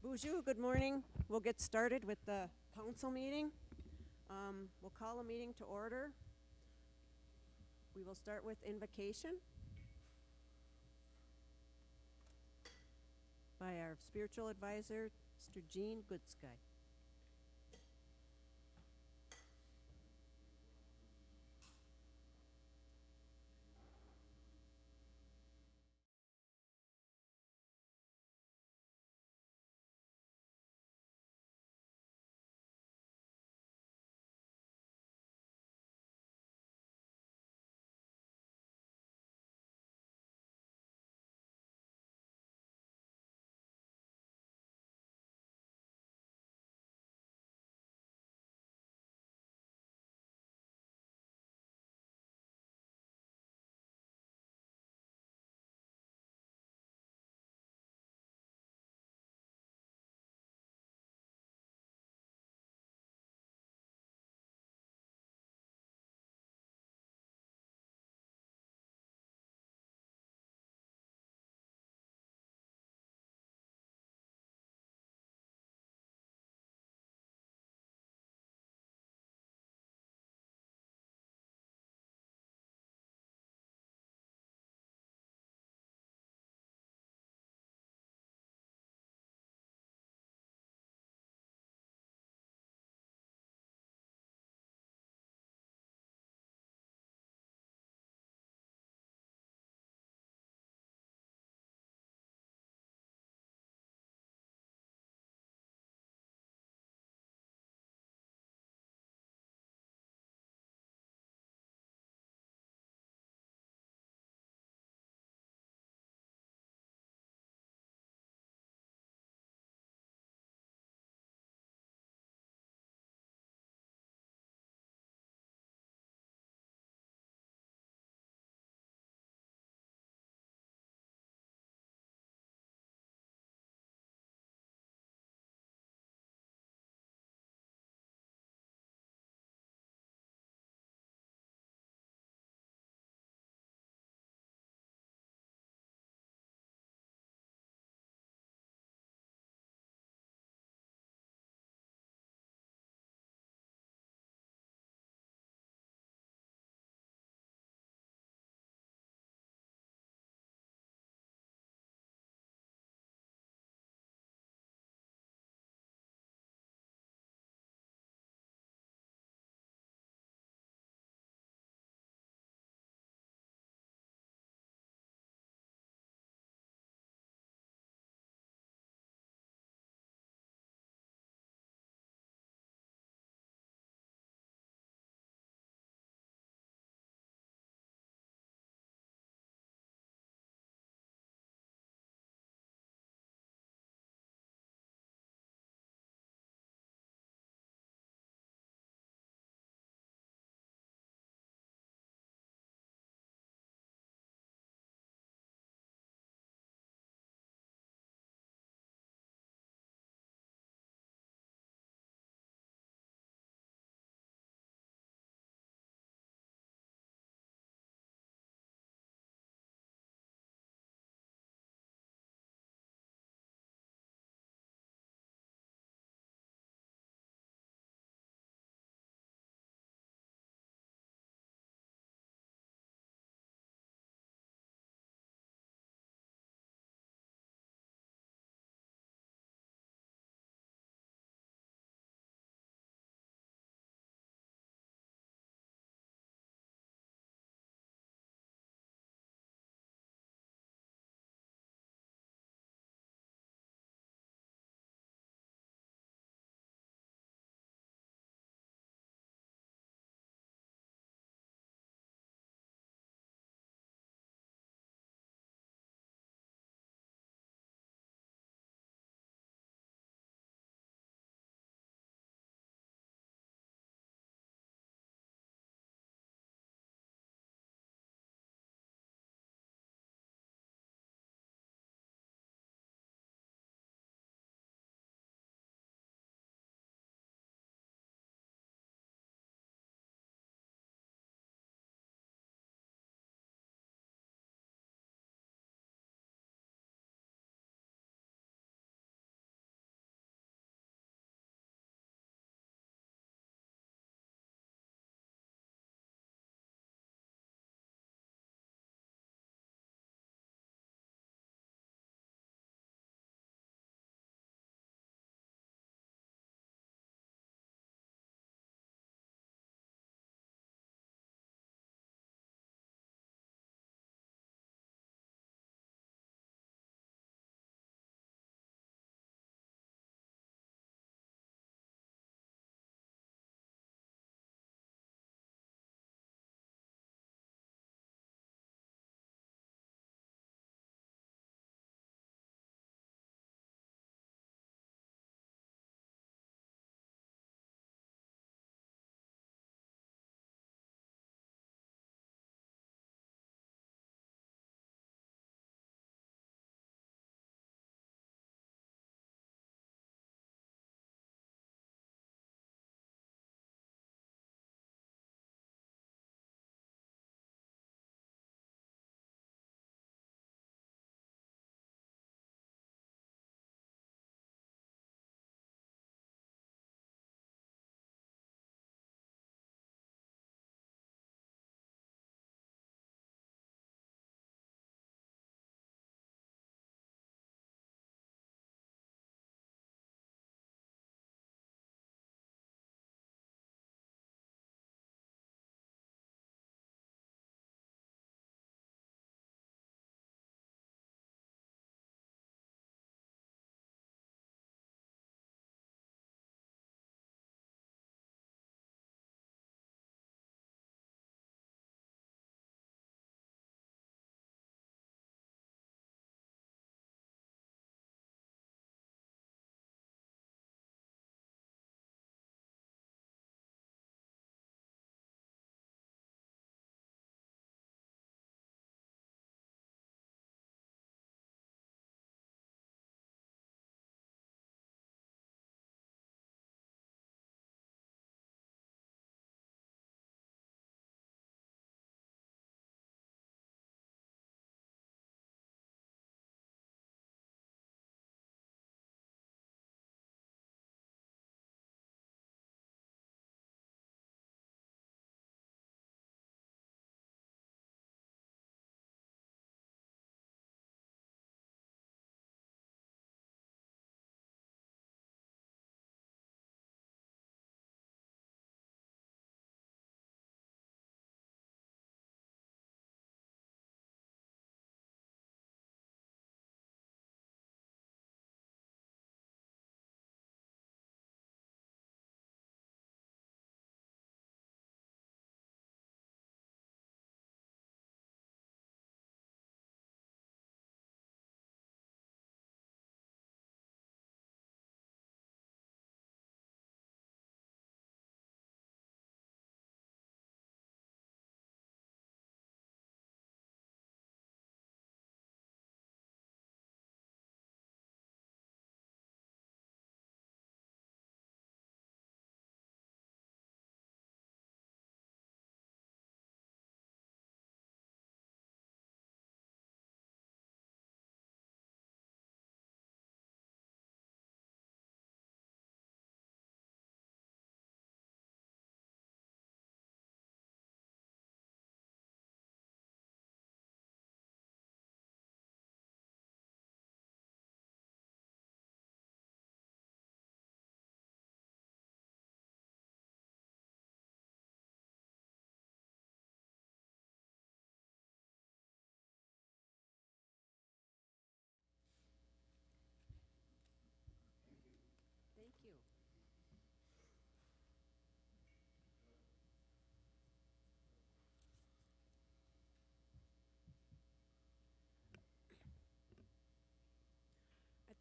Bonjour, good morning. We'll get started with the council meeting. We'll call a meeting to order. We will start with invocation by our spiritual advisor, Mr. Gene Goodsky.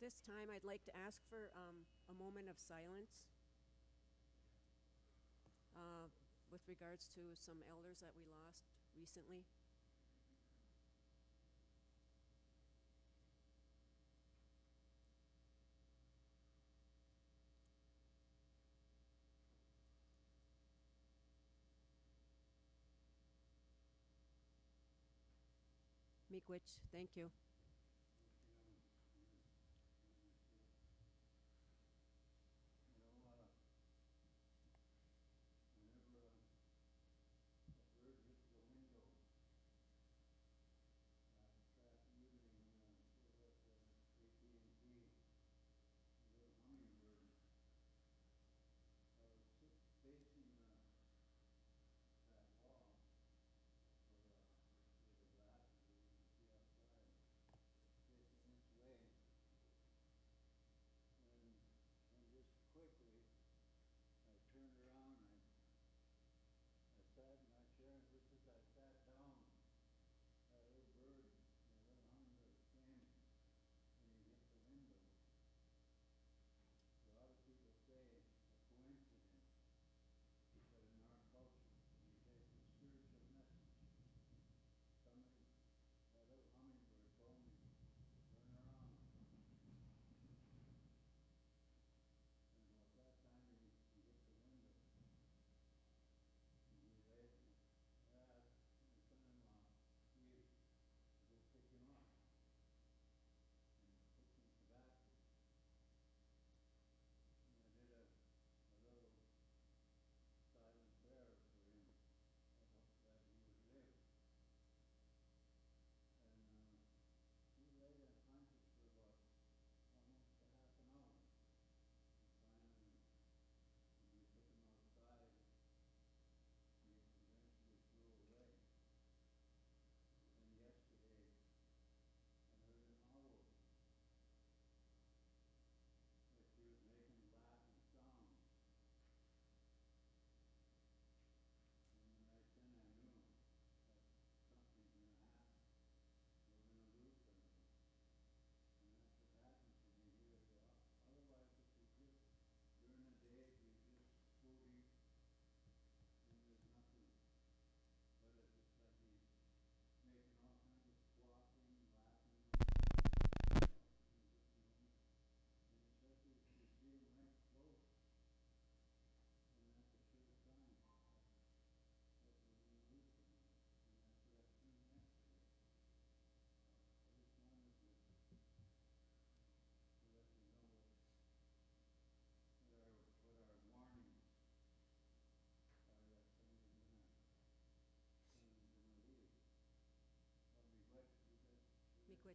this time, I'd like to ask for a moment of silence with regards to some elders that we lost recently. Miigwech, thank you. Miigwech.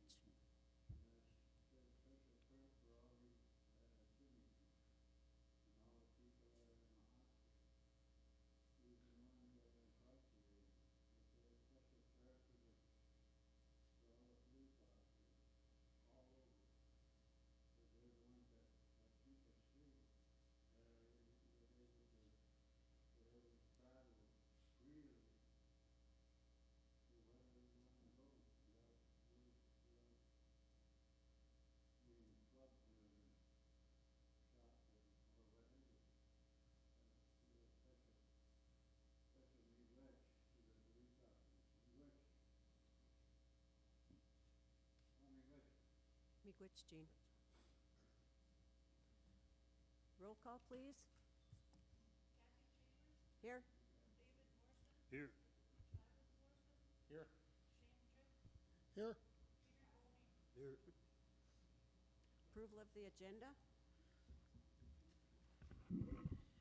Miigwech, Jean. Roll call, please. Here. Here. Here. Here. Here. Approval of the agenda.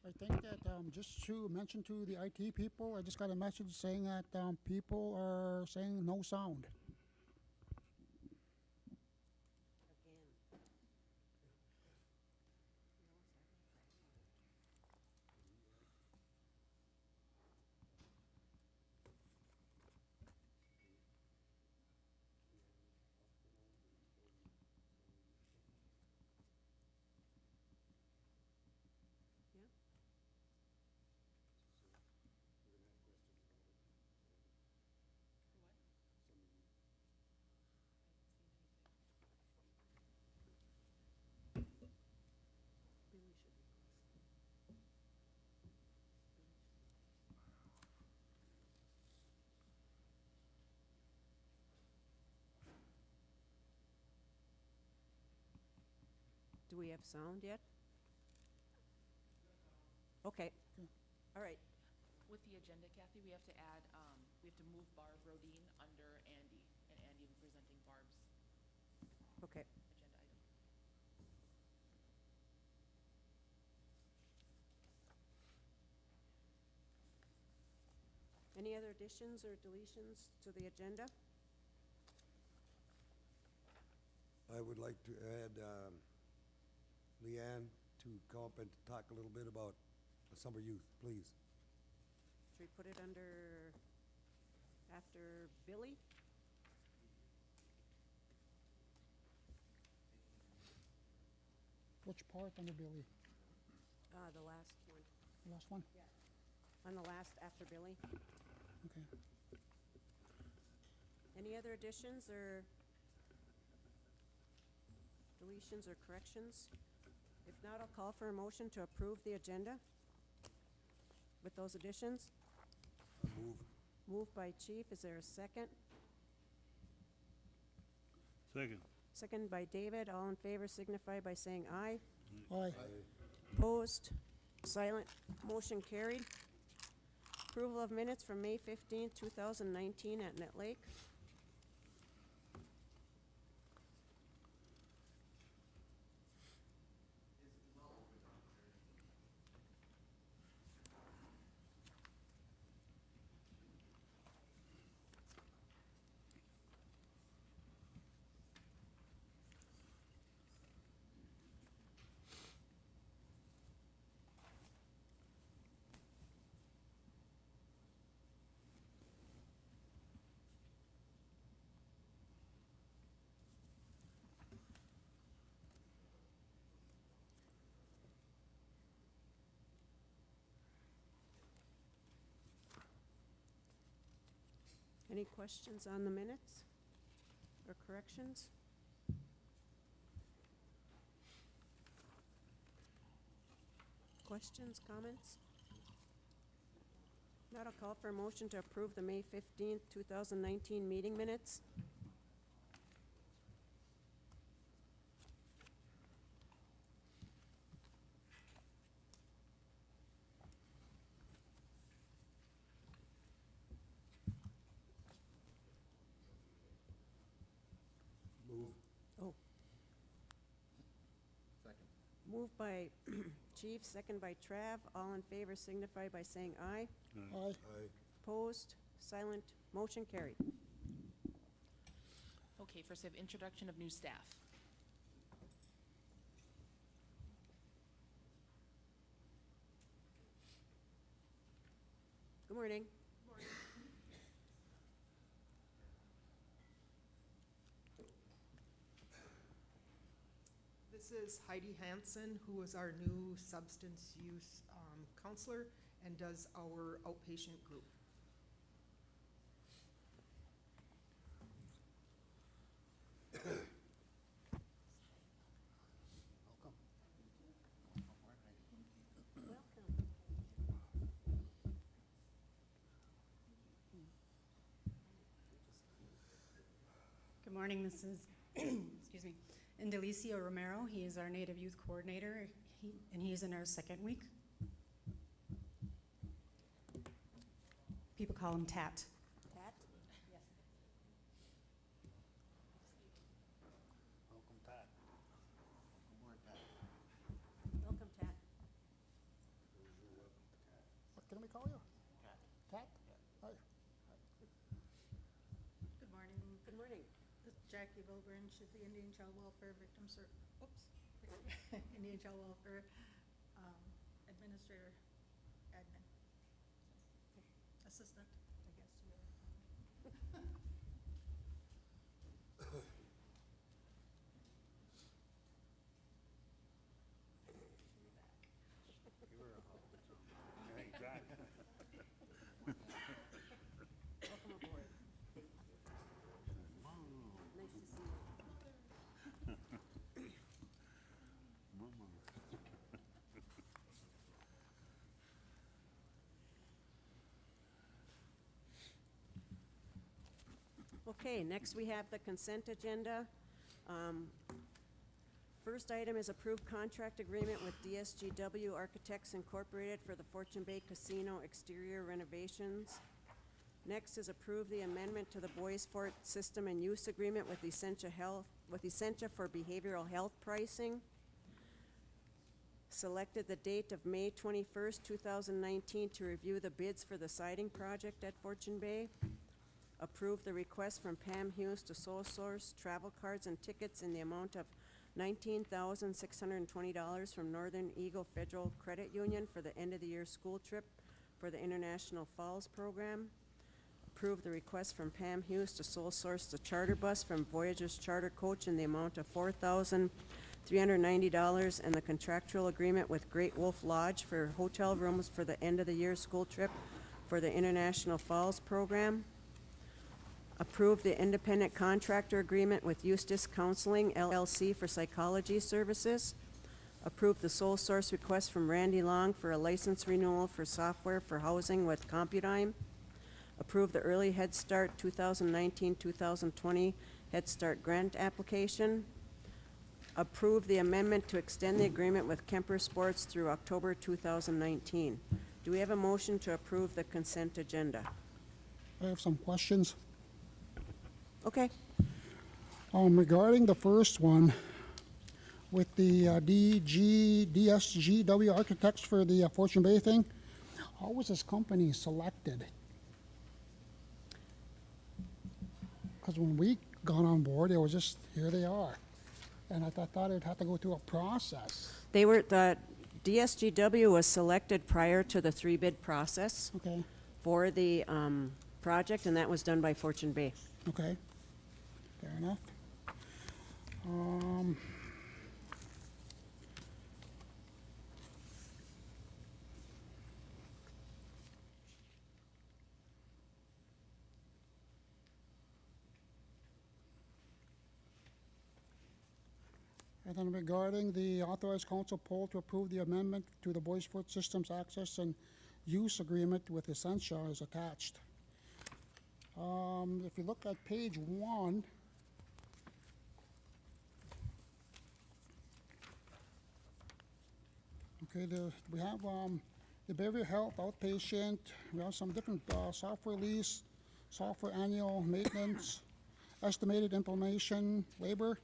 I think that just to mention to the IT people, I just got a message saying that people are saying no sound. Again. Yeah. Do we have sound yet? Okay. All right. With the agenda, Kathy, we have to add, we have to move Barb Rodine under Andy, and Andy presenting Barb's Okay. agenda item. Any other additions or deletions to the agenda? I would like to add Leanne to come up and talk a little bit about the summer youth, please. Should we put it under, after Billy? Which part under Billy? The last one. Last one? On the last after Billy. Okay. Any other additions or deletions or corrections? If not, I'll call for a motion to approve the agenda with those additions. Move. Moved by Chief. Is there a second? Second. Second by David. All in favor signify by saying aye. Aye. Opposed? Silent? Motion carried. Approval of minutes from May 15th, 2019 at Net Lake. Any questions on the minutes or corrections? Questions, comments? Not, I'll call for a motion to approve the May 15th, 2019 meeting minutes. Move. Oh, Second. moved by Chief, second by Trav. All in favor signify by saying aye. Aye. Aye. Opposed? Silent? Motion carried. Okay, first we have introduction of new staff. Good morning. This is Heidi Hansen, who is our new substance use counselor and does our outpatient group. Welcome. Good morning, this is, excuse me, Indelicio Romero. He is our Native Youth Coordinator, and he's in our second week. People call him Tat. Tat? Welcome, Pat. Welcome, Pat. Welcome, Tat. What can we call you? Tat. Tat? Aye. Good morning. Good morning. This is Jackie Wilburn, she's the Indian Child Welfare Indian Child Welfare Administrator, admin, assistant, I guess. Welcome aboard. Nice to see you. Okay, next we have the consent agenda. First item is approved contract agreement with DSGW Architects Incorporated for the Fortune Bay Casino exterior renovations. Next is approve the amendment to the Bois Forte system and use agreement with Essentia for behavioral health pricing. Selected the date of May 21st, 2019 to review the bids for the siding project at Fortune Bay. Approve the request from Pam Hughes to sole source travel cards and tickets in the amount of $19,620 from Northern Eagle Federal Credit Union for the end of the year school trip for the International Falls program. Approve the request from Pam Hughes to sole source the charter bus from Voyageur Charter Coach in the amount of $4,390 and the contractual agreement with Great Wolf Lodge for hotel rooms for the end of the year school trip for the International Falls program. Approve the independent contractor agreement with Eustis Counseling LLC for psychology services. Approve the sole source request from Randy Long for a license renewal for software for housing with Computime. Approve the early Head Start 2019-2020 Head Start grant application. Approve the amendment to extend the agreement with Kemper Sports through October 2019. Do we have a motion to approve the consent agenda? I have some questions. Okay. Regarding the first one, with the DSGW architects for the Fortune Bay thing, how was this company selected? Because when we got on board, it was just, here they are. And I thought it'd have to go through a process. The DSGW was selected prior to the 3-bid process Okay, for the project, and that was done by Fortune Bay. okay, fair enough. And then regarding the authorized council poll to approve the amendment to the Bois Forte Systems Access and Use Agreement with Essentia is attached. If you look at page 1, okay, we have the behavioral health outpatient, we have some different software lease, software annual maintenance, estimated implementation, labor.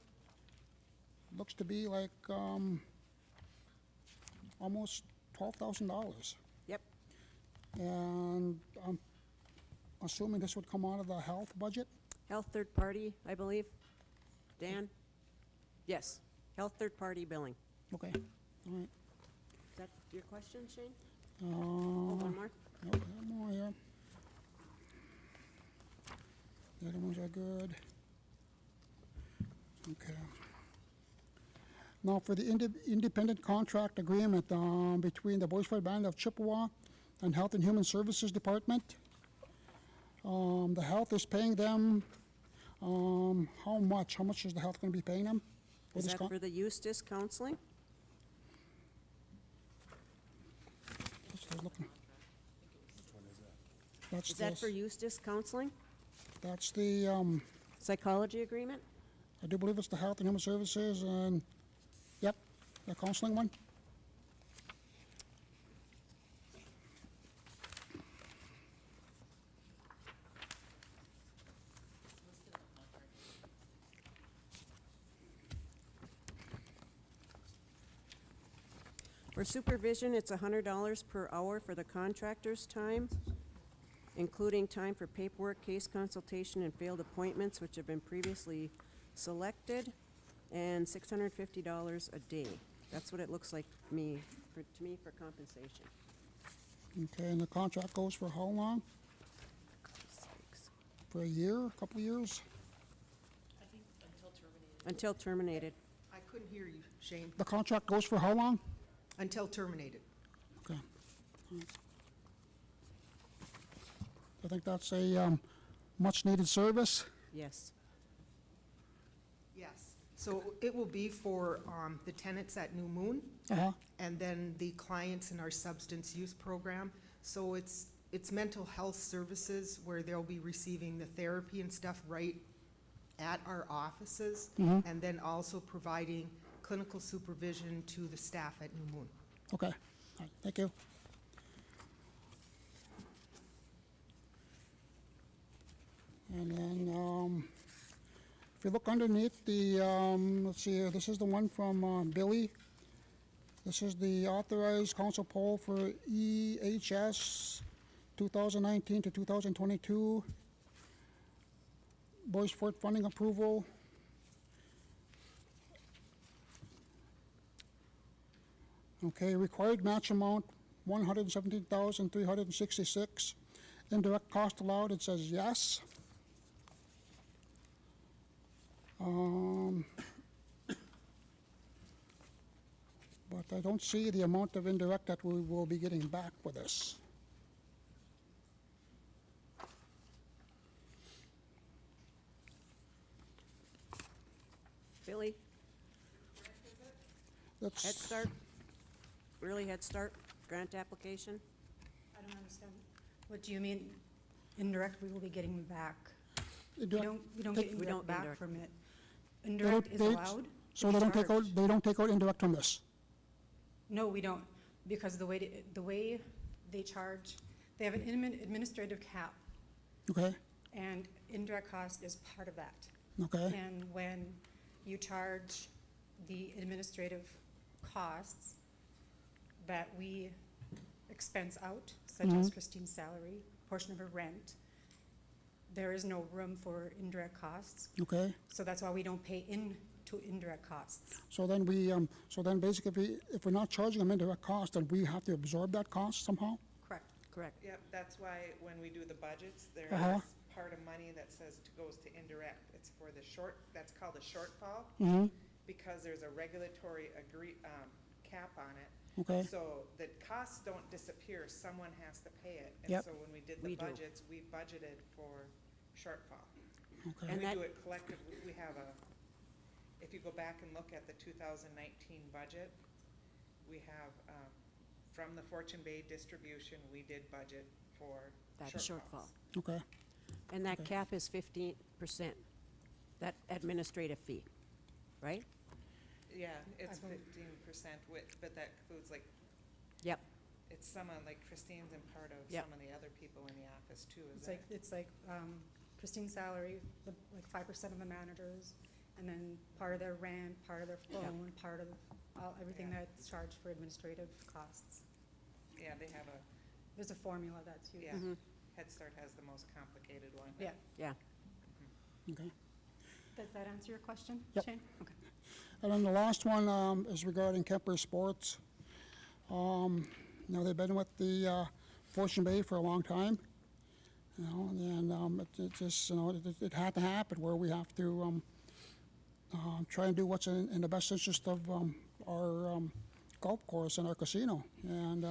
Looks to be like almost $12,000. Yep. And I'm assuming this would come out of the health budget? Health third party, I believe. Dan? Yes. Health third party billing. Okay, all right. Is that your question, Shane? Oh, one more? Nope, I have more here. The other ones are good. Okay. Now, for the independent contract agreement between the Bois Forte Band of Chippewa and Health and Human Services Department, the health is paying them, how much? How much is the health going to be paying them? Is that for the Eustis Counseling? Let's start looking. That's Is that for this. Eustis Counseling? That's the, Psychology agreement? I do believe it's the Health and Human Services and, yep, the counseling one. For supervision, it's $100 per hour for the contractor's time, including time for paperwork, case consultation, and failed appointments which have been previously selected, and $650 a day. That's what it looks like to me for compensation. Okay, and the contract goes for how long? For a year, a couple of years? I think until terminated. Until terminated. I couldn't hear you, Shane. The contract goes for how long? Until terminated. Okay. I think that's a much-needed service. Yes. Yes. So it will be for the tenants at New Moon, Uh-huh. and then the clients in our substance use program. So it's mental health services where they'll be receiving the therapy and stuff right at our offices, and then also providing clinical supervision to the staff at New Moon. Okay, all right, thank you. And then, if you look underneath the, let's see here, this is the one from Billy. This is the authorized council poll for EHS 2019 to 2022. Bois Forte funding approval. Okay, required match amount, 117,366. Indirect cost allowed, it says yes. But I don't see the amount of indirect that we will be getting back for this. Billy, That's, Head Start? Really Head Start grant application? I don't understand. What do you mean indirect we will be getting back? We indirect- don't they- get We don't indirect back indirect. from it. they don't- Indirect is they- allowed. So to they be don't take out, charged. they don't take out indirect from this? No, we don't, because the way they charge, they have an administrative cap, Okay, and indirect cost is part of that. okay, And when you charge the administrative costs that we expense out, such as Christine's salary, portion of her rent, there is no room for indirect costs, okay. so that's why we don't pay into indirect costs. So then so then basically, if we're not charging them indirect cost, then we have to absorb that cost somehow? Correct. Correct. Yep, that's why when we do the budgets, there Uh-huh. is part of money that says goes to indirect. It's for the that's called a shortfall, Mm-hmm, because there's a regulatory cap on it. okay, So the costs don't disappear, someone has to pay it. Yep. And so when we did We the do. budgets, we budgeted for shortfall. okay, And We that- do it collectively, we have if you go back and look at the 2019 budget, we have, from the Fortune Bay distribution, we did budget for That shortfalls. shortfall. okay, And that cap is 15%, that administrative fee, right? Yeah, it's I believe- 15% but that includes like, Yep. it's some of, like Christine's and part of Yep. some of the other people in the office too, is It's like Christine's salary, like 5% of the managers, and then part of their rent, part of their phone, part of everything Yeah. that's charged for administrative costs. Yeah, they have There's a formula that's used. yeah, Head Start has the most complicated one. Yeah. Yeah. okay. Does that answer your question, Yep. Shane? Okay. And then the last one is regarding Kemper Sports. They've been with the Fortune Bay for a long time, and it just, it had to happen where we have to try and do what's in the best interest of our golf course and our casino. And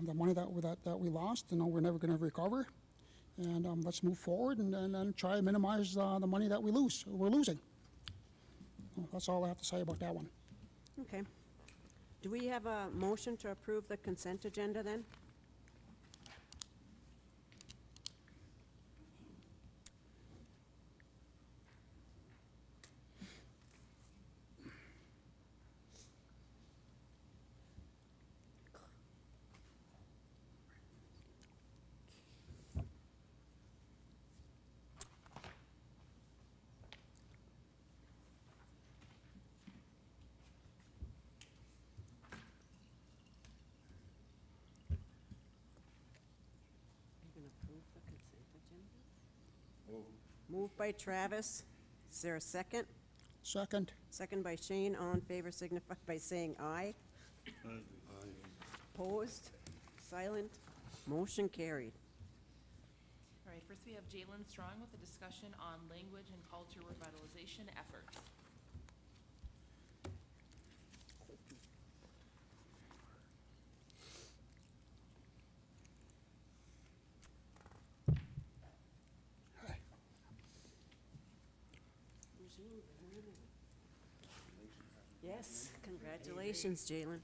the money that we lost, we're never going to recover. And let's move forward and then try and minimize the money that we're losing. Well, that's all I have to say about that one. Okay. Do we have a motion to approve the consent agenda then? You can approve the consent agenda? Moved by Travis. Is there a second? Second, Second by Shane. All in favor signify by saying aye. Opposed? Silent? Motion carried. All right, first we have Jalen Strong with a discussion on language and culture revitalization efforts. Yes, congratulations, Jalen.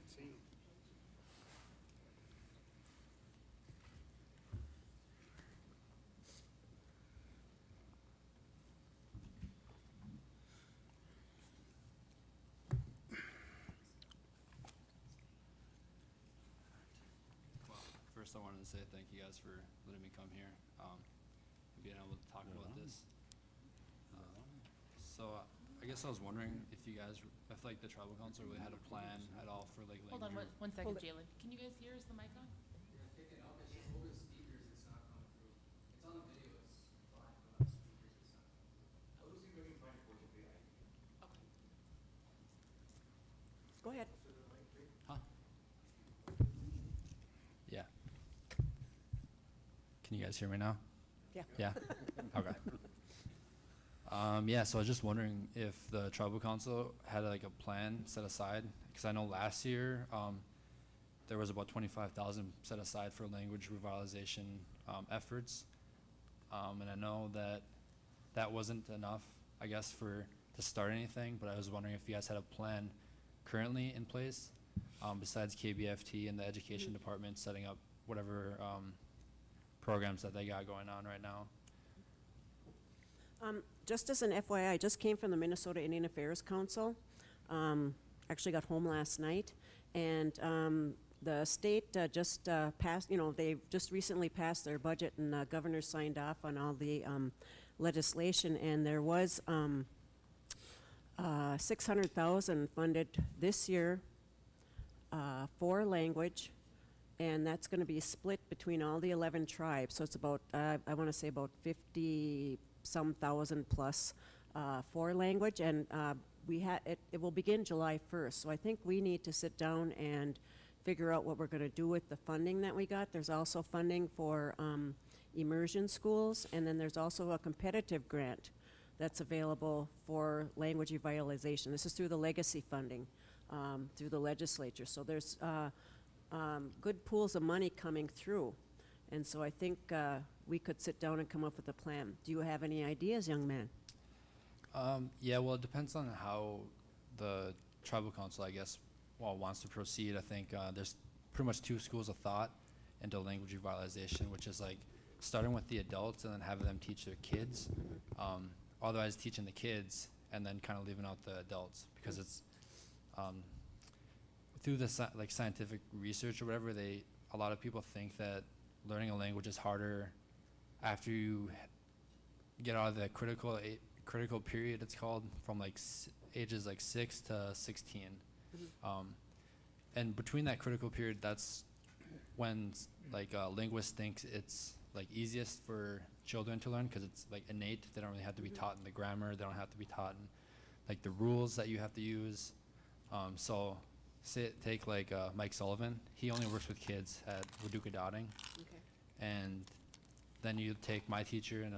first, I wanted to say thank you guys for letting me come here and being able to talk about this. So I guess I was wondering if you guys, if like the tribal council really had a plan at all for like Hold on, language. one second, Jalen. Can you guys hear? Is the mic on? Go ahead. Huh? Yeah. Can you guys hear me now? Yeah. Yeah? Okay. Yeah, so I was just wondering if the tribal council had like a plan set aside, because I know last year, there was about 25,000 set aside for language revitalization, efforts. And I know that that wasn't enough, I guess, to start anything, but I was wondering if you guys had a plan currently in place, besides KBFT and the education department setting up whatever, programs that they got going on right now. Just as an FYI, I just came from the Minnesota Indian Affairs Council. Actually got home last night, and the state just passed, they just recently passed their budget, and the governor signed off on all the legislation, and there was 600,000 funded this year for language, and that's going to be split between all the 11 tribes. So it's about, I want to say about 50-some thousand plus for language, and it will begin July 1st. So I think we need to sit down and figure out what we're going to do with the funding that we got. There's also funding for immersion schools, and then there's also a competitive grant that's available for language revitalization. This is through the legacy funding, through the legislature. So there's good pools of money coming through. And so I think we could sit down and come up with a plan. Do you have any ideas, young man? Yeah, well, it depends on how the tribal council, I guess, wants to proceed. I think there's pretty much two schools of thought into language revitalization, which is like starting with the adults and then having them teach their kids. Otherwise, teaching the kids and then kind of leaving out the adults, because it's through the scientific research or whatever. A lot of people think that learning a language is harder after you get out of the critical period, it's called, from like ages like 6 to 16. And between that critical period, that's when linguists think it's like easiest for children to learn, because it's like innate. They don't really have to be taught in the grammar. They don't have to be taught in like the rules that you have to use. So take like Mike Sullivan. He only works with kids at Waduka Dotting. Okay. And then you take my teacher in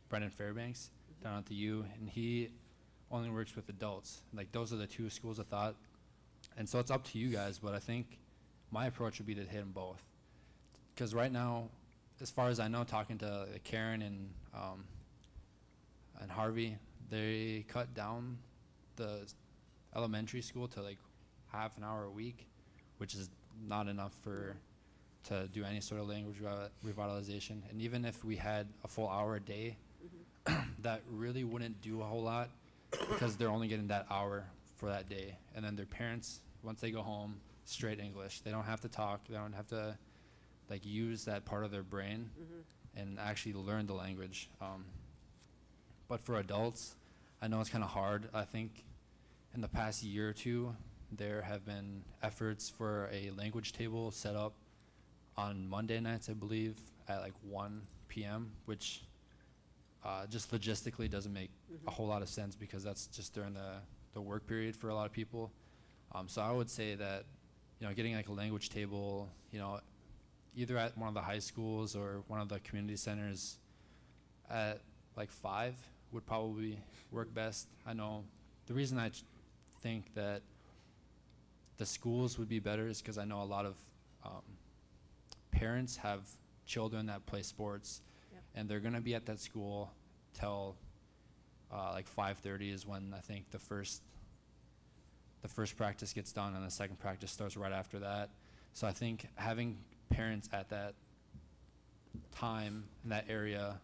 Brendan Fairbanks down at the U, and he only works with adults. Like, those are the two schools of thought. And so it's up to you guys, but I think my approach would be to hit them both. Because right now, as far as I know, talking to Karen and Harvey, they cut down the elementary school to like half an hour a week, which is not enough to do any sort of language revitalization. And even if we had a full hour a day, that really wouldn't do a whole lot, because they're only getting that hour for that day. And then their parents, once they go home, straight English. They don't have to talk. They don't have to like use that part of their brain and actually learn the language. But for adults, I know it's kind of hard. I think in the past year or two, there have been efforts for a language table set up on Monday nights, I believe, at like 1 p.m., which just logistically doesn't make a whole lot of sense, because that's just during the work period for a lot of people. So I would say that, getting like a language table, either at one of the high schools or one of the community centers at like 5 would probably work best. I know the reason I think that the schools would be better is because I know a lot of parents have children that play sports. Yep. And they're going to be at that school till like 5:30 is when I think the first practice gets done, and the second practice starts right after that. So I think having parents at that time in that area,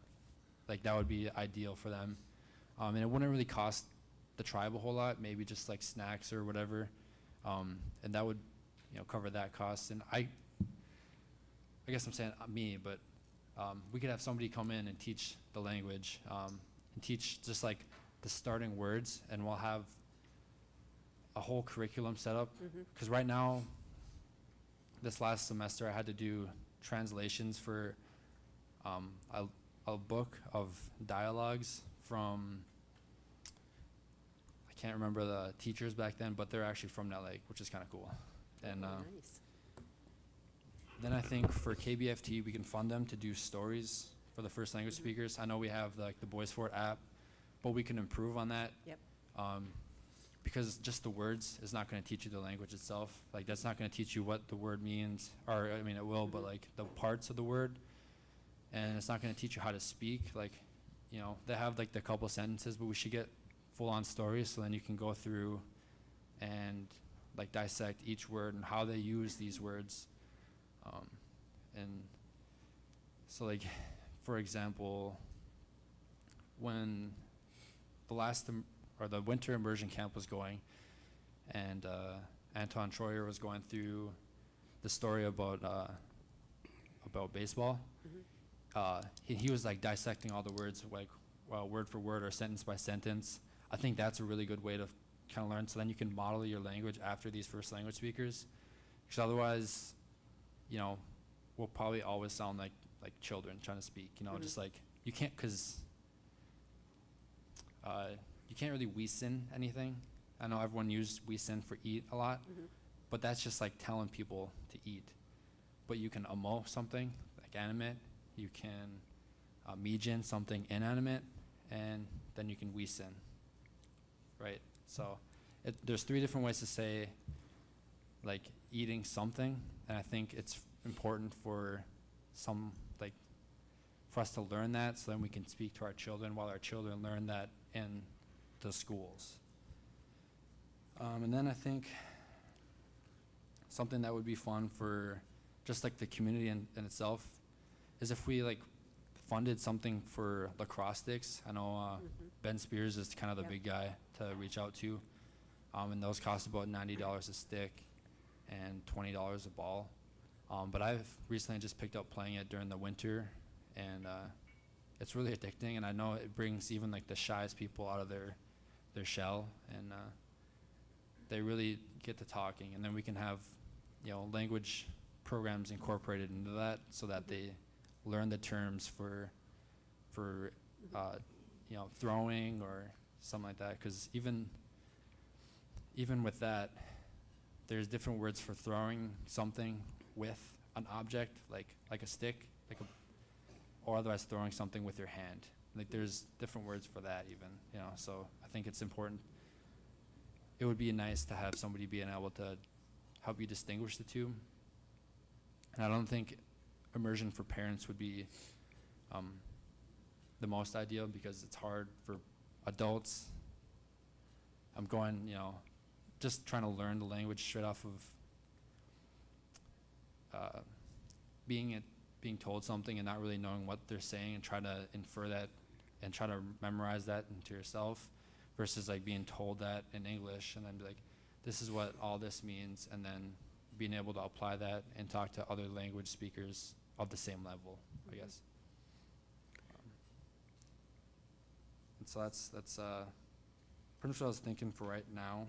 like, that would be ideal for them. And it wouldn't really cost the tribe a whole lot, maybe just like snacks or whatever. And that would, cover that cost. And I guess I'm saying me, but we could have somebody come in and teach the language, and teach just like the starting words, and we'll have a whole curriculum set up. Because right now, this last semester, I had to do translations for a book of dialogues from, I can't remember the teachers back then, but they're actually from Nut Lake, which is kind of cool. And Nice. then I think for KBFT, we can fund them to do stories for the first language speakers. I know we have the Bois Forte app, but we can improve on that. Yep. Because just the words is not going to teach you the language itself. Like, that's not going to teach you what the word means, or I mean, it will, but like the parts of the word. And it's not going to teach you how to speak. Like, you know, they have like the couple sentences, but we should get full-on stories, so then you can go through and like dissect each word and how they use these words. And so like, for example, when the winter immersion camp was going, and Anton Troyer was going through the story about baseball, he was like dissecting all the words, like word for word or sentence by sentence. I think that's a really good way to kind of learn, so then you can model your language after these first language speakers, because otherwise, you know, we'll probably always sound like children trying to speak, you know, just like, you can't, because you can't really we-sin anything. I know everyone used we-sin for eat a lot, but that's just like telling people to eat. But you can emo something, like animate, you can me-jin something inanimate, and then you can we-sin, right? So there's 3 different ways to say like eating something, and I think it's important for for us to learn that, so then we can speak to our children while our children learn that in the schools. And then I think something that would be fun for just like the community in itself is if we like funded something for lacrosse sticks. I know Ben Spears is kind of the Yep. big guy to reach out to, and those cost about $90 a stick and $20 a ball. But I've recently just picked up playing it during the winter, and it's really addicting, and I know it brings even like the shyest people out of their shell, and they really get to talking, and then we can have, you know, language programs incorporated into that, so that they learn the terms for you know, throwing or something like that, because even with that, there's different words for throwing something with an object, like a stick, or otherwise throwing something with your hand. Like, there's different words for that even, you know, so I think it's important. It would be nice to have somebody being able to help you distinguish the two. And I don't think immersion for parents would be the most ideal, because it's hard for adults. I'm going, you know, just trying to learn the language straight off of being told something and not really knowing what they're saying, and try to infer that and try to memorize that into yourself, versus like being told that in English and then be like, this is what all this means, and then being able to apply that and talk to other language speakers of the same level, I guess. And so that's pretty much what I was thinking for right now.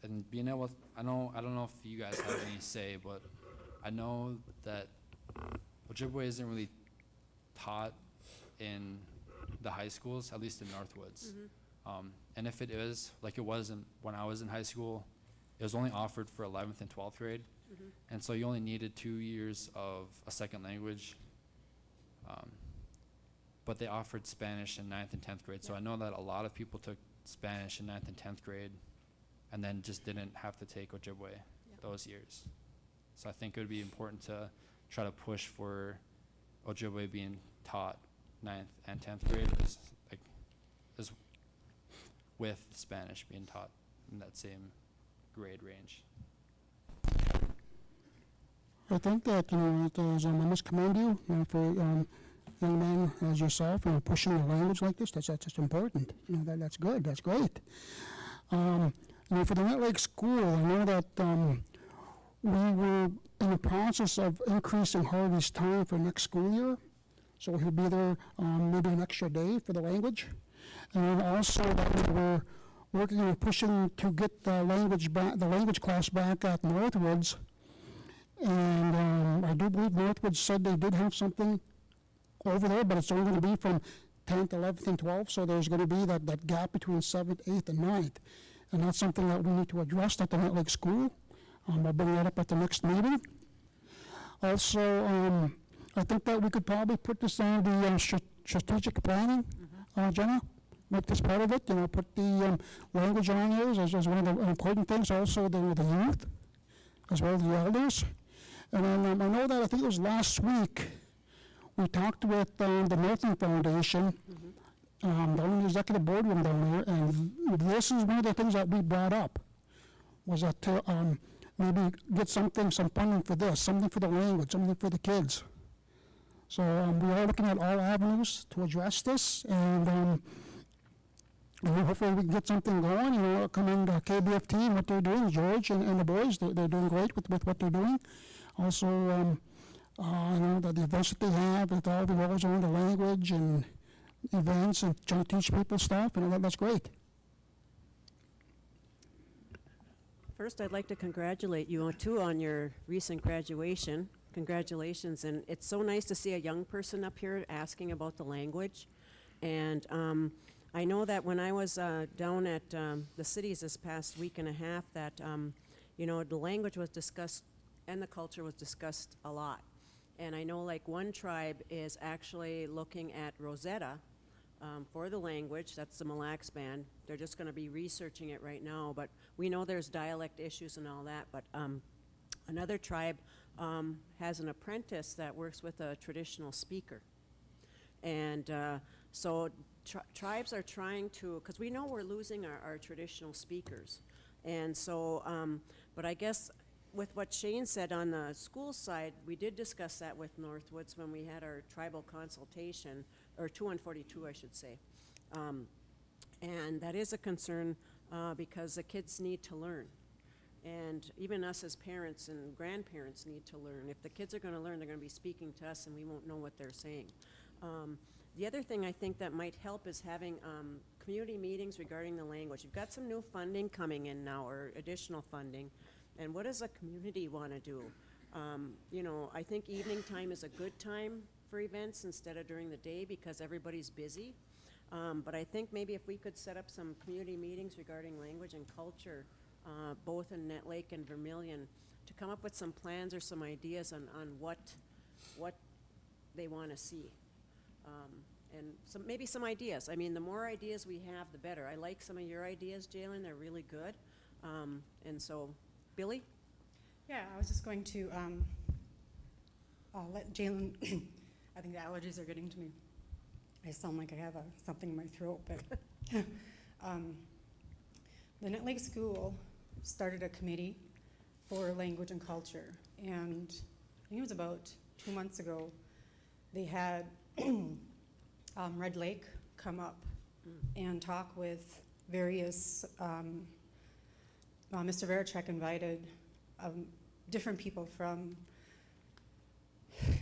And being able, I don't know if you guys have any say, but I know that Ojibwe isn't really taught in the high schools, at least in Northwoods. And if it is, like it was when I was in high school, it was only offered for 11th and 12th grade. And so you only needed 2 years of a second language. But they offered Spanish in 9th and 10th grade. So I know that a lot of people took Spanish in 9th and 10th grade and then just didn't have to take Ojibwe those years. So I think it would be important to try to push for Ojibwe being taught 9th and 10th grade as with Spanish being taught in that same grade range. I think that, you know, I must commend you, for young men as yourself, pushing a language like this. That's just important. You know, that's good. That's great. You know, for the Nut Lake School, I know that we were in the process of increasing Harvey's time for next school year. So he'll be there maybe an extra day for the language. And also that we were working on pushing to get the language class back at Northwoods. And I do believe Northwoods said they did have something over there, but it's only going to be from 10th, 11th, and 12th. So there's going to be that gap between 7th, 8th, and 9th. And that's something that we need to address at the Nut Lake School. I'll bring that up at the next meeting. Also, I think that we could probably put this on the strategic planning, Jenna. Make this part of it, put the language on here as one of the important things. Also, the youth, as well as the elders. And then I know that I think it was last week, we talked with the Northland Foundation, down in the executive boardroom down here, and this is one of the things that we brought up, was that to maybe get some funding for this, something for the language, something for the kids. So we are looking at all avenues to address this, and hopefully we can get something going. Commend KBF team, what they're doing, George and the boys, they're doing great with what they're doing. Also, the events that they have with all the roles around the language and events and trying to teach people stuff, that's great. First, I'd like to congratulate you too on your recent graduation. Congratulations, and it's so nice to see a young person up here asking about the language. And I know that when I was down at the cities this past week and a half, that the language was discussed and the culture was discussed a lot. And I know like one tribe is actually looking at Rosetta for the language. That's the Mille Lacs band. They're just going to be researching it right now, but we know there's dialect issues and all that. But another tribe has an apprentice that works with a traditional speaker. And so tribes are trying to, because we know we're losing our traditional speakers. And so, but I guess with what Shane said on the school side, we did discuss that with Northwoods when we had our tribal consultation, or 242, I should say. And that is a concern because the kids need to learn. And even us as parents and grandparents need to learn. If the kids are going to learn, they're going to be speaking to us and we won't know what they're saying. The other thing I think that might help is having community meetings regarding the language. You've got some new funding coming in now, or additional funding. And what does a community want to do? I think evening time is a good time for events instead of during the day because everybody's busy. But I think maybe if we could set up some community meetings regarding language and culture, both in Nut Lake and Vermilion, to come up with some plans or some ideas on what they want to see. And maybe some ideas. I mean, the more ideas we have, the better. I like some of your ideas, Jalen. They're really good. And so, Billy? Yeah, I was just going to let Jalen, I think the allergies are getting to me. I sound like I have something in my throat, but the Nut Lake School started a committee for language and culture, and I think it was about 2 months ago, they had Red Lake come up and talk with various, Mr. Veracek invited different people from,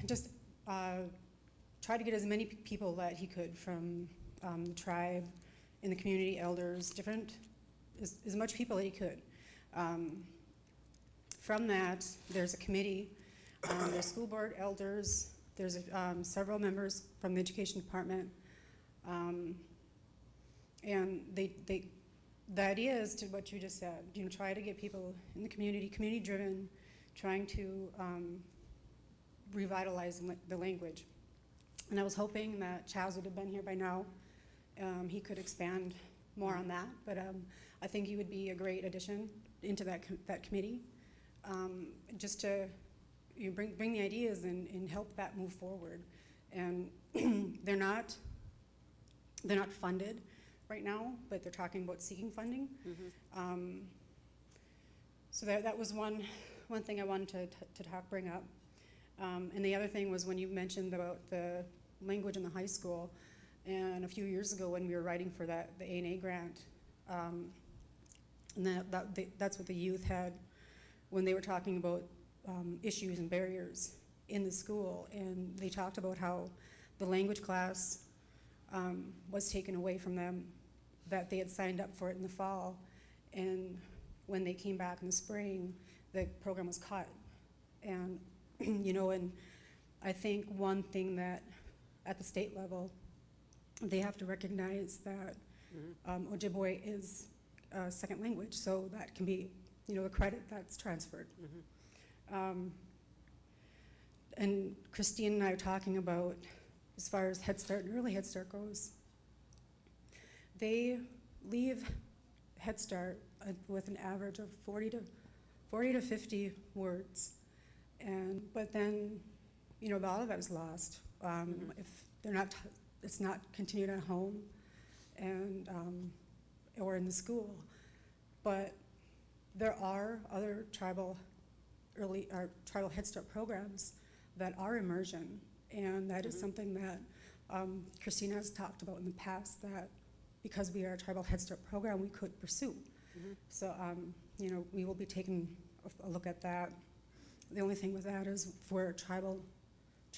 just try to get as many people that he could from the tribe, in the community, elders, as much people that he could. From that, there's a committee, there's school board elders, there's several members from the education department, and the idea is to what you just said, try to get people in the community driven, trying to revitalize the language. And I was hoping that Chaz would have been here by now. He could expand more on that, but I think he would be a great addition into that committee, just to bring the ideas and help that move forward. And they're not funded right now, but they're talking about seeking funding. So that was one thing I wanted to bring up. And the other thing was when you mentioned about the language in the high school, and a few years ago when we were writing for the A&A grant, and that's what the youth had, when they were talking about issues and barriers in the school, and they talked about how the language class was taken away from them, that they had signed up for it in the fall, and when they came back in the spring, the program was cut. And, and I think one thing that at the state level, they have to recognize that Ojibwe is a second language, so that can be, a credit that's transferred. And Christine and I are talking about, as far as Head Start and early Head Start goes, they leave Head Start with an average of 40 to 50 words, but then, a lot of that is lost if they're not. It's not continued at home, and or in the school. But there are other tribal Head Start programs that are immersion, and that is something that Christina has talked about in the past, that because we are a tribal Head Start program, we could pursue. So, we will be taking a look at that. The only thing with that is for a tribal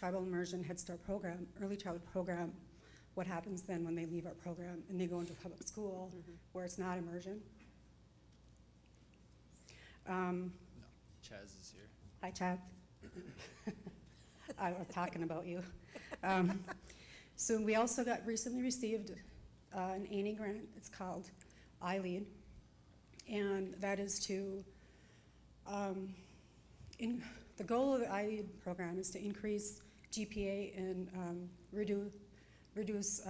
immersion Head Start program, early childhood program, what happens then when they leave our program and they go into public school where it's not immersion? Chaz is here. Hi, Chad. I was talking about you. So we also recently received an ANI grant. It's called iLead, and that is to, the goal of the iLead program is to increase GPA and reduce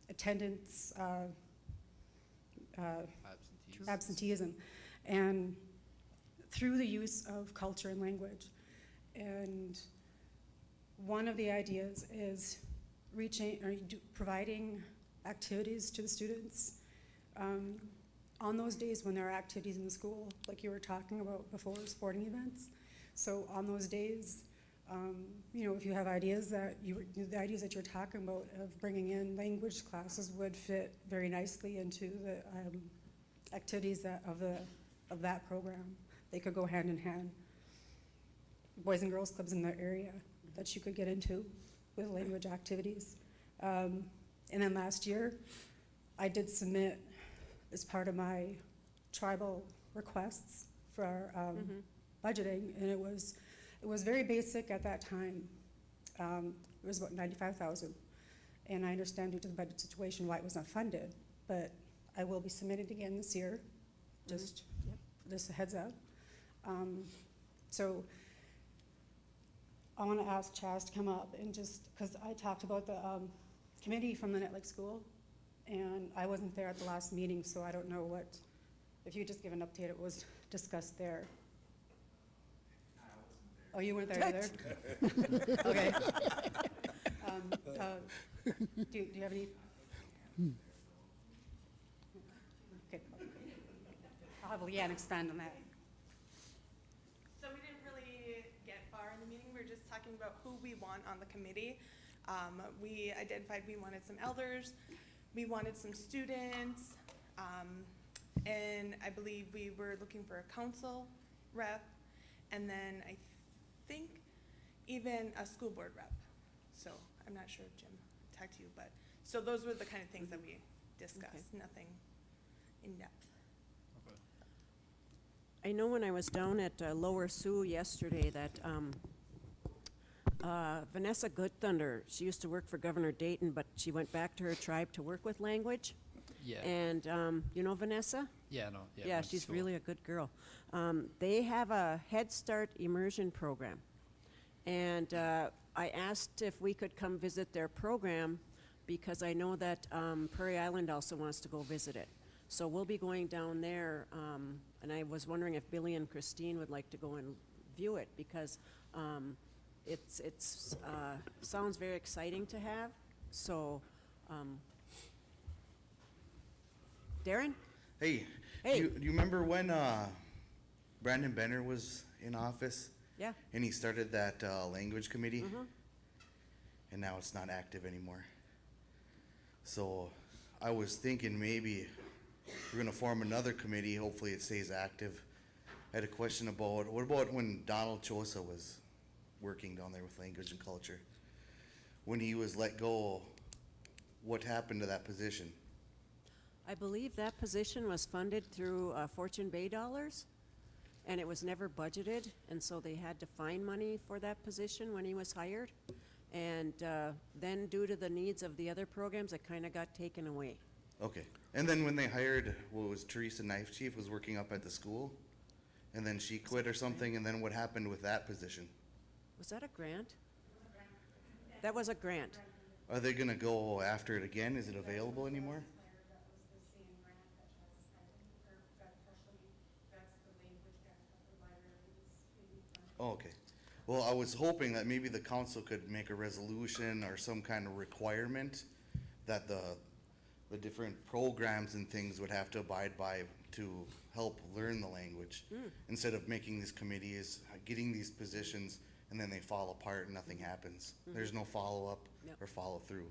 attendance, absenteeism, and through the use of culture and language. And one of the ideas is providing activities to the students on those days when there are activities in the school, like you were talking about before, sporting events. So on those days, if you have ideas the ideas that you're talking about of bringing in language classes would fit very nicely into the activities of that program. They could go hand in hand. Boys and girls clubs in their area that you could get into with language activities. And then last year, I did submit as part of my tribal requests for budgeting, and it was very basic at that time. It was about $95,000, and I understand due to the budget situation why it was not funded, but I will be submitting again this year, just a heads up. So I want to ask Chaz to come up and because I talked about the committee from the Net Lake School, and I wasn't there at the last meeting, so I don't know if you just give an update, it was discussed there. Oh, you weren't there either? Okay. Do you have any? Okay. I'll have Leanne expand on that. So we didn't really get far in the meeting. We were just talking about who we want on the committee. We identified we wanted some elders, we wanted some students, and I believe we were looking for a council rep, and then I think even a school board rep. So I'm not sure if Jim talked to you, but so those were the kind of things that we discussed, nothing in depth. I know when I was down at Lower Sioux yesterday that Vanessa Goodthunder, she used to work for Governor Dayton, but she went back to her tribe to work with language. Yeah. And you know Vanessa? Yeah, no. Yeah, went to she's school. really a good girl. They have a Head Start immersion program. And I asked if we could come visit their program because I know that Prairie Island also wants to go visit it. So we'll be going down there, and I was wondering if Billy and Christine would like to go and view it because it's sounds very exciting to have. So, Darren? Hey, Hey. do you remember when Brandon Benner was in office? Yeah. And he started that language committee? Mm-hmm. And now it's not active anymore. So I was thinking maybe we're gonna form another committee, hopefully it stays active, I had a question about, what about when Donald Chosa was working down there with language and culture? When he was let go, what happened to that position? I believe that position was funded through Fortune Bay dollars, and it was never budgeted, and so they had to find money for that position when he was hired. And then due to the needs of the other programs, it kind of got taken away. Okay. And then when they hired, what was Teresa Knife Chief was working up at the school? And then she quit or something, and then what happened with that position? Was that a grant? That was a grant. Are they gonna go after it again? Is it available anymore? Oh, okay. Well, I was hoping that maybe the council could make a resolution or some kind of requirement that the different programs and things would have to abide by to help learn the language. Instead of making these committees, getting these positions, and then they fall apart and nothing happens. There's no follow-up Yep. or follow-through.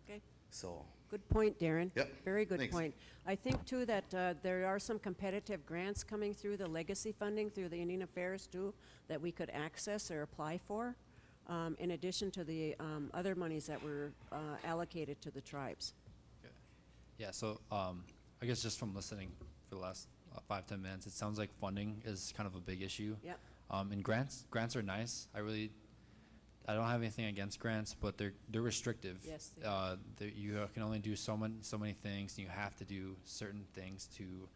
Okay. So, Good point, Darren. Yep, Very good thanks. point. I think too that there are some competitive grants coming through the legacy funding through the Indian Affairs too that we could access or apply for, in addition to the other monies that were allocated to the tribes. Yeah, so I guess just from listening for the last 5-10 minutes, it sounds like funding is kind of a big issue. Yep. And grants are nice. I don't have anything against grants, but they're restrictive. Yes, they are. You can only do so many things, and you have to do certain things to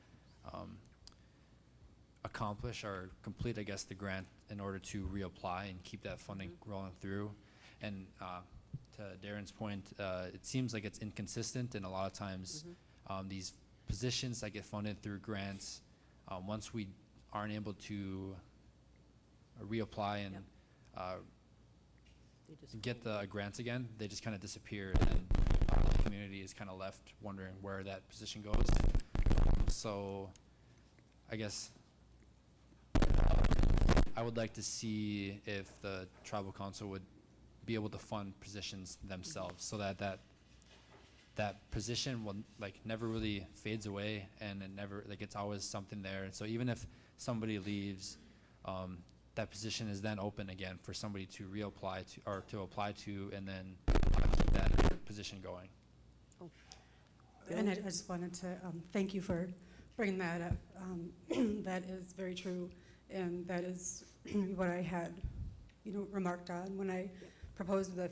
accomplish or complete, I guess, the grant in order to reapply and keep that funding rolling through. And to Darren's point, it seems like it's inconsistent, and a lot of times these positions that get funded through grants, once we aren't able to reapply and They just get go away. the grants again, they just kind of disappear, and then the community is kind of left wondering where that position goes. So I guess I would like to see if the tribal council would be able to fund positions themselves, so that position will never really fades away, and it never, it's always something there. So even if somebody leaves, that position is then open again for somebody to reapply to, or to apply to, and then keep that position going. And I just wanted to thank you for bringing that up. That is very true, and that is what I had, remarked on when I proposed the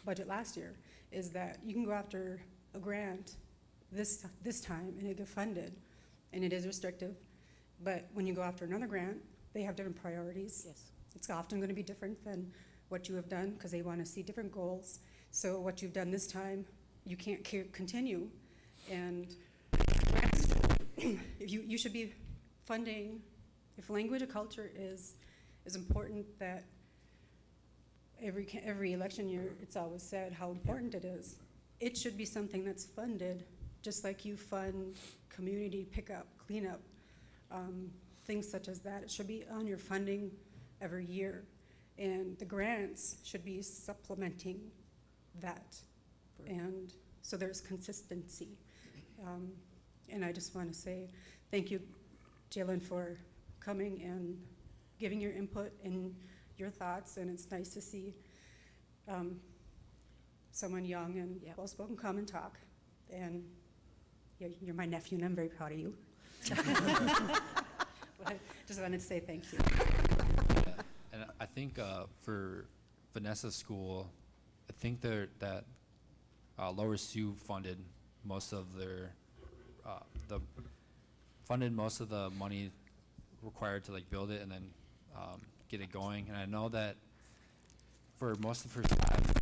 budget last year, is that you can go after a grant this time and it get funded, and it is restrictive. But when you go after another grant, they have different priorities. Yes. It's often going to be different than what you have done because they want to see different goals. So what you've done this time, you can't continue. And you should be funding, if language and culture is important, that every election year, it's always said how important it is. It should be something that's funded, just like you fund community pickup, cleanup, things such as that. It should be on your funding every year. And the grants should be supplementing that. And so there's consistency. And I just want to say thank you, Jalen, for coming and giving your input and your thoughts. And it's nice to see someone young and well-spoken come and talk. And you're my nephew, and I'm very proud of you. But I just wanted to say thank you. And I think for Vanessa's school, I think that Lower Sioux funded most of their most of the money required to build it and then get it going. And I know that for most of her staff,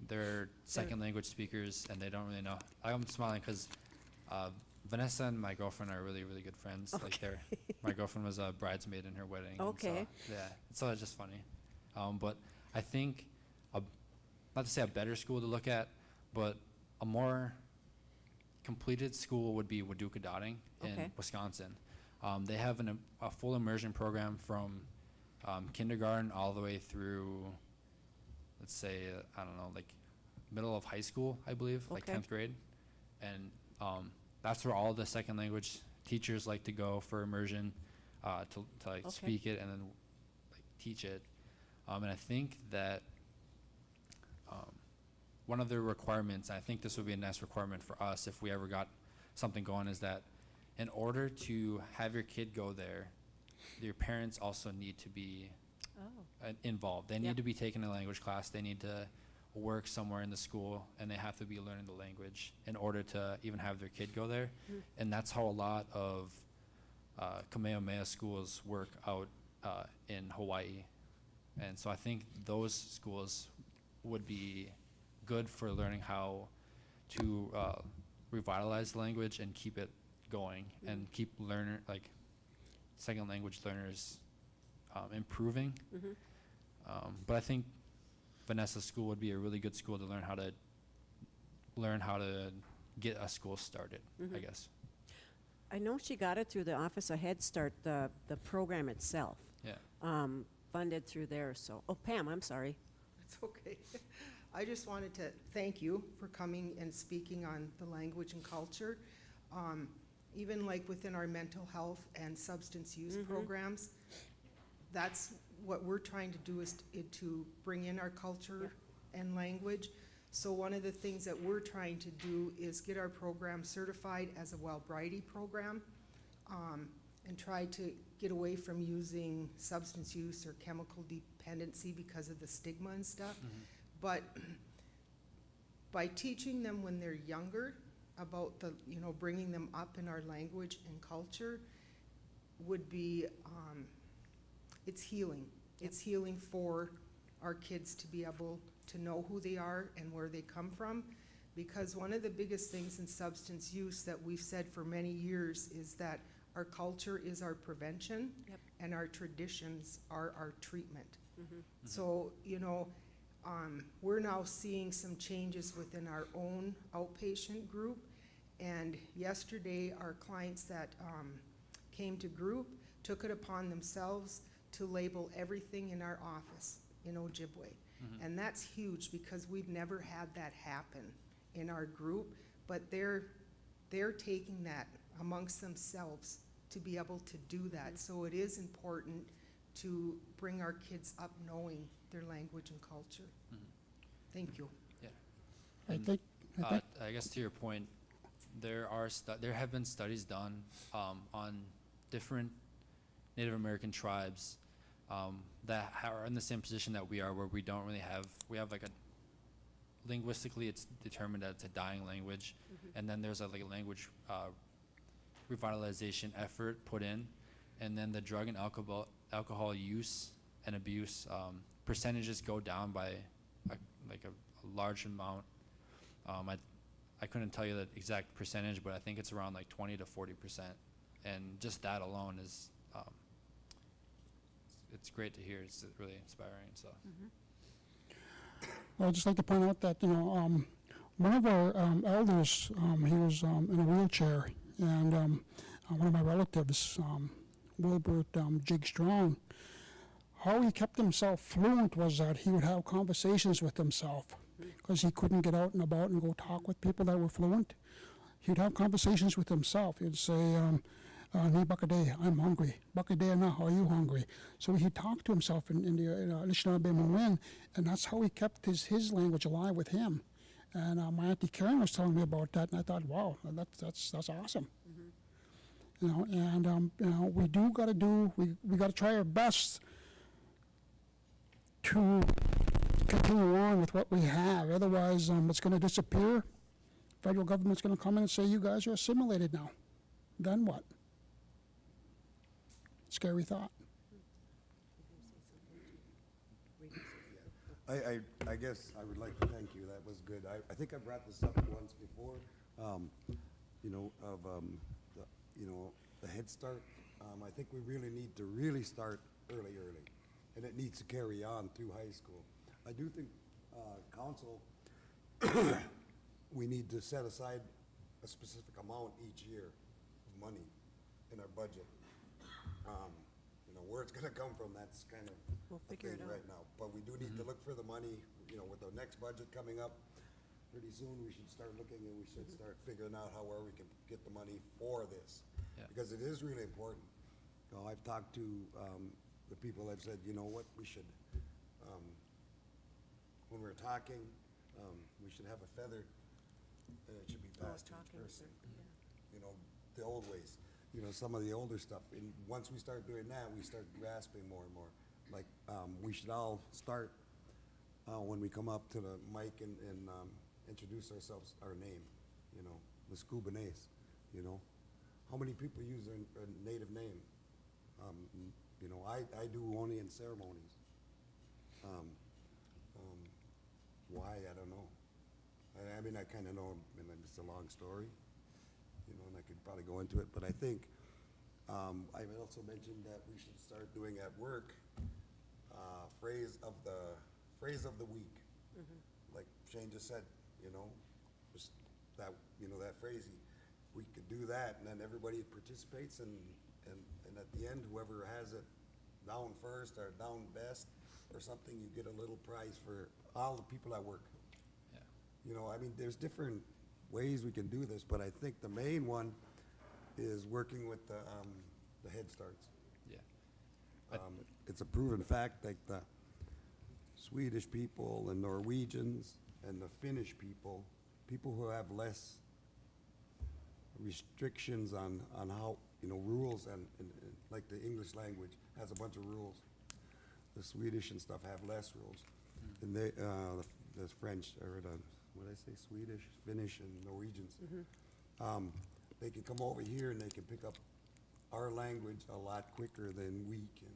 they're second language speakers, and they don't really know. I'm smiling because Vanessa and my girlfriend are really, really good friends. Okay. My girlfriend was a bridesmaid in her wedding. and Okay. So, yeah, so it's just funny. But I think, not to say a better school to look at, but a more completed school would be Waduka Dotting in Okay. Wisconsin. They have a full immersion program from kindergarten all the way through, let's say, I don't know, middle of high school, I believe, Okay. 10th grade. And that's where all the second language teachers like to go for immersion, to like Okay. speak it and then like teach it. And I think that one of the requirements, I think this would be a nice requirement for us if we ever got something going, is that in order to have your kid go there, your parents also need to be Oh, involved. They Yep. need to be taking a language class. They need to work somewhere in the school, and they have to be learning the language in order to even have their kid go there. And that's how a lot of Kamehameha schools work out in Hawaii. And so I think those schools would be good for learning how to revitalize the language and keep it going and keep second language learners improving. But I think Vanessa's school would be a really good school to learn how to get a school started, I guess. I know she got it through the Office of Head Start, the program itself, Yeah. funded through there, so, oh, Pam, I'm sorry. It's okay. I just wanted to thank you for coming and speaking on the language and culture. Even like within our mental health and substance use programs, that's what we're trying to do, is to bring in our culture and language. So one of the things that we're trying to do is get our program certified as a Wellbrighty program, and try to get away from using substance use or chemical dependency because of the stigma and stuff. But by teaching them when they're younger about the, bringing them up in our language and culture would be, it's healing. It's healing for our kids to be able to know who they are and where they come from. Because one of the biggest things in substance use that we've said for many years is that our culture is our prevention, and our traditions are our treatment. So, we're now seeing some changes within our own outpatient group. And yesterday, our clients that came to group took it upon themselves to label everything in our office in Ojibwe. And that's huge, because we've never had that happen in our group, but they're taking that amongst themselves to be able to do that. So it is important to bring our kids up knowing their language and culture. Thank you. Yeah. I And, think, I guess to your point, there have been studies done on different Native American tribes that are in the same position that we are, where we don't really we have like linguistically it's determined that it's a dying language, and then there's a language revitalization effort put in, and then the drug and alcohol use and abuse percentages go down by a large amount. I couldn't tell you the exact percentage, but I think it's around 20 to 40%, and just that alone is it's great to hear. It's really inspiring. So. I'd just like to point out that, one of our elders, he was in a wheelchair, and one of my relatives, Wilbert Jig Strong, how he kept himself fluent was that he would have conversations with himself, because he couldn't get out and about and go talk with people that were fluent. He'd have conversations with himself. He'd say, "Ni Bakade, I'm hungry. Bakade na, are you hungry?" So he talked to himself in the Anishinaabe Marin, and that's how he kept his language alive with him. And my Auntie Karen was telling me about that, and I thought, wow, that's awesome. And we got to try our best to continue on with what we have. Otherwise, it's going to disappear. Federal government's going to come in and say, you guys are assimilated now. Then what? Scary thought. I guess I would like to thank you. That was good. I think I brought this up once before, the Head Start. I think we really need to start early, and it needs to carry on through high school. I do think, council, we need to set aside a specific amount each year of money in our budget. Where it's gonna come from, that's kind of We'll a figure thing it out. right now. But we do need to look for the money, with the next budget coming up. pretty soon we should start looking and we should start figuring out how where we can get the money for this. Yeah. Because it is really important. You know, I've talked to, the people, I've said, you know what, we should, when we're talking, we should have a feather, and it should be passed to each talking person. circle, You know, the old ways, you know, some of the older stuff, and once we start doing that, we start grasping more and more. Like, we should all start, when we come up to the mic and introduce ourselves, our name, you know, the scuba nays, you know. How many people use their native name? You know, I do only in ceremonies. Why, I don't know. I mean, I kind of know, and it's a long story, you know, and I could probably go into it, but I think, I also mentioned that we should start doing at work, phrase of the week. Like Shane just said, you know, just that, you know, that phrase, we could do that, and then everybody participates, and at the end, whoever has it down first or down best or something, you get a little prize for all the people that work. Yeah. You know, I mean, there's different ways we can do this, but I think the main one is working with the Head Starts. Yeah. It's a proven fact, like the Swedish people and Norwegians and the Finnish people who have less restrictions on how, you know, rules and like the English language has a bunch of rules. The Swedish and stuff have less rules. And they, the French, or the, what did I say, Swedish, Finnish, and Norwegians. They can come over here and they can pick up our language a lot quicker than we can.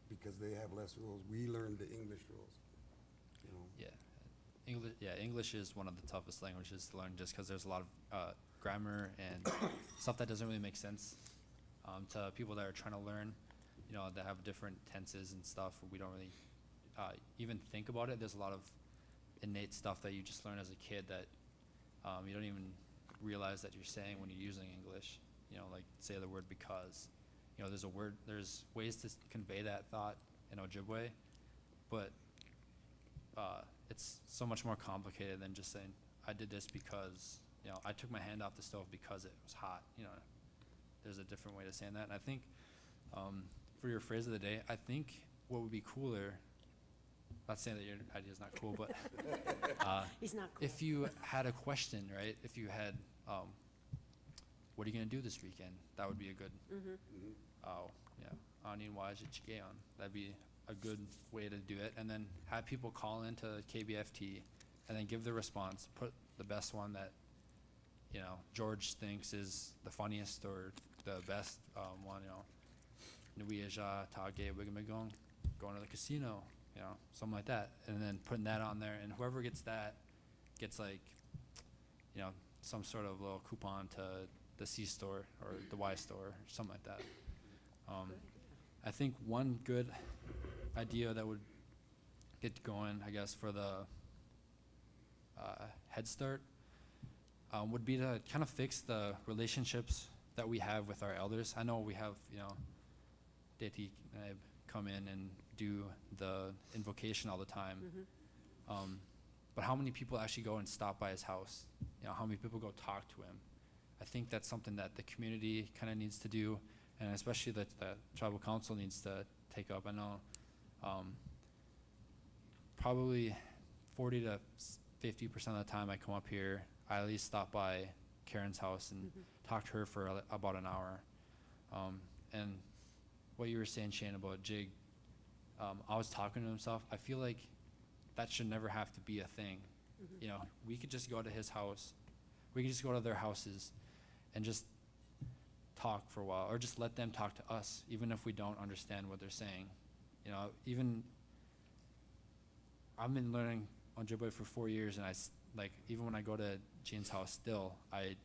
Because they have less rules. We learn the English rules, you know. Yeah. English is one of the toughest languages to learn just because there's a lot of grammar and stuff that doesn't really make sense to people that are trying to learn, you know, that have different tenses and stuff. We don't really even think about it. There's a lot of innate stuff that you just learn as a kid that you don't even realize that you're saying when you're using English. You know, like say the word because. You know, there's ways to convey that thought in Ojibwe, but it's so much more complicated than just saying, I did this because, you know, I took my hand off the stove because it was hot. You know, there's a different way to saying that. And I think for your phrase of the day, I think what would be cooler, not saying that your idea is not cool, but He's not cool. if you had a question, right? If you had, what are you going to do this weekend? That would be a good, that'd be a good way to do it. And then have people call into KBFT and then give the response, put the best one that, you know, George thinks is the funniest or the best one, you know, Voyageur, Tage, Wigamagong, going to the casino, you know, something like that. And then putting that on there, and whoever gets that gets like, you know, some sort of little coupon to the C store or the Y store or something like that. I think one good idea that would get going, I guess, for the Head Start would be to kind of fix the relationships that we have with our elders. I know we have, you know, Deti come in and do the invocation all the time. But how many people actually go and stop by his house? You know, how many people go talk to him? I think that's something that the community kind of needs to do, and especially that the tribal council needs to take up. I know probably 40 to 50% of the time I come up here, I at least stop by Karen's house and talk to her for about an hour. And what you were saying, Shane, about Jig, I was talking to himself. I feel like that should never have to be a thing. You know, we could just go to his house. We could just go to their houses and just talk for a while, or just let them talk to us, even if we don't understand what they're saying. You know, even I've been learning Ojibwe for 4 years, and like, even when I go to Gene's house still, like,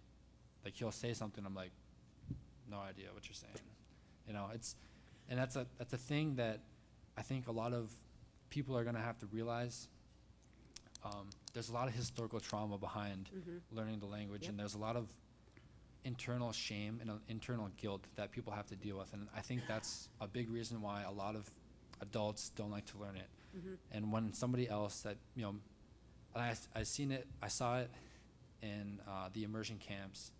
he'll say something, I'm like, no idea what you're saying. You know, and that's a thing that I think a lot of people are gonna have to realize. There's a lot of historical trauma behind learning the language, and there's a lot of internal shame and internal guilt that people have to deal with, and I think that's a big reason why a lot of adults don't like to learn it. And when somebody else that, you know, and I saw it in the immersion camps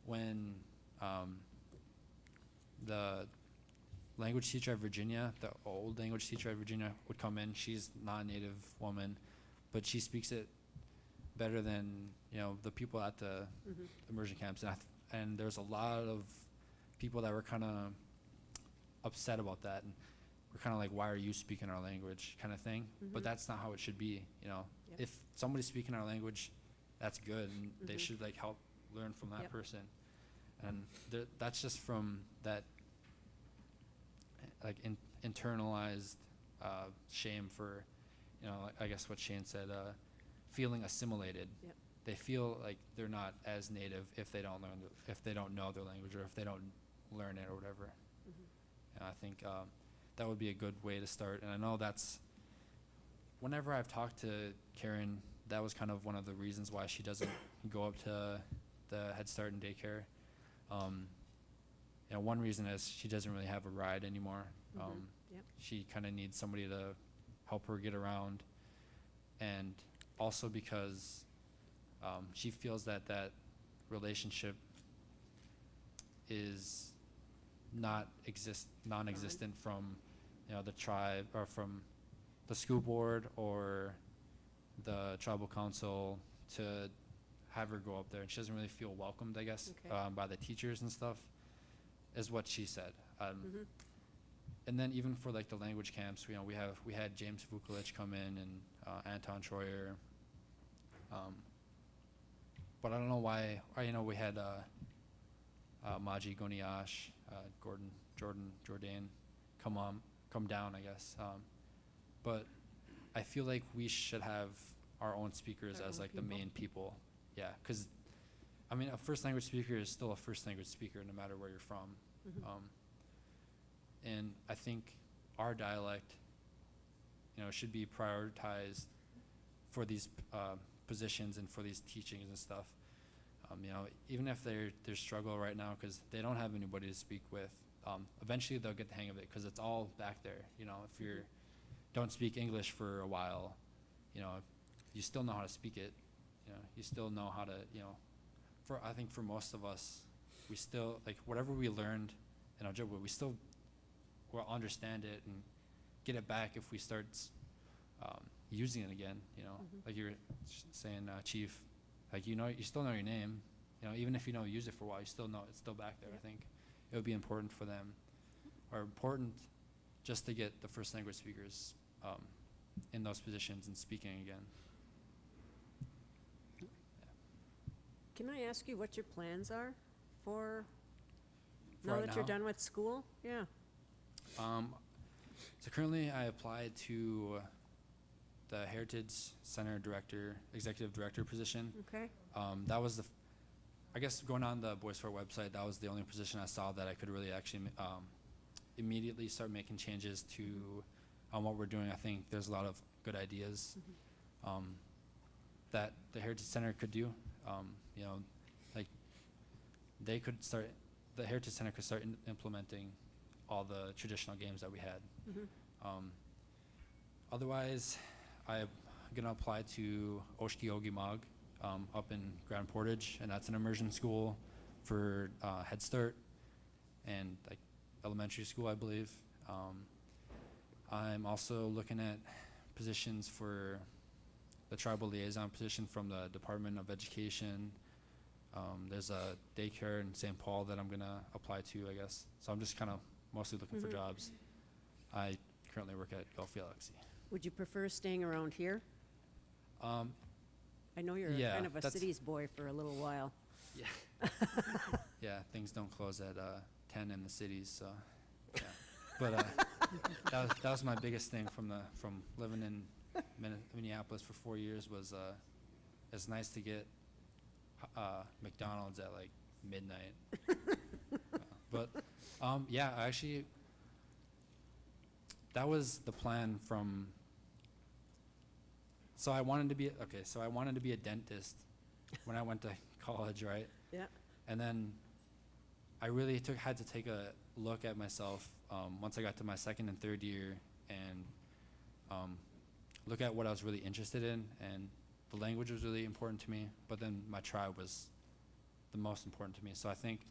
when the language teacher at Virginia, the old language teacher at Virginia, would come in. She's not a native woman, but she speaks it better than, you know, the people at the immersion camps. And there's a lot of people that were kind of upset about that, and we're kind of like, why are you speaking our language, kind of thing. But that's not how it should be, you know. Yep. If somebody's speaking our language, that's good, and they should like help learn from that Yep. person. And that's just from that like internalized shame for, you know, like, I guess what Shane said, feeling assimilated. Yep. They feel like they're not as native if they don't if they don't know their language, or if they don't learn it or whatever. And I think that would be a good way to start. And I know that's, whenever I've talked to Karen, that was kind of one of the reasons why she doesn't go up to the Head Start and daycare. You know, one reason is she doesn't really have a ride anymore. Yep. She kind of needs somebody to help her get around, and also because she feels that that relationship is non-existent from, you know, the tribe, or from the school board or the tribal council to have her go up there. And she doesn't really feel welcomed, I guess, Okay. by the teachers and stuff, is what she said. And then even for like the language camps, you know, we had James Vukolich come in, and Anton Troyer. But I don't know why. You know, we had Maji Goniash, Jordan come down, I guess. But I feel like we should have our own speakers Our as own like the people? main people. Yeah, because I mean, a first language speaker is still a first language speaker no matter where you're from. And I think our dialect, you know, should be prioritized for these positions and for these teachings and stuff. You know, even if they're struggle right now because they don't have anybody to speak with, eventually they'll get the hang of it because it's all back there. You know, if you don't speak English for a while, you know, you still know how to speak it. You know, you still know how to, you know, I think for most of us, we still, like, whatever we learned in Ojibwe, we still will understand it and get it back if we start using it again, you know. Like you were saying, Chief, like, you know, you still know your name, you know, even if you don't use it for a while, you still know it's still back there. I think it would be important for them, or important just to get the first language speakers in those positions and speaking again. Can I ask you what your plans are for, now Right that you're now? done with school? Yeah. So currently I applied to the Heritage Center Executive Director position. Okay. That was I guess going on the Bois Forte website, that was the only position I saw that I could really actually immediately start making changes to what we're doing. I think there's a lot of good ideas that the Heritage Center could do. You know, like the Heritage Center could start implementing all the traditional games that we had. Otherwise, I'm gonna apply to Oshki Ogimog up in Grand Portage, and that's an immersion school for Head Start and like elementary school, I believe. I'm also looking at positions for the tribal liaison position from the Department of Education. There's a daycare in St. Paul that I'm gonna apply to, I guess. So I'm just kind of mostly looking for jobs. I currently work at Gulf Galaxy. Would you prefer staying around here? I know you're Yeah, kind of a that's- cities boy for a little while. Yeah. Yeah, things don't close at 10 in the cities, so, yeah. But that was my biggest thing from living in Minneapolis for 4 years was it's nice to get McDonald's at like midnight. But yeah, actually, that was the plan from. So I wanted to be a dentist when I went to college, right? Yeah. And then I really had to take a look at myself once I got to my second and third year, and look at what I was really interested in, and the language was really important to me, but then my tribe was the most important to me. So I think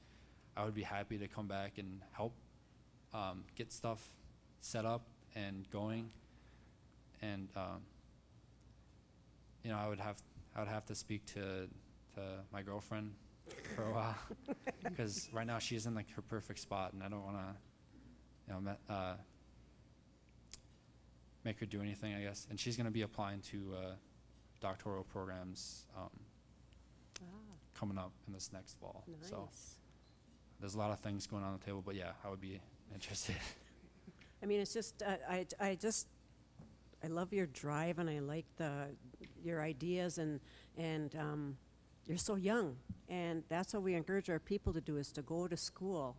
I would be happy to come back and help get stuff set up and going. And you know, I would have to speak to my girlfriend for a while, because right now she's in like her perfect spot, and I don't want to, you know, make her do anything, I guess. And she's going to be applying to doctoral programs coming up in this next fall. So Nice. there's a lot of things going on the table, but yeah, I would be interested. I mean, it's just, I love your drive, and I like your ideas, and you're so young. And that's what we encourage our people to do, is to go to school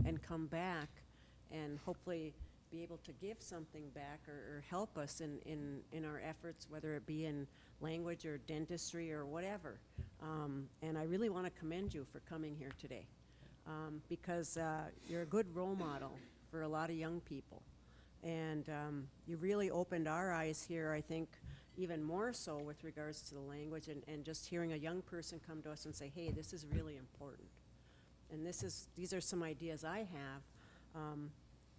and come back and hopefully be able to give something back, or help us in our efforts, whether it be in language or dentistry or whatever. And I really want to commend you for coming here today, because you're a good role model for a lot of young people. And you really opened our eyes here, I think, even more so with regards to the language, and just hearing a young person come to us and say, hey, this is really important. And these are some ideas I have,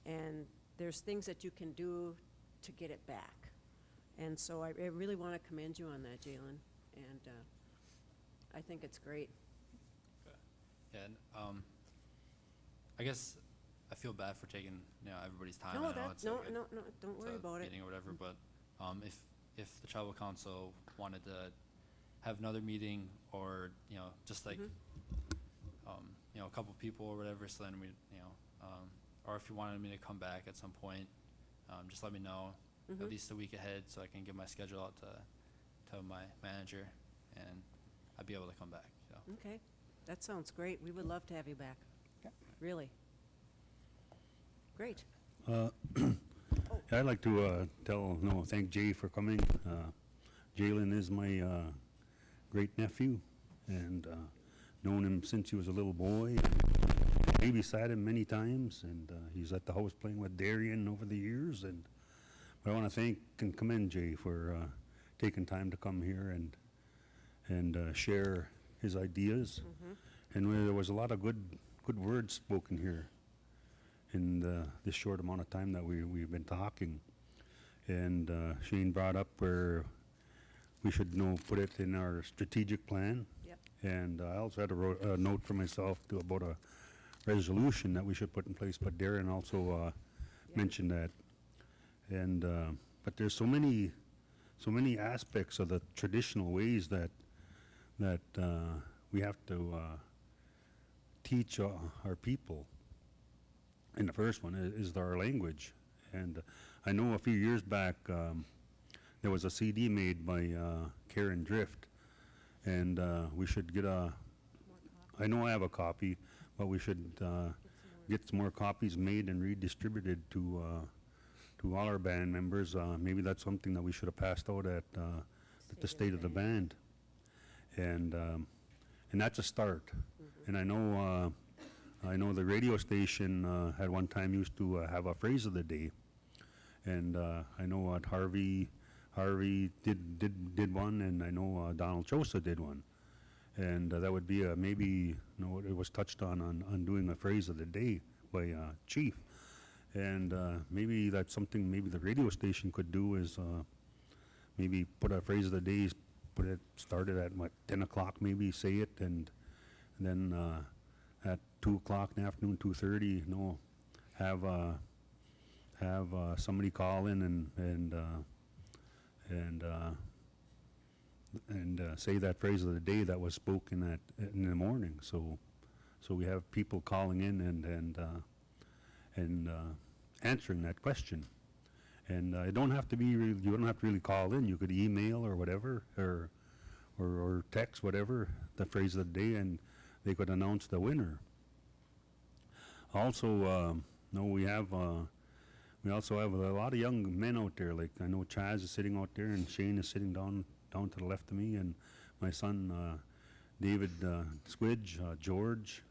and there's things that you can do to get it back. And so I really want to commend you on that, Jalen, and I think it's great. Yeah, and I guess I feel bad for taking, you know, everybody's time. No, I know it's like no, don't worry about it. meeting or whatever, but if the tribal council wanted to have another meeting, or, you know, just like you know, a couple people or whatever, so then we, you know, or if you wanted me to come back at some point, just let me know at least a week ahead, so I can give my schedule out to my manager, and I'd be able to come back. So. Okay, that sounds great. We would love to have you back. Really. Great. I'd like to thank Jay for coming. Jalen is my great nephew, and known him since he was a little boy. Babysat him many times, and he's at the house playing with Darian over the years. But I want to thank and commend Jay for taking time to come here and share his ideas. And there was a lot of good words spoken here in this short amount of time that we've been talking. And Shane brought up where we should put it in our strategic plan. Yep. And I also had a note for myself about a resolution that we should put in place, but Darren also mentioned that. And but there's so many aspects of the traditional ways that we have to teach our people. And the first one is our language. And I know a few years back there was a CD made by Karen Drift, and we should get I know I have a copy, but we should get some more copies made and redistributed to all our band members. Maybe that's something that we should have passed out at the State of the Band. And that's a start. And I know the radio station at one time used to have a phrase of the day. And I know what Harvey did one, and I know Donald Chosa did one. And that would be maybe, it was touched on doing a phrase of the day by Chief. And maybe that's something maybe the radio station could do, is maybe put a phrase of the day, started at 10 o'clock, maybe say it, and then at 2 o'clock in the afternoon, 2:30, have somebody call in and say that phrase of the day that was spoken in the morning. So we have people calling in and answering that question. And you don't have to really call in. You could email or whatever, or text whatever the phrase of the day, and they could announce the winner. Also, we also have a lot of young men out there. Like I know Chaz is sitting out there, and Shane is sitting down to the left of me, and my son David Squidge, George,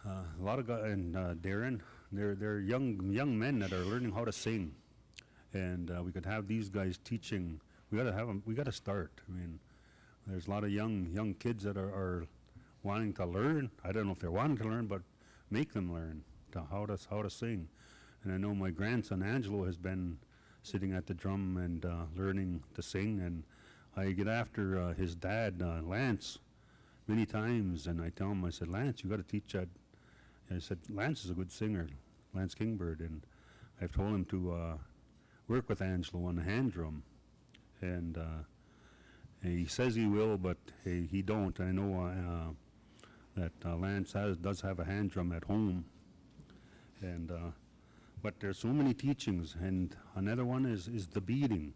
a lot of guys, and Darren. They're young men that are learning how to sing, And we could have these guys teaching. We gotta have them. We gotta start. I mean, there's a lot of young kids that are wanting to learn. I don't know if they're wanting to learn, but make them learn how to sing. And I know my grandson Angelo has been sitting at the drum and learning to sing. And I get after his dad Lance many times, and I tell him, I said, Lance, you got to teach that. And I said, Lance is a good singer, Lance Kingbird, and I've told him to work with Angelo on the hand drum. And he says he will, but he don't. I know that Lance does have a hand drum at home. And but there's so many teachings, and another one is the beading.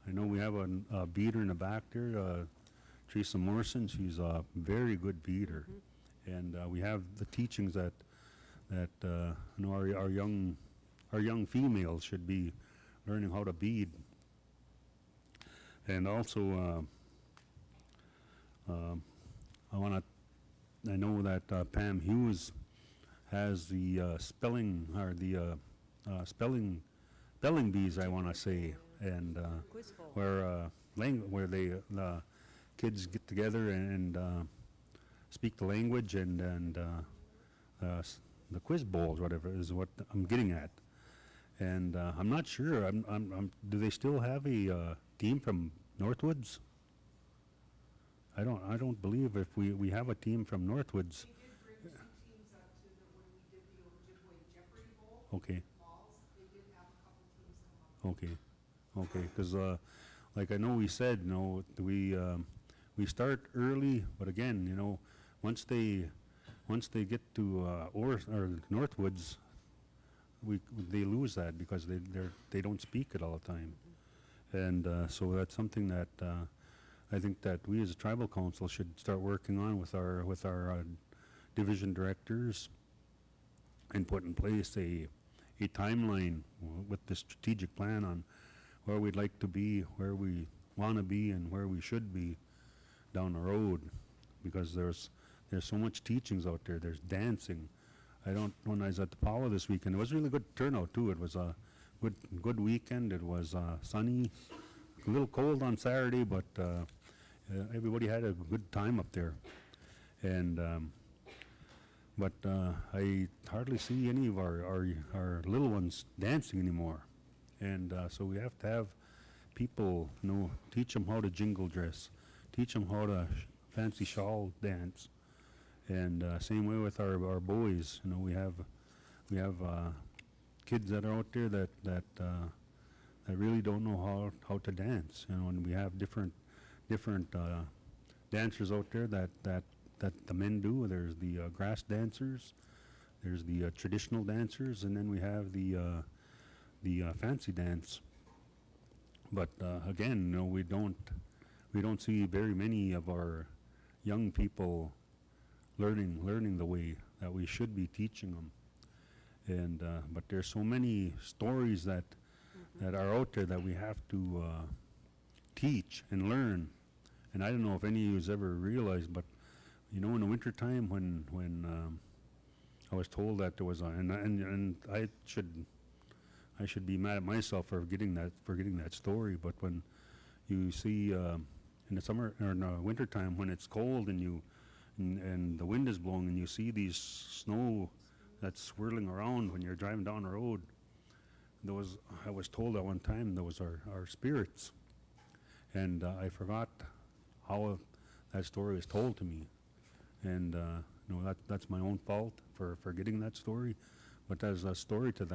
I know we have a beater in the back there, Teresa Morrison. She's a very good beater, and we have the teachings that you know, our young females should be learning how to bead. And also, I know that Pam Hughes has the spelling bees, I want to say, and Quiz bowl. where the kids get together and speak the language, and the quiz bowls, whatever is what I'm getting at. And I'm not sure. Do they still have a team from Northwoods? I don't believe if we have a team from Northwoods. We did bring 2 teams up to when we did the Ojibwe Jeopardy Bowl. Okay. Falls, they did have a couple teams come up. Okay, because like I know we said, you know, we start early, but again, you know, once they get to or Northwoods, they lose that because they don't speak it all the time, and so that's something that I think that we as a tribal council should start working on with our division directors, and put in place a timeline with the strategic plan on where we'd like to be, where we want to be, and where we should be down the road, because there's so much teachings out there. There's dancing. When I was at the Powwow this weekend, it was really good turnout too. It was a good weekend. It was sunny, a little cold on Saturday, but everybody had a good time up there. And but I hardly see any of our little ones dancing anymore. And so we have to have people, you know, teach them how to jingle dress, teach them how to fancy shawl dance, and same way with our boys. You know, we have kids that are out there that really don't know how to dance. You know, and we have different dancers out there that the men do. There's the grass dancers, there's the traditional dancers, and then we have the fancy dance. But again, you know, we don't see very many of our young people learning the way that we should be teaching them. And but there's so many stories that are out there that we have to teach and learn. And I don't know if any of you has ever realized, but you know, in the wintertime when I was told that there was and I should be mad at myself for getting that story. But when you see in the summer or in the wintertime when it's cold and the wind is blowing and you see these snow that's swirling around when you're driving down the road, I was told at one time those are our spirits, and I forgot how that story was told to me, and you know, that's my own fault for forgetting that story. But there's a story to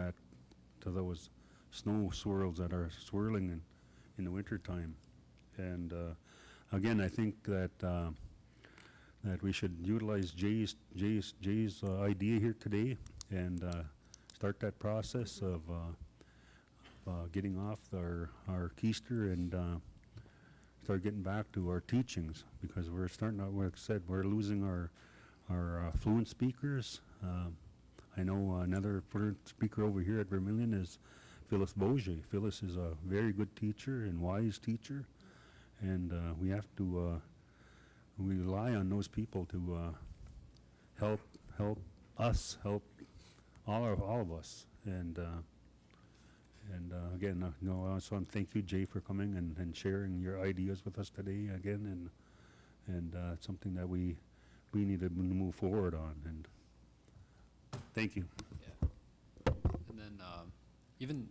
those snow swirls that are swirling in the wintertime. And again, I think that we should utilize Jay's idea here today and start that process of getting off our keister and start getting back to our teachings, because we're starting out, like I said, we're losing our fluent speakers. I know another fluent speaker over here at Vermilion is Phyllis Bois. Phyllis is a very good teacher and wise teacher, and we have to we rely on those people to help all of us, and And again, I also want to thank you, Jay, for coming and sharing your ideas with us today again, and it's something that we need to move forward on. And thank you. Yeah. And then even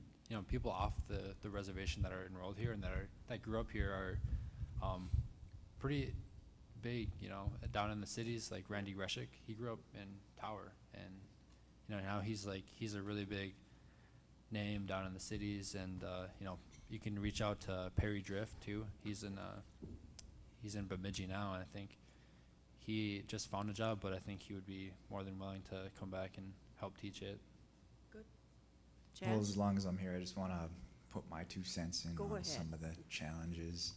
people off the reservation that are enrolled here and that grew up here are pretty big. Down in the cities, like Randy Greshik, he grew up in Tower, and now he's a really big name down in the cities. And you can reach out to Perry Drift too. He's in Bemidji now, and I think he just found a job, but I think he would be more than willing to come back and help teach it. Good. Well, Chaz? as long as I'm here, I just want to put my 2 cents in Go on ahead. some of the challenges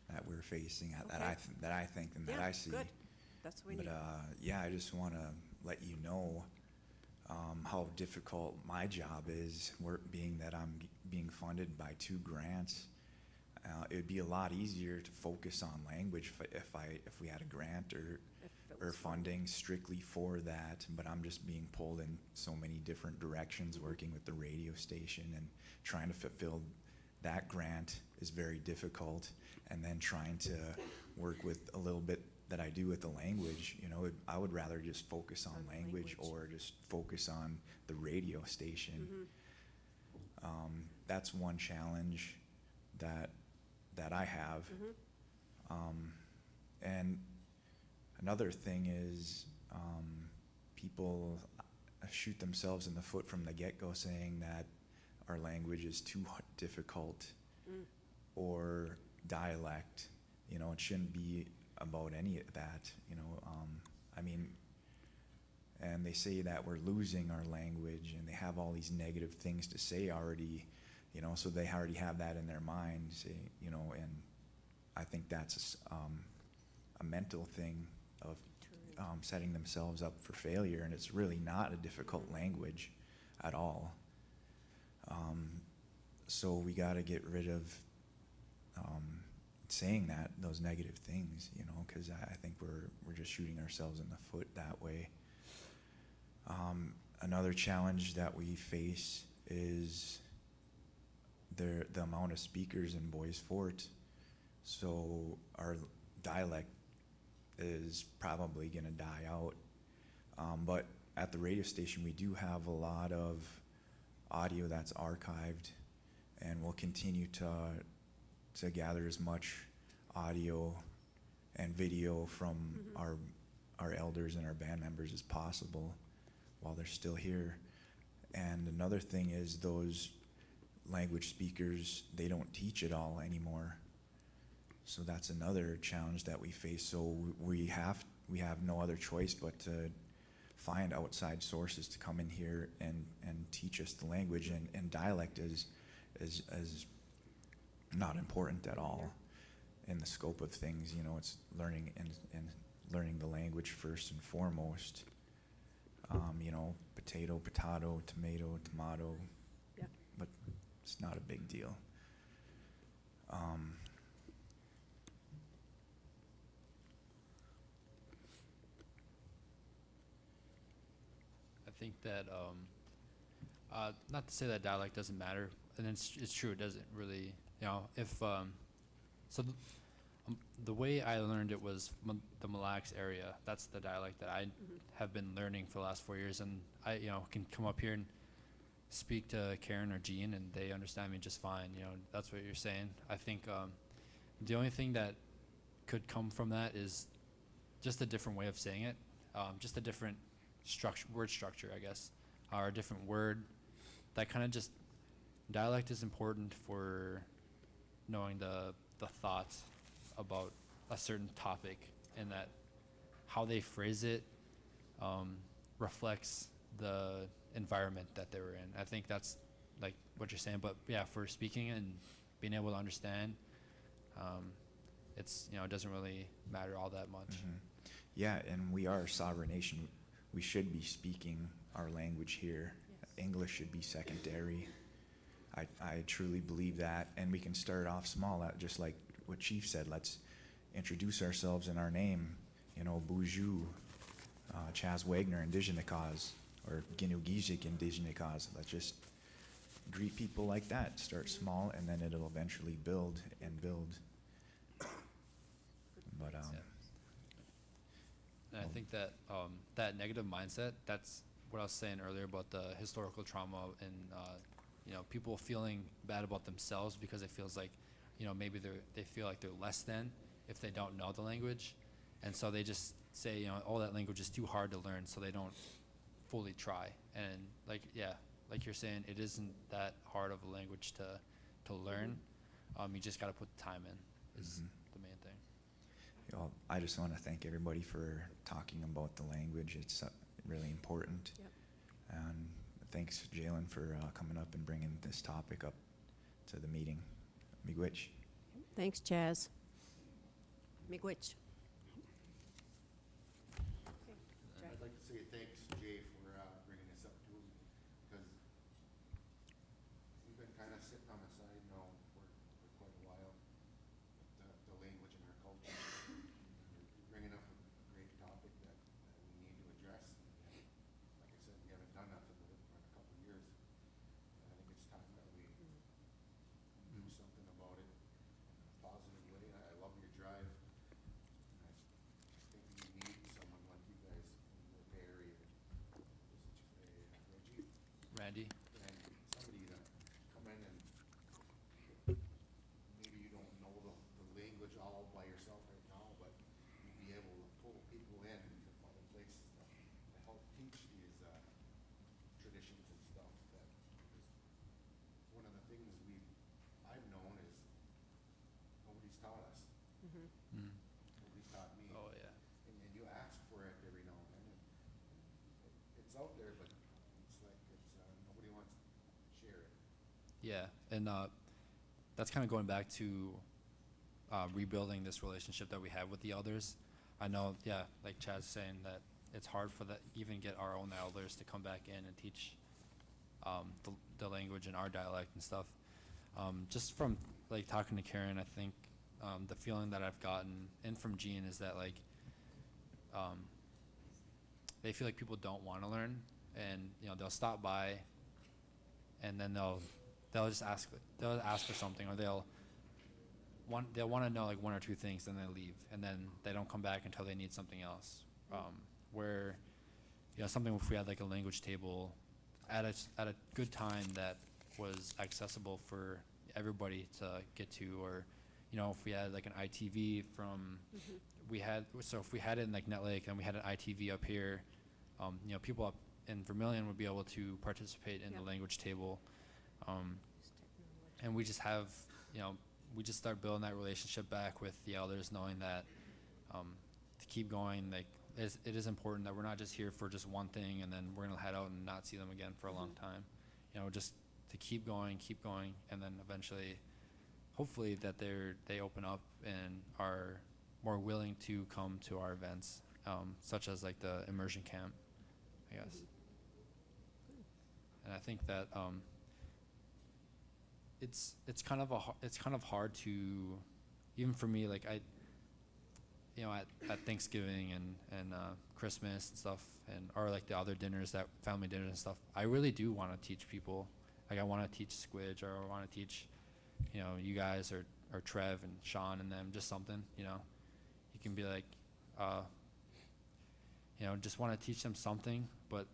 that we're facing, that Okay. I think and that Yeah, I see. good. That's what we But need. yeah, I just want to let you know how difficult my job is, being that I'm being funded by 2 grants. It would be a lot easier to focus on language if we had a grant or funding strictly for that, but I'm just being pulled in so many different directions, working with the radio station and trying to fulfill that grant is very difficult, and then trying to work with a little bit that I do with the language. I would rather just focus on language or just focus on the radio station. That's one challenge that I have. And another thing is people shoot themselves in the foot from the get-go, saying that our language is too difficult or dialect. It shouldn't be about any of that. And they say that we're losing our language, and they have all these negative things to say already, so they already have that in their mind, and I think that's a mental thing of setting themselves up for failure, and it's really not a difficult language at all. So we got to get rid of saying those negative things, because I think we're just shooting ourselves in the foot that way. Another challenge that we face is the amount of speakers in Bois Forte. So our dialect is probably going to die out. But at the radio station, we do have a lot of audio that's archived, and we'll continue to gather as much audio and video from our elders and our band members as possible while they're still here. And another thing is those language speakers, they don't teach it all anymore. So that's another challenge that we face. So we have no other choice but to find outside sources to come in here and teach us the language. And dialect is not important at all in the scope of things. It's learning and learning the language first and foremost. Potato, tomato, Yeah. but it's not a big deal. I think that not to say that dialect doesn't matter, and it's true, it doesn't really. If the way I learned it was the Mille Lacs area. That's the dialect that I have been learning for the last 4 years, and I can come up here and speak to Karen or Jean, and they understand me just fine. That's what you're saying. I think the only thing that could come from that is just a different way of saying it, just a different word structure, I guess, or a different word. That kind of just dialect is important for knowing the thoughts about a certain topic, and that how they phrase it reflects the environment that they were in. I think that's like what you're saying, but yeah, for speaking and being able to understand, it's it doesn't really matter all that much. Yeah, and we are a sovereign nation. We should be speaking our language here. Yes. English should be secondary. I truly believe that, and we can start off small, just like what Chief said. Let's introduce ourselves in our name. Boujou, Chaz Wagner, Indigenous Cause, or Ginugizik, Indigenous Cause. Let's just greet people like that. Start small, and then it'll eventually build and build. But, And I think that that negative mindset, that's what I was saying earlier about the historical trauma and people feeling bad about themselves because it feels like maybe they feel like they're less than if they don't know the language, and so they just say oh, that language is too hard to learn, so they don't fully try. And like you're saying, it isn't that hard of a language to learn. You just got to put the time in is the main thing. I just want to thank everybody for talking about the language. It's really important. Yep. And thanks, Jalen, for coming up and bringing this topic up to the meeting. Miigwech. Thanks, Chaz. Miigwech. I'd like to say thanks, Jay, for bringing this up too, because we've been kind of sitting on the side now for quite a while with the language in our culture. You're bringing up a great topic that we need to address. And like I said, we haven't done nothing with it for a couple of years. And I think it's time that we do something about it in a positive way. I love your drive. And I think we need someone like you guys in the Bay Area. Reggie? Randy? And somebody to come in and maybe you don't know the language all by yourself right now, but you'd be able to pull people in from other places to help teach these traditions and stuff. That is one of the things I've known is nobody's taught us. Mm. Nobody's taught me. Oh yeah. And you ask for it every now and then. It's out there, but it's like nobody wants to share it. Yeah, and that's kind of going back to rebuilding this relationship that we have with the elders. I know, like Chad's saying, that it's hard for even get our own elders to come back in and teach the language in our dialect and stuff. Just from like talking to Karen, I think the feeling that I've gotten, and from Jean, is that like they feel like people don't want to learn, and they'll stop by, and then they'll just ask for something, or they'll want to know like one or two things, then they leave, and then they don't come back until they need something else. Where something, if we had like a language table at a good time that was accessible for everybody to get to, or if we had like an ITV from if we had it in like Nett Lake and we had an ITV up here, people up in Vermilion would be able to participate in the language table. And we just have, we just start building that relationship back with the elders, knowing that to keep going, like it is important that we're not just here for just one thing and then we're gonna head out and not see them again for a long time. Just to keep going, and then eventually, hopefully that they open up and are more willing to come to our events, such as like the immersion camp, I guess. And I think that it's kind of hard to, even for me, like at Thanksgiving and Christmas and stuff, or like the other dinners, that family dinners and stuff, I really do want to teach people. Like I want to teach Squidge, or I want to teach you guys, or Trev and Sean and them, just something. You can be like just want to teach them something, but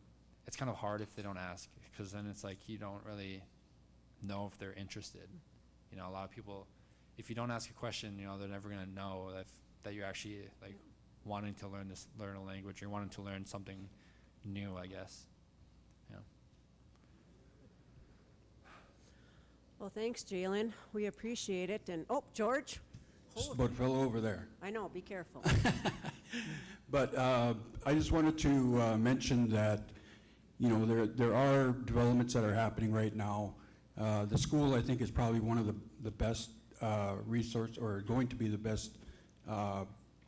it's kind of hard if they don't ask, because then it's like you don't really know if they're interested. A lot of people, if you don't ask a question, they're never gonna know that you're actually like wanting to learn a language, or wanting to learn something new, I guess. Well, thanks, Jalen. We appreciate it. And, George? Just about fell over there. I know, be careful. But I just wanted to mention that, there are developments that are happening right now. The school, I think, is probably one of the best resource, or going to be the best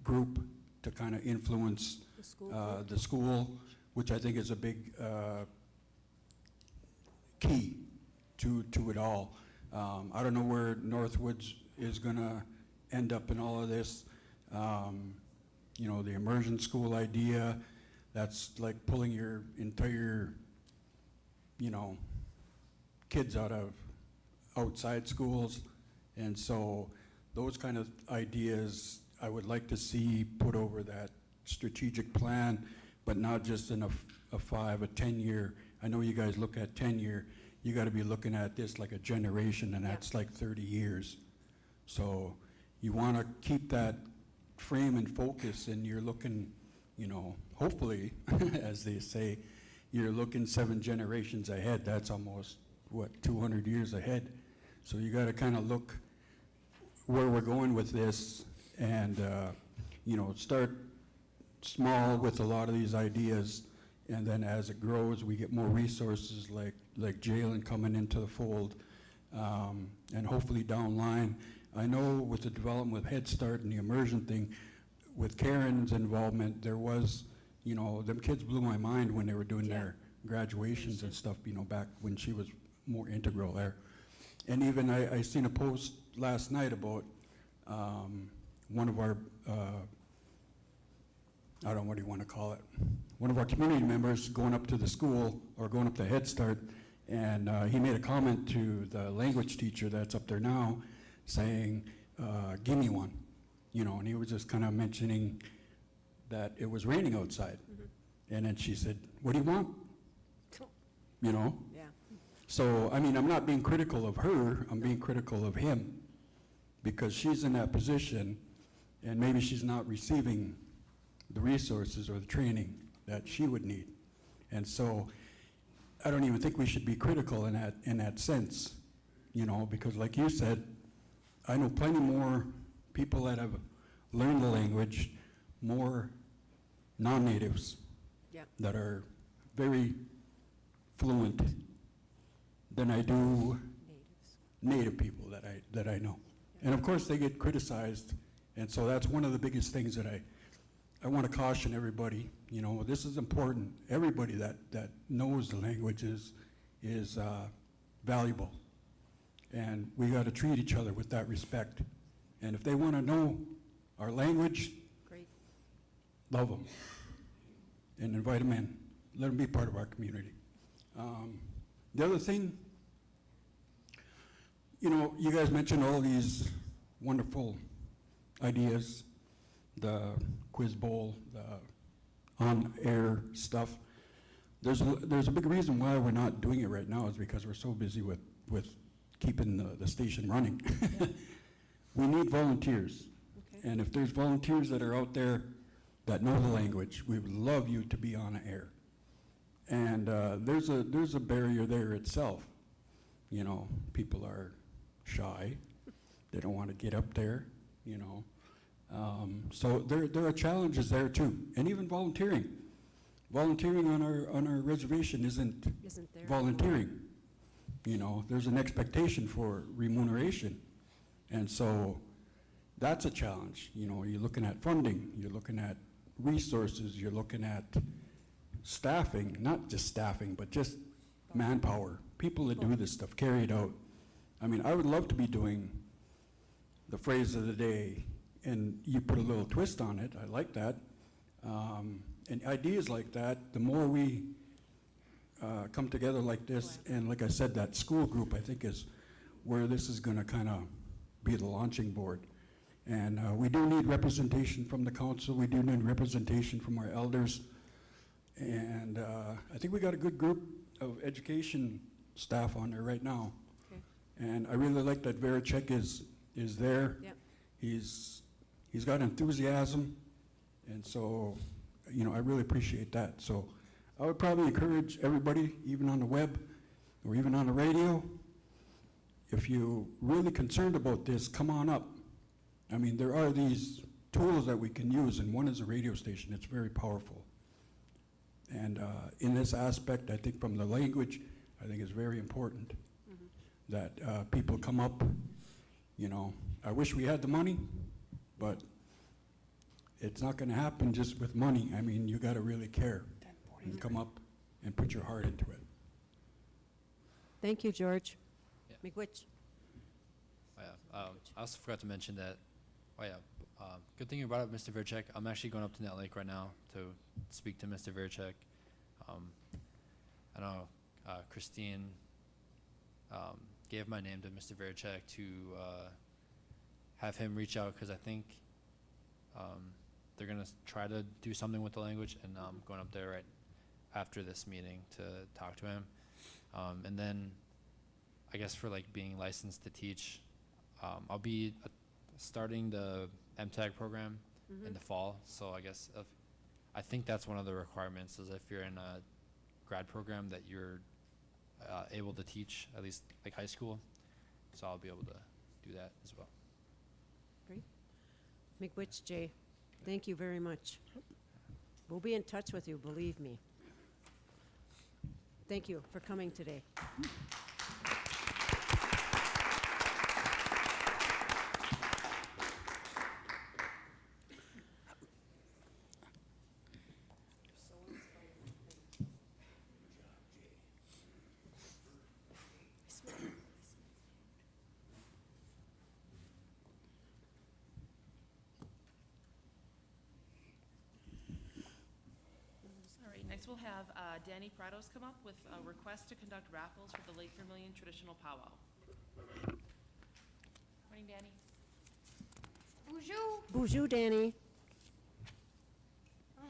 group to kind of influence the school, which I think is a big key to it all. I don't know where Northwoods is gonna end up in all of this. The immersion school idea, that's like pulling your entire, kids out of outside schools. And so those kind of ideas I would like to see put over that strategic plan, but not just in a 5, a 10-year. I know you guys look at 10-year. You got to be looking at this like a generation, and that's like 30 years. So you want to keep that frame and focus, and you're looking, you know, hopefully, as they say, you're looking 7 generations ahead. That's almost, what, 200 years ahead. So you got to kind of look where we're going with this, and you know, start small with a lot of these ideas, and then as it grows, we get more resources like Jalen coming into the fold, and hopefully down the line. I know with the development with Head Start and the immersion thing, with Karen's involvement, there was, you know, them kids blew my mind when they were doing their graduations and stuff, you know, back when she was more integral there. And even I seen a post last night about one of our, I don't know, what do you want to call it? One of our community members going up to the school or going up to Head Start, and he made a comment to the language teacher that's up there now saying, give me one, you know, and he was just kind of mentioning that it was raining outside. And then she said, what do you want? You know? Yeah. So, I mean, I'm not being critical of her, I'm being critical of him, because she's in that position, and maybe she's not receiving the resources or the training that she would need. And so, I don't even think we should be critical in that sense, you know, because like you said, I know plenty more people that have learned the language, more non-natives that are very fluent than I do native people that I know. And of course they get criticized, and so that's one of the biggest things that I want to caution everybody, you know, this is important. Everybody that knows the language is valuable. And we got to treat each other with that respect. And if they want to know our language, Great. love them and invite them in. Let them be part of our community. The other thing, you know, you guys mentioned all these wonderful ideas, the quiz bowl, the on-air stuff. There's a big reason why we're not doing it right now is because we're so busy with keeping the station running. We need volunteers. Okay. And if there's volunteers that are out there that know the language, we would love you to be on the air. And there's a barrier there itself. You know, people are shy. They don't want to get up there, you know. So there are challenges there too. And even volunteering. Volunteering on our reservation isn't there volunteering. You know, there's an expectation for remuneration. And so that's a challenge. You know, you're looking at funding, you're looking at resources, you're looking at staffing, not just staffing, but just manpower, people that do this stuff, carry it out. I mean, I would love to be doing the phrase of the day, and you put a little twist on it. I like that. And ideas like that, the more we come together like this, and like I said, that school group, I think, is where this is going to kind of be the launching board. And we do need representation from the council. We do need representation from our elders. And I think we got a good group of education staff on there right now. Okay. And I really like that Veracek is there. Yep. He's got enthusiasm, and so, you know, I really appreciate that. So I would probably encourage everybody, even on the web or even on the radio, if you're really concerned about this, come on up. I mean, there are these tools that we can use, and one is a radio station. It's very powerful. And in this aspect, I think from the language, I think it's very important that people come up. You know, I wish we had the money, but it's not going to happen just with money. I mean, you got to really care and come up and put your heart into it. Thank you, George. Yeah. McWitch. Oh, yeah. I also forgot to mention that, good thing you brought up Mr. Verchek. I'm actually going up to Net Lake right now to speak to Mr. Verchek. I know Christine gave my name to Mr. Verchek to have him reach out, because I think they're going to try to do something with the language, and I'm going up there right after this meeting to talk to him. And then I guess for like being licensed to teach, I'll be starting the MTAG program in the fall. So I guess I think that's one of the requirements, is if you're in a grad program that you're able to teach at least like high school. So I'll be able to do that as well. Great. McWitch, Jay, thank you very much. We'll be in touch with you, believe me. Thank you for coming today. All right, next we'll have Danny Prados come up with a request to conduct raffles for the Lake Vermilion Traditional Powwow. Morning, Danny. Bonjour. Bonjour, Danny.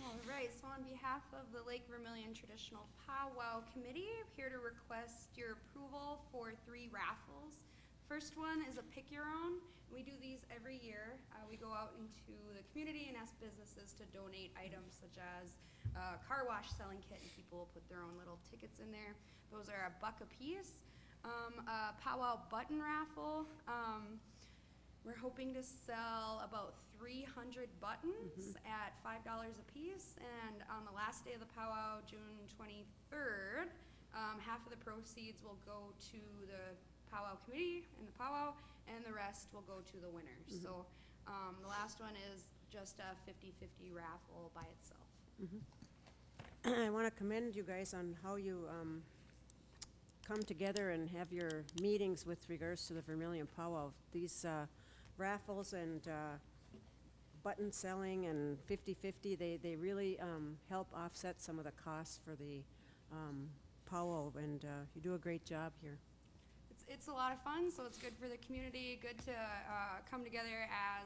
All right, so on behalf of the Lake Vermilion Traditional Powwow Committee, I'm here to request your approval for 3 raffles. First one is a pick your own. We do these every year. We go out into the community and ask businesses to donate items such as a car wash selling kit, and people will put their own little tickets in there. Those are $1 a piece. A powwow button raffle. We're hoping to sell about 300 buttons at $5 a piece, and on the last day of the powwow, June 23rd, half of the proceeds will go to the powwow committee and the powwow, and the rest will go to the winners. So the last one is just a 50-50 raffle by itself. I want to commend you guys on how you come together and have your meetings with regards to the Vermilion Powwow. These raffles and button selling and 50-50, they really help offset some of the costs for the powwow, and you do a great job here. It's a lot of fun, so it's good for the community, good to come together as,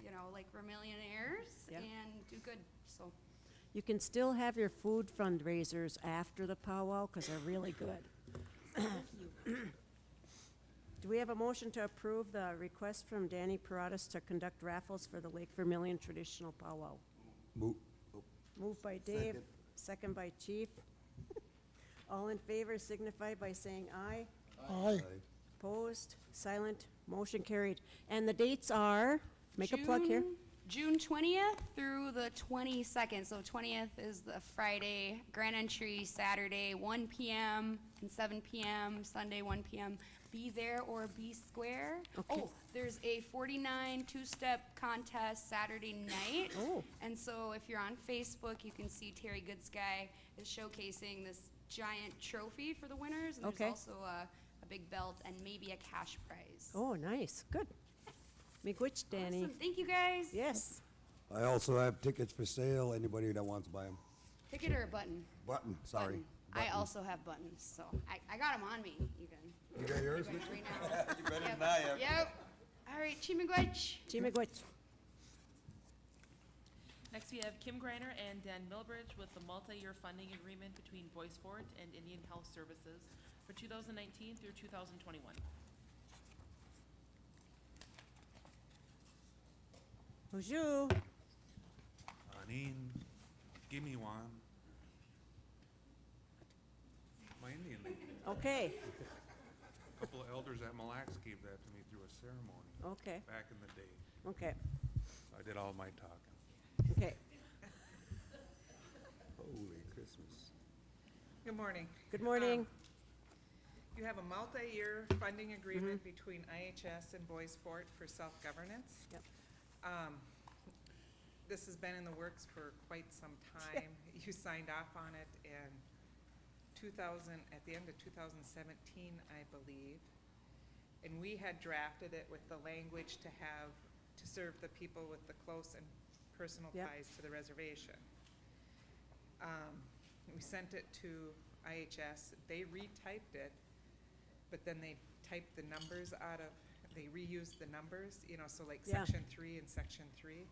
you know, like Vermilionaires and do good, so. You can still have your food fundraisers after the powwow, because they're really good. Do we have a motion to approve the request from Danny Paradas to conduct raffles for the Lake Vermilion Traditional Powwow? Moved by Dave, second by Chief. All in favor signify by saying aye. Aye. Opposed, silent, motion carried. And the dates are, make a plug here. June 20th through the 22nd. So 20th is the Friday, grand entry Saturday, 1 p.m. and 7 p.m., Sunday, 1 p.m. Be there or be square. Okay. Oh, there's a 49 two-step contest Saturday night. Oh. And so if you're on Facebook, you can see Terry Goodsky is showcasing this giant trophy for the winners. And Okay. there's also a big belt and maybe a cash prize. Oh, nice, good. Make which, Danny? Awesome. Thank you, guys. Yes. I also have tickets for sale, anybody that wants to buy them. Ticket or a button? Button, sorry. Button. I also have buttons, so I got them on me, even. You got yours? Pretty much right now. You better than I am. Yep. All right, Chimigwich. Chimigwich. Next, we have Kim Greiner and Dan Milbridge with the multi-year funding agreement between Bois Forte and Indian Health Services for 2019 through 2021. Bonjour. Anin, give me one. My Indian name. Okay, A couple of elders at Mille Lacs gave that to me through a ceremony okay, back in the day. okay, So I did all my talking. okay. Holy Christmas. Good morning. Good morning. You have a multi-year funding agreement between IHS and Bois Forte for self-governance. Yep. This has been in the works for quite some time. You signed off on it in at the end of 2017, I believe. And we had drafted it with the language to serve the people with the close and personal Yep. ties to the reservation. We sent it to IHS. They retyped it but then they typed the numbers out of, they reused the numbers, you know, so like Yeah. section 3 and section 3.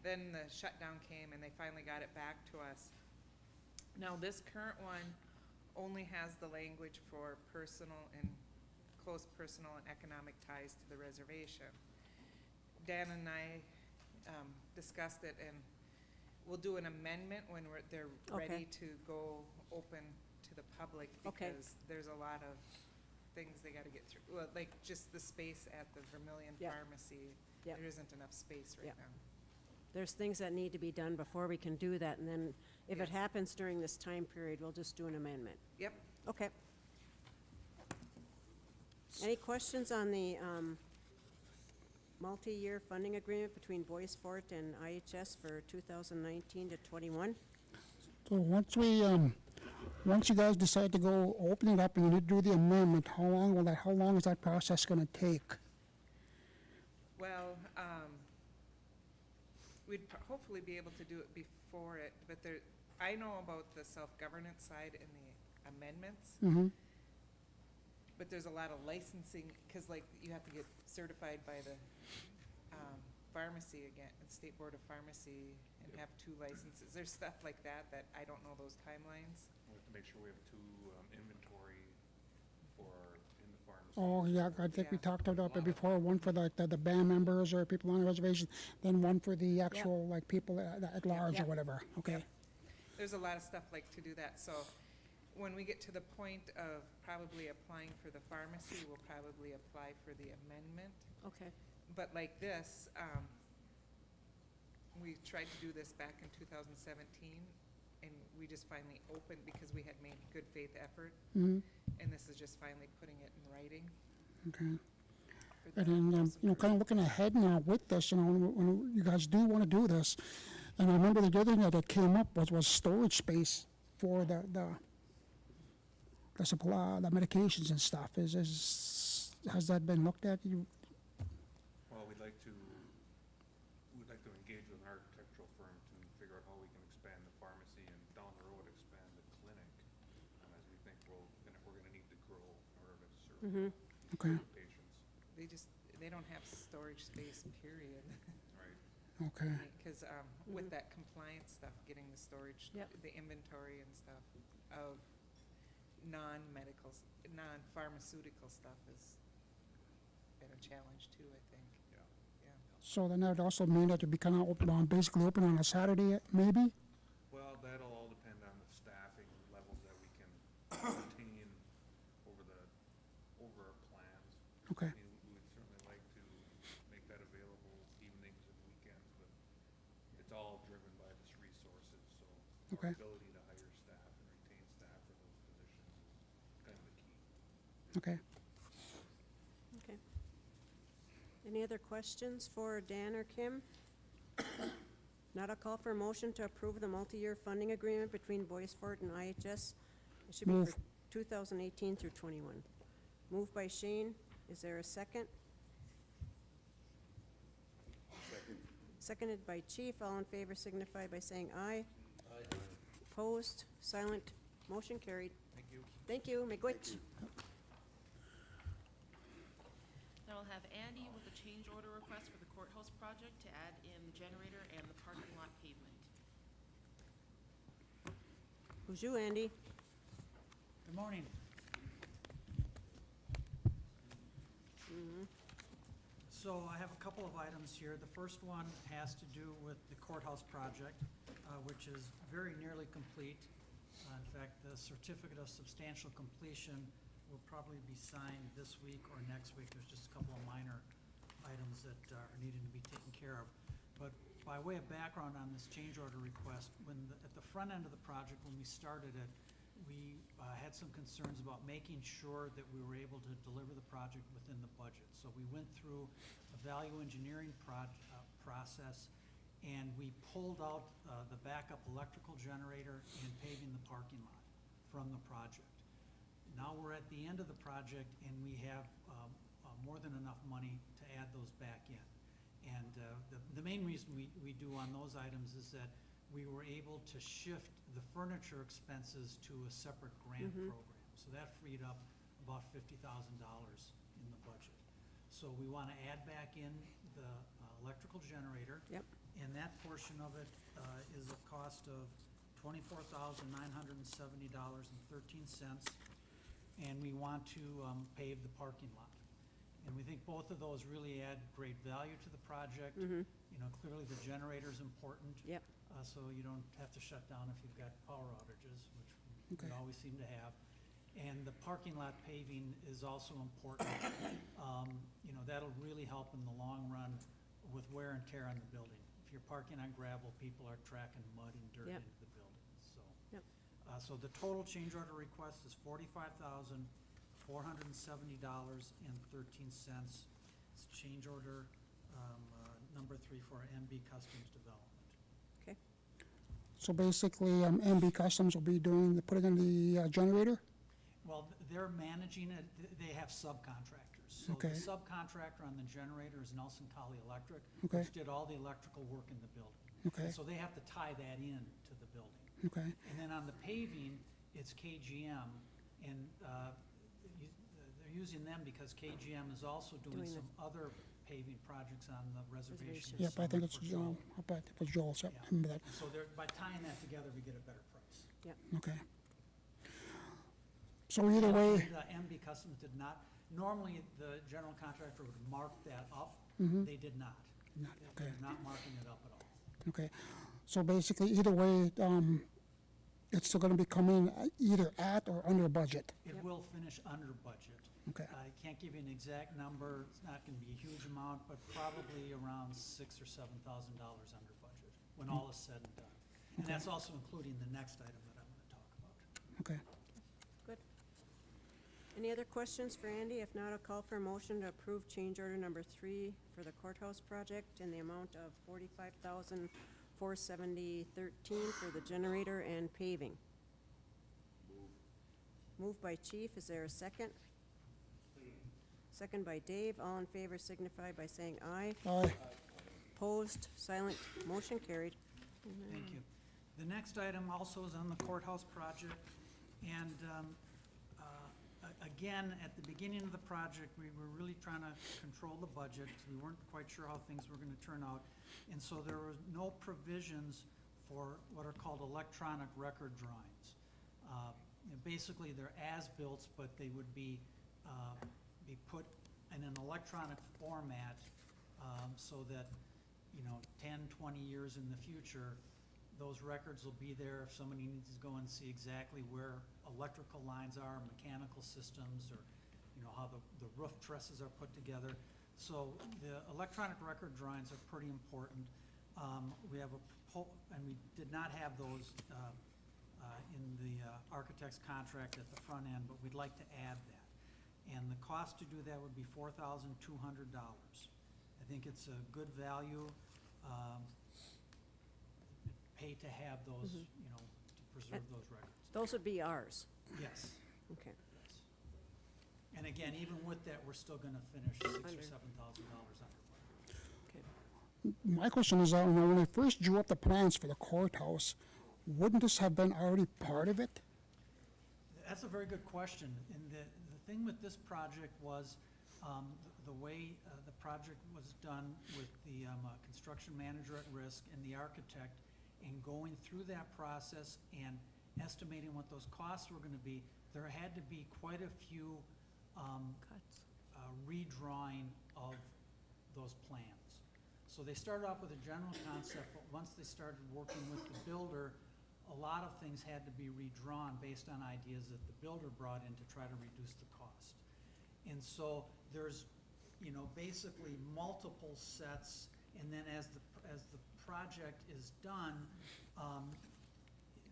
Then the shutdown came and they finally got it back to us. Now, this current one only has the language for personal and close personal and economic ties to the reservation. Dan and I discussed it, and we'll do an amendment when they're Okay. ready to go open to the public, Okay. because there's a lot of things they gotta get through. Well, like just the space at the Vermilion Yeah. Pharmacy, Yeah. there isn't enough space right Yeah. now. There's things that need to be done before we can do that, and then if it Yeah. happens during this time period, we'll just do an amendment. Yep. Okay. Any questions on the multi-year funding agreement between Bois Forte and IHS for 2019 to 21? So once you guys decide to go open it up and you do the amendment, how long is that process gonna take? Well, we'd hopefully be able to do it before it, but I know about the self-governance side and the amendments, Mm-hmm. but there's a lot of licensing, because like you have to get certified by the pharmacy again, the State Board of Pharmacy, and have 2 licenses. There's stuff like that I don't know those timelines. We have to make sure we have 2 inventory for in the pharmacy. Oh, yeah, I think we Yeah. talked about that before, one for the band members or people on the reservation, then one for the actual, like, people at large or Yep. whatever, okay? There's a lot of stuff like to do that, so when we get to the point of probably applying for the pharmacy, we'll probably apply for the amendment. Okay. But like this, we tried to do this back in 2017, and we just finally opened because we had made good faith effort, Mm-hmm, and this is just finally putting it in writing. okay. for the And then, kind of looking ahead now with this, when you guys do want to do this, and I remember the other thing that came up was storage space for the supply, the medications and stuff. Has that been looked at? Well, we'd like to engage with an architectural firm to figure out how we can expand the pharmacy and down the road expand the clinic, as we think we're gonna need to grow in order to serve Okay, the patients. They don't have storage space, period. Right. okay, Because with that compliance stuff, getting the storage, Yep. the inventory and stuff of non-medical, non-pharmaceutical stuff has been a challenge too, I think. Yeah. Yeah. so then that would also mean that to be kind of basically open on a Saturday, maybe? Well, that'll all depend on the staffing levels that we can maintain over our plans. Okay, I mean, we would certainly like to make that available evenings and weekends, but it's all driven by this resources, so Okay. our ability to hire staff and retain staff for those positions is kind of the key. okay. Okay. Any other questions for Dan or Kim? Not a call for a motion to approve the multi-year funding agreement between Bois Forte and IHS. It should be Move. for 2018 through 21. Moved by Shane. Is there a second? Second. Seconded by Chief. All in favor signify by saying aye. Aye. Opposed? Silent? Motion carried. Thank you. Thank you. Miigwech. Now we'll have Andy with a change order request for the courthouse project to add in the generator and the parking lot pavement. Who's you, Andy? Good morning. So I have a couple of items here. The first one has to do with the courthouse project, which is very nearly complete. In fact, the certificate of substantial completion will probably be signed this week or next week. There's just a couple of minor items that are needing to be taken care of. But by way of background on this change order request, at the front end of the project, when we started it, we had some concerns about making sure that we were able to deliver the project within the budget. So we went through a value engineering process, and we pulled out the backup electrical generator and paving the parking lot from the project. Now we're at the end of the project, and we have more than enough money to add those back in. And the main reason we do on those items is that we were able to shift the furniture expenses to a separate grant program. So that freed up a about $50,000 in the budget. So we want to add back in the electrical generator. Yep. And that portion of it is a cost of $24,970.13. And we want to pave the parking lot. And we think both of those really add great value to the project. You know, clearly the generator is important. Yep. So you don't have to shut down if you've got power outages, which we Okay. always seem to have. And the parking lot paving is also important. You know, that'll really help in the long run with wear and tear on the building. If you're parking on gravel, people are tracking mud and dirt Yep. into the building, so. Yep. So the total change order request is $45,470.13. It's change order number 3 for our MB Customs Development. Okay. So basically, MB Customs will be putting in the generator? Well, they're managing it, they have subcontractors. So the Okay. subcontractor on the generator is Nelson Colley Electric, Okay. which did all the electrical work in the building. Okay. And so they have to tie that in to the building. Okay, And then on the paving, it's KGM, and they're using them because KGM is also doing Doing the- some other paving projects on the reservation. yep, I think some it's for Joel. Joel, I bet it was Joel, so I Yeah. remember that. So by tying that together, we get a better price. Okay. So either way, And, MB Customs did not, normally the general contractor would mark that up. Mhm. They did not. okay, They're not marking it up at all. okay. So basically, either way, it's still gonna be coming either at or under budget. It will finish under budget. Okay. I can't give you an exact number, it's not gonna be a huge amount, but probably around $6,000 or $7,000 under budget, when all is said and done. And that's also including the next item that I'm gonna talk about. Okay. Good. Any other questions for Andy? If not, I'll call for a motion to approve change order number 3 for the courthouse project in the amount of $45,470.13 for the generator and paving. Moved by Chief, is there a second? Second by Dave, all in favor signify by saying aye. Aye. Opposed, silent, motion carried. Thank you. The next item also is on the courthouse project, and again, at the beginning of the project, we were really trying to control the budget. We weren't quite sure how things were gonna turn out, and so there were no provisions for what are called electronic record drawings. Basically, they're as-built, but they would be put in an electronic format, so that, 10, 20 years in the future, those records will be there if somebody needs to go and see exactly where electrical lines are, mechanical systems, or, how the roof trusses are put together. So the electronic record drawings are pretty important. We have and we did not have those in the architect's contract at the front end, but we'd like to add that. And the cost to do that would be $4,200. I think it's a good value, pay to have those, to preserve those records. Those would be ours. Yes, Okay. yes. And again, even with that, we're still gonna finish $6,000 or Under. $7,000 under budget. Okay. My question is, when I first drew up the plans for the courthouse, wouldn't this have been already part of it? That's a very good question, and the thing with this project was, the way the project was done with the construction manager at risk and the architect, and going through that process and estimating what those costs were gonna be, there had to be quite a few Cuts. redrawing of those plans. So they started off with a general concept, but once they started working with the builder, a lot of things had to be redrawn based on ideas that the builder brought in to try to reduce the cost. And so there's, basically multiple sets, and then as the project is done,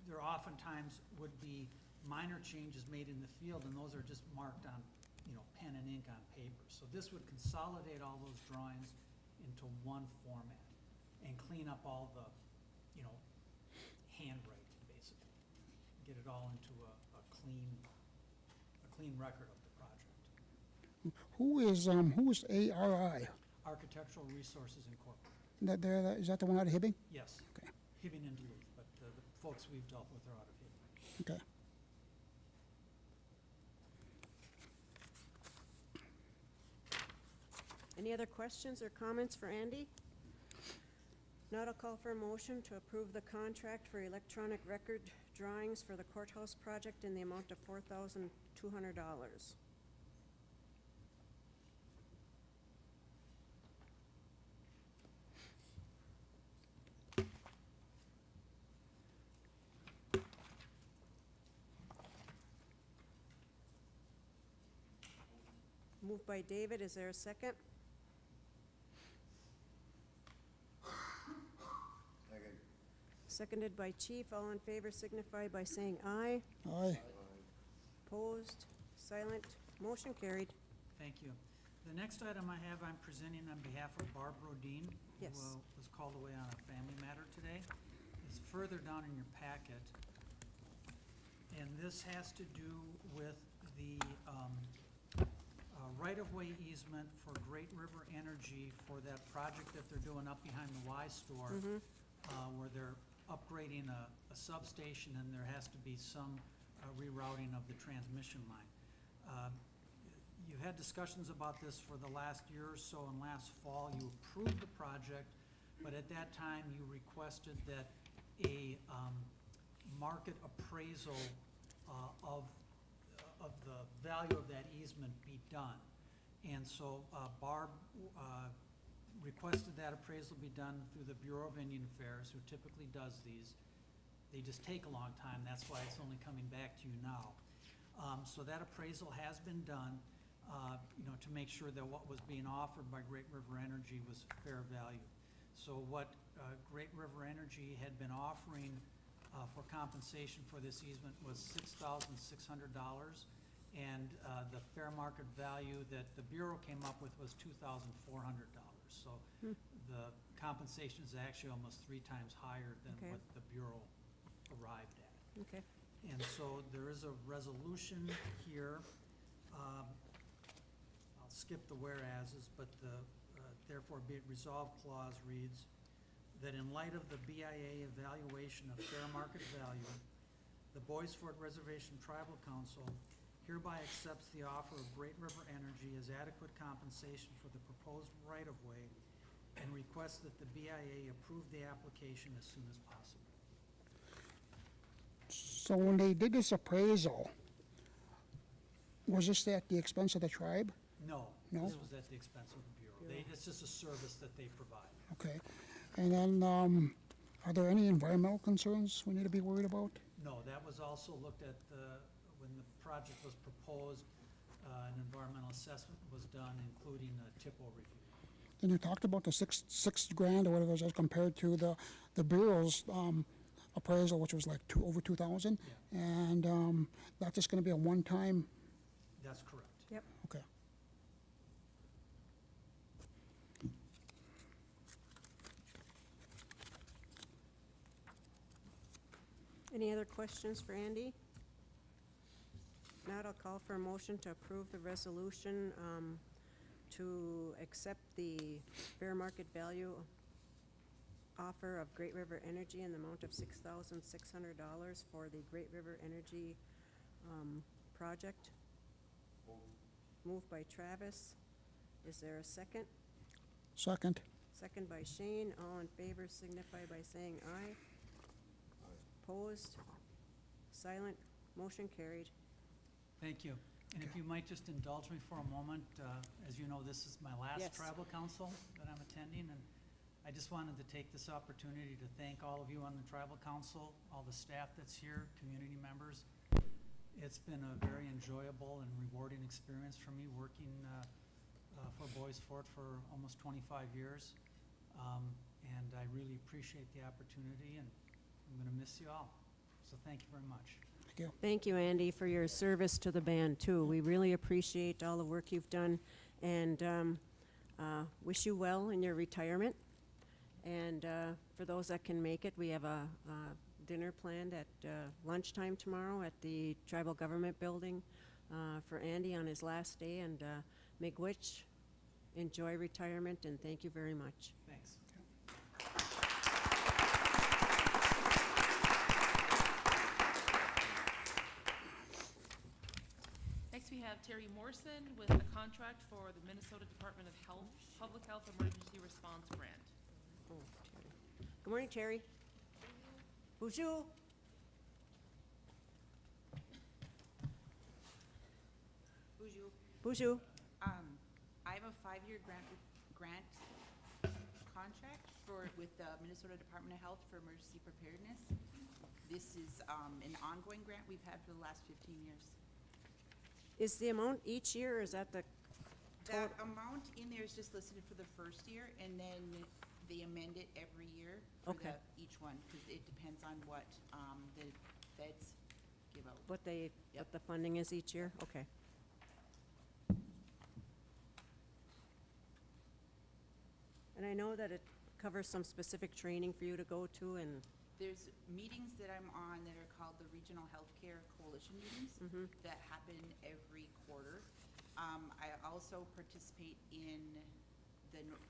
there oftentimes would be minor changes made in the field, and those are just marked on, pen and ink on paper. So this would consolidate all those drawings into one format and clean up all the, handwriting, basically. Get it all into a clean record of the project. Who is ARI? Architectural Resources Incorporated. Is that the one out of Hibbing? Yes. Okay. Hibbing and Duluth, but the folks we've dealt with are out of Hibbing. Okay. Any other questions or comments for Andy? Not, I'll call for a motion to approve the contract for electronic record drawings for the courthouse project in the amount of $4,200. Moved by David, is there a second? Second. Seconded by Chief, all in favor signify by saying aye. Aye. Opposed, silent, motion carried. Thank you. The next item I have, I'm presenting on behalf of Barb Rodine, who Yes. was called away on a family matter today. It's further down in your packet. And this has to do with the right-of-way easement for Great River Energy for that project that they're doing up behind the Y store, where they're upgrading a substation and there has to be some rerouting of the transmission line. You had discussions about this for the last year or so, and last fall you approved the project, but at that time you requested that a market appraisal of the value of that easement be done. And so Barb requested that appraisal be done through the Bureau of Indian Affairs, who typically does these. They just take a long time, that's why it's only coming back to you now. So that appraisal has been done, to make sure that what was being offered by Great River Energy was fair value. So what Great River Energy had been offering for compensation for this easement was $6,600, and the fair market value that the Bureau came up with was $2,400. So the compensation is actually almost 3 times higher than Okay. what the Bureau arrived at. Okay. And so there is a resolution here. I'll skip the whereases, but the therefore be it resolved clause reads that in light of the BIA evaluation of fair market value, the Bois Forte Reservation Tribal Council hereby accepts the offer of Great River Energy as adequate compensation for the proposed right-of-way and requests that the BIA approve the application as soon as possible. So when they did this appraisal, was this at the expense of the tribe? No, No? this was at the expense of the Bureau. It's just a service that they provide. Okay. And then, are there any environmental concerns we need to be worried about? No, that was also looked at when the project was proposed, an environmental assessment was done, including a TIPO review. And you talked about the six grand or whatever it was as compared to the Bureau's appraisal, which was like over 2,000. Yeah. And that's just gonna be a one-time, That's correct. Yep. okay. Any other questions for Andy? Not, I'll call for a motion to approve the resolution to accept the fair market value offer of Great River Energy in the amount of $6,600 for the Great River Energy project. Moved by Travis. Is there a second? Second. Second by Shane. All in favor signify by saying aye. Opposed? Silent? Motion carried. Thank you. And if you might just indulge me for a moment, as you know, this is my last Yes. tribal council that I'm attending, and I just wanted to take this opportunity to thank all of you on the tribal council, all the staff that's here, community members. It's been a very enjoyable and rewarding experience for me working for Bois Forte for almost 25 years. And I really appreciate the opportunity, and I'm gonna miss you all. So thank you very much. Thank you. Thank you, Andy, for your service to the band, too. We really appreciate all the work you've done, and wish you well in your retirement. And for those that can make it, we have a dinner planned at lunchtime tomorrow at the Tribal Government Building for Andy on his last day, and miigwech, enjoy retirement, and thank you very much. Thanks. Next, we have have Terry Morrison with a contract for the Minnesota Department of Health, Public Health Emergency Response Grant. Oh, Terry. Good morning, Terry. Bonjour. Bonjour. Bonjour. I have a 5-year grant contract with the Minnesota Department of Health for emergency preparedness. This is an ongoing grant we've had for the last 15 years. Is the amount each year, or is that the The total? amount in there is just listed for the first year, and then they amend it every year for Okay. each one, because it depends on what the feds give out. What Yep. the funding is each year? Okay. And I know that it covers some specific training for you to go to, and There's meetings that I'm on that are called the Regional Healthcare Coalition meetings that happen every quarter. I also participate in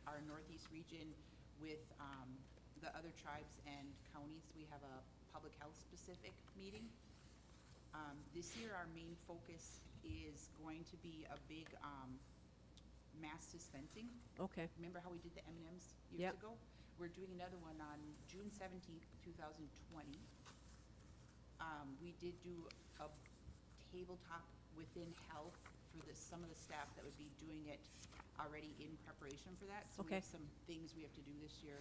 our Northeast region with the other tribes and counties. We have a public health specific meeting. This year, our main focus is going to be a big mass dispensing. okay. Remember how we did the M&Ms years Yep. ago? We're doing another one on June 17th, 2020. We did do a tabletop within health for some of the staff that would be doing it already in preparation for that. So we Okay. have some things we have to do this year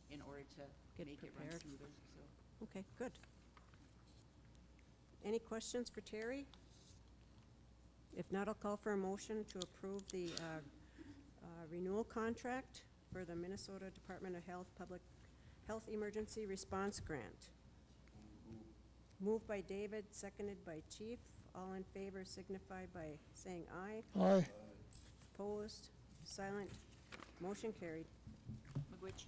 in order to Get make it run prepared. smoother, so. Okay, good. Any questions for Terry? If not, I'll call for a motion to approve the renewal contract for the Minnesota Department of Health Public Health Emergency Response Grant. Moved by David, seconded by Chief. All in favor signify by saying aye. Aye. Opposed? Silent? Motion carried. McGwitch?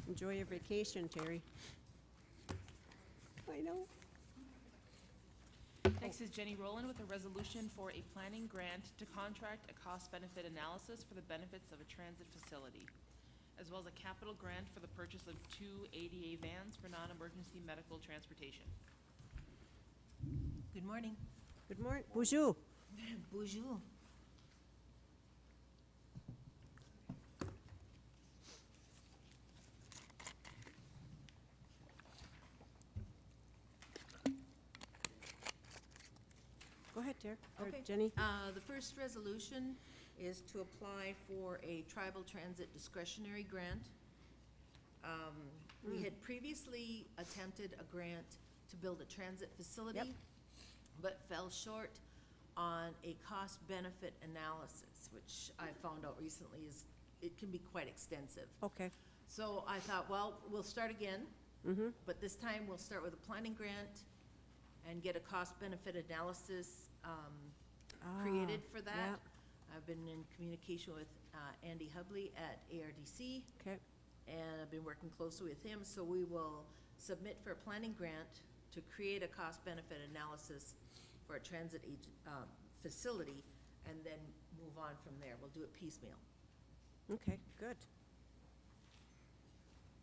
Enjoy your vacation, Terry. I know. Next is Jenny Rowland with a resolution for a planning grant to contract a cost-benefit analysis for the benefits of a transit facility, as well as a capital grant for the purchase of 2 ADA vans for non-emergency medical transportation. Good morning. Good morning. Bonjour. Bonjour. Go ahead, Terry. Or Okay. Jenny. The first resolution is to apply for a tribal transit discretionary grant. We had previously attempted a grant to build a transit facility, but fell short on a cost-benefit analysis, which I found out recently it can be quite extensive. Okay. So I thought, well, we'll start again, but this time we'll start with a planning grant and get a cost-benefit analysis created for that. yeah. I've been in communication with Andy Hubley at ARDC, Okay. and I've been working closely with him, so we will submit for a planning grant to create a cost-benefit analysis for a transit facility, and then move on from there. We'll do it piecemeal. Okay, good.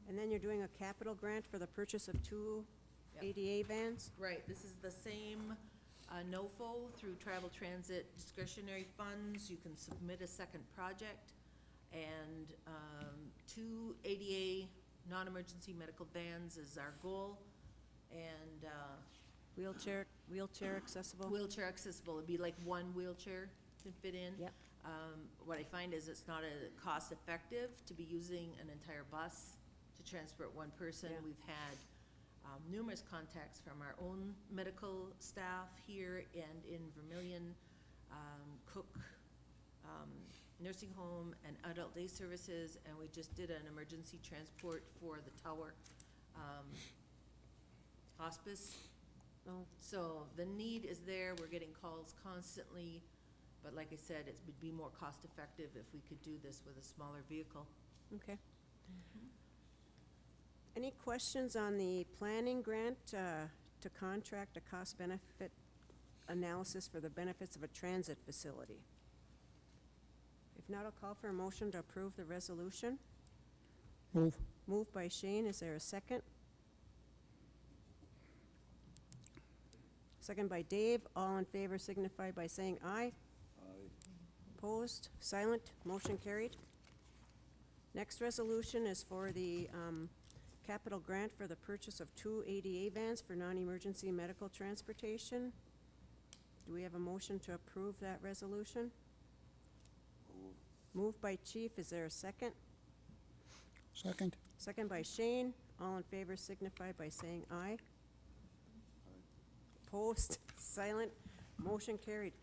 And then you're doing a capital grant for the purchase of 2 Yep. ADA vans? Right, this is the same NOFO through Tribal Transit discretionary funds. You can submit a second project, and 2 ADA non-emergency medical vans is our goal, and Wheelchair accessible? wheelchair accessible. It'd be like one wheelchair can fit in. Yep. What I find is it's not cost-effective to be using an entire bus to transport one person. Yeah. We've had numerous contacts from our own medical staff here and in Vermillion, Cook, nursing home and adult day services, and we just did an emergency transport for the Tower hospice. Oh. So the need is there, we're getting calls constantly, but like I said, it would be more cost-effective if we could do this with a smaller vehicle. Okay. Any questions on the planning grant to contract a cost-benefit analysis for the benefits of a transit facility? If not, I'll call for a motion to approve the resolution. Move. Moved by Shane, is there a second? Second by Dave, all in favor signify by saying aye. Opposed? Silent? Motion carried. Next resolution is for the capital grant for the purchase of 2 ADA vans for non-emergency medical transportation. Do we have a motion to approve that resolution? Moved by Chief. Is there a second? Second. Second by Shane. All in favor signify by saying aye. Opposed? Silent? Motion carried.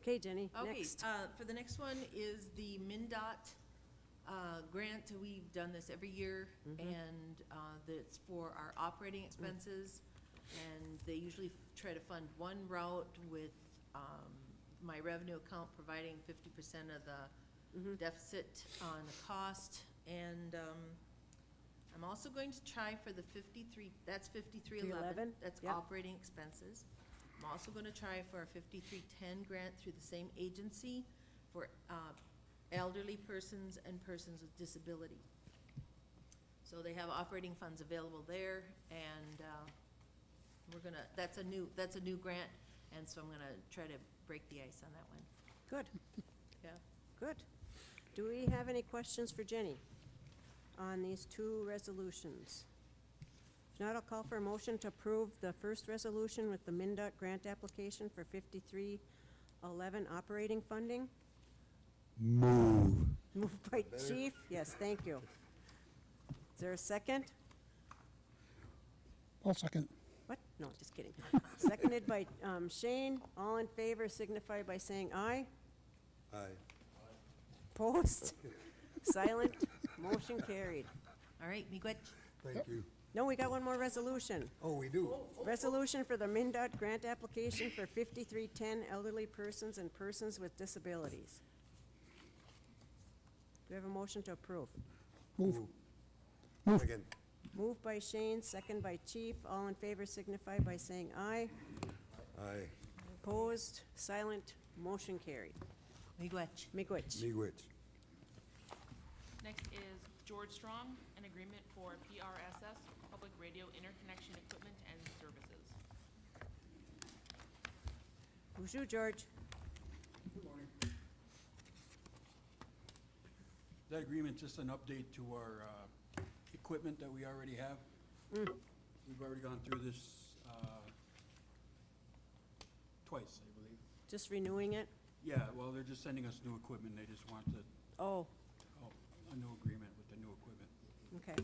Okay, Jenny, Okay, next. for the next one is the MnDOT grant. We've done this every year, and that's for our operating expenses. And they usually try to fund one route with my revenue account providing 50% of the deficit on the cost. And I'm also going to try for the 5311. That's Yep. operating expenses. I'm also going to try for a 5310 grant through the same agency for elderly persons and persons with disability. So they have operating funds available there, and we're gonna, that's a new grant, and so I'm gonna try to break the ice on that one. Good, Yeah. good. Do we have any questions for Jenny on these two resolutions? If not, I'll call for a motion to approve the first resolution with the MnDOT grant application for 5311 operating funding. Move. Moved by Chief, yes, thank you. Is there a second? I'll second. What? No, just kidding. Seconded by Shane. All in favor signify by saying aye. Aye. Opposed? Silent? Motion carried. All right, miigwech. Thank you. No, we got one more resolution. Oh, we do? Resolution for the MnDOT grant application for 5310 elderly persons and persons with disabilities. Do we have a motion to approve? Move. Second. Moved by Shane, second by Chief. All in favor signify by saying aye. Aye. Opposed? Silent? Motion carried. Miigwech. Miigwech. Miigwech. Next is George Strong, an agreement for PRSS, Public Radio Interconnection Equipment and Services. Who's you, George? Good morning. That agreement's just an update to our equipment that we already have. We've already gone through this twice, I believe. Just renewing it? Yeah, well, they're just sending us new equipment. They just want Oh, a new agreement with the new equipment. okay.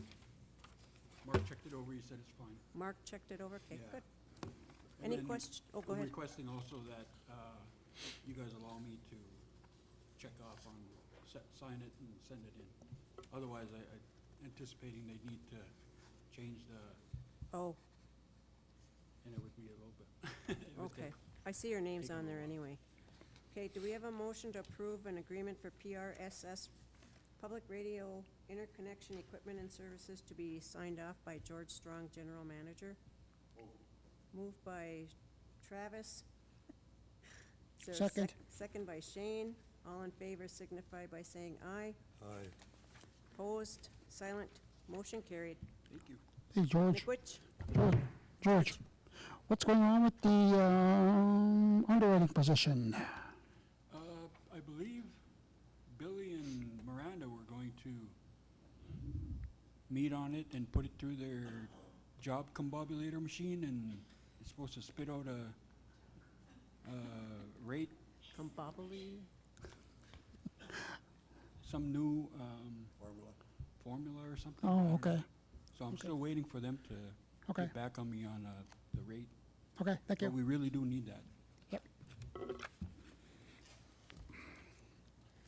Mark checked it over. He said it's fine. Mark checked it over? Okay, Yeah. good. And Any then question? Oh, go I'm ahead. requesting also that you guys allow me to check off on, sign it and send it in. Otherwise, I anticipating they need to change the, Oh, and it would be a little bit. it would okay. take- I see your name's take a on there little anyway. Okay, do we have a motion to approve an agreement for PRSS, Public Radio Interconnection Equipment and Services, to be signed off by George Strong, General Manager? Moved by Travis. Is there a Second. Second by Shane. All in favor signify by saying aye. Aye. Opposed? Silent? Motion carried. Thank you. Hey, George. Miigwech. George, what's going on with the underwriting position? I believe Billy and Miranda were going to meet on it and put it through their job combobulator machine, and it's supposed to spit out a rate, Combobuli. some new Formula. formula or something. Oh, okay. So I'm Okay. still waiting for them to Okay. get back on me on the rate. Okay, thank But you. we really do need that. Yep.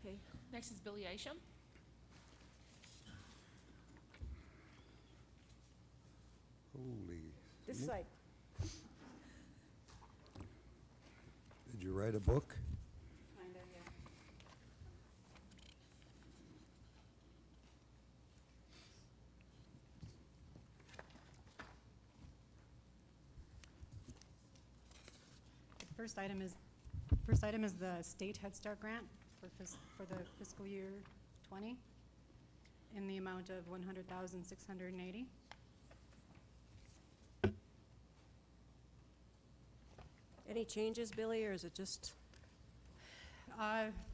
Okay. Next is Billy Isham. Holy. This side. Did you write a book? Kinda, yeah. First item is the state Head Start grant for the fiscal year 20 in the amount of $100,680. Any changes, Billy, or is it just,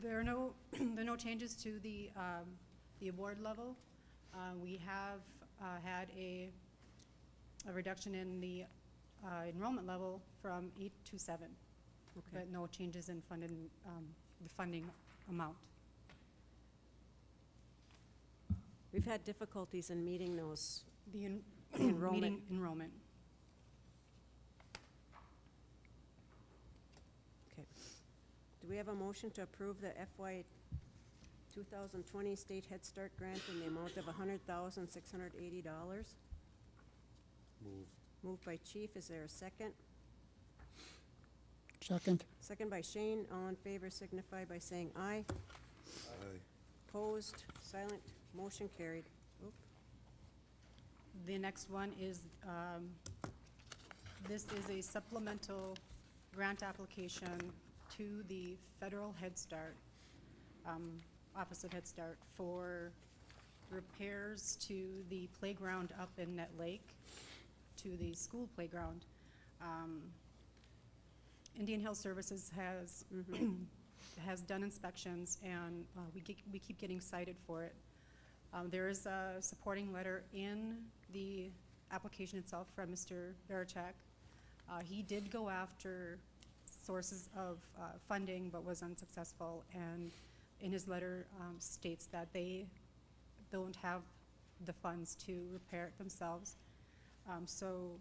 There are no, there are no changes to the award level. We have had a reduction in the enrollment level from 8 to 7, but no changes in the funding amount. we've had difficulties in meeting those, The enrollment. meeting enrollment. Okay. Do we have a motion to approve the FY 2020 State Head Start Grant in the amount of $100,680? Move. Moved by Chief, is there a second? Second. Second by Shane, all in favor signify by saying aye. Aye. Opposed, silent, motion carried. Oop. The next one is, this is a supplemental grant application to the Federal Head Start, Office of Head Start, for repairs to the playground up in Net Lake, to the school playground. Indian Hill Services has, has done inspections, and we keep getting cited for it. There is a supporting letter in the application itself from Mr. Verichak. He did go after sources of funding, but was unsuccessful, and in his letter states that they don't have the funds to repair it themselves. So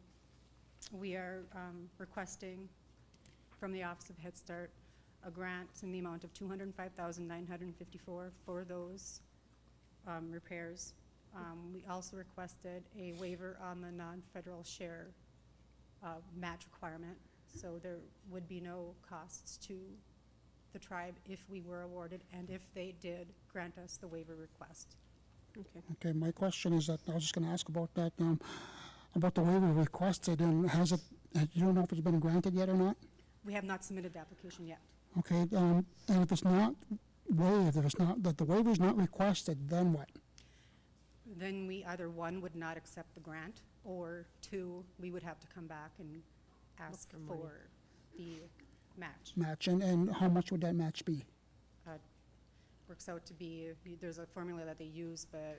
we are requesting from the Office of Head Start a grant in the amount of $205,954 for those repairs. We also requested a waiver on the non-federal share match requirement, so there would be no costs to the tribe if we were awarded, and if they did grant us the waiver request. Okay. Okay, my question is that, I was just gonna ask about that, about the waiver requested, and you don't know if it's been granted yet or not? We have not submitted the application yet. Okay, and if it's not waived, if it's not, that the waiver's not requested, then what? Then we either, one, would not accept the grant, or two, we would have to come back and ask for money. for the match. Match, and how much would that match be? Works out to be, there's a formula that they use, but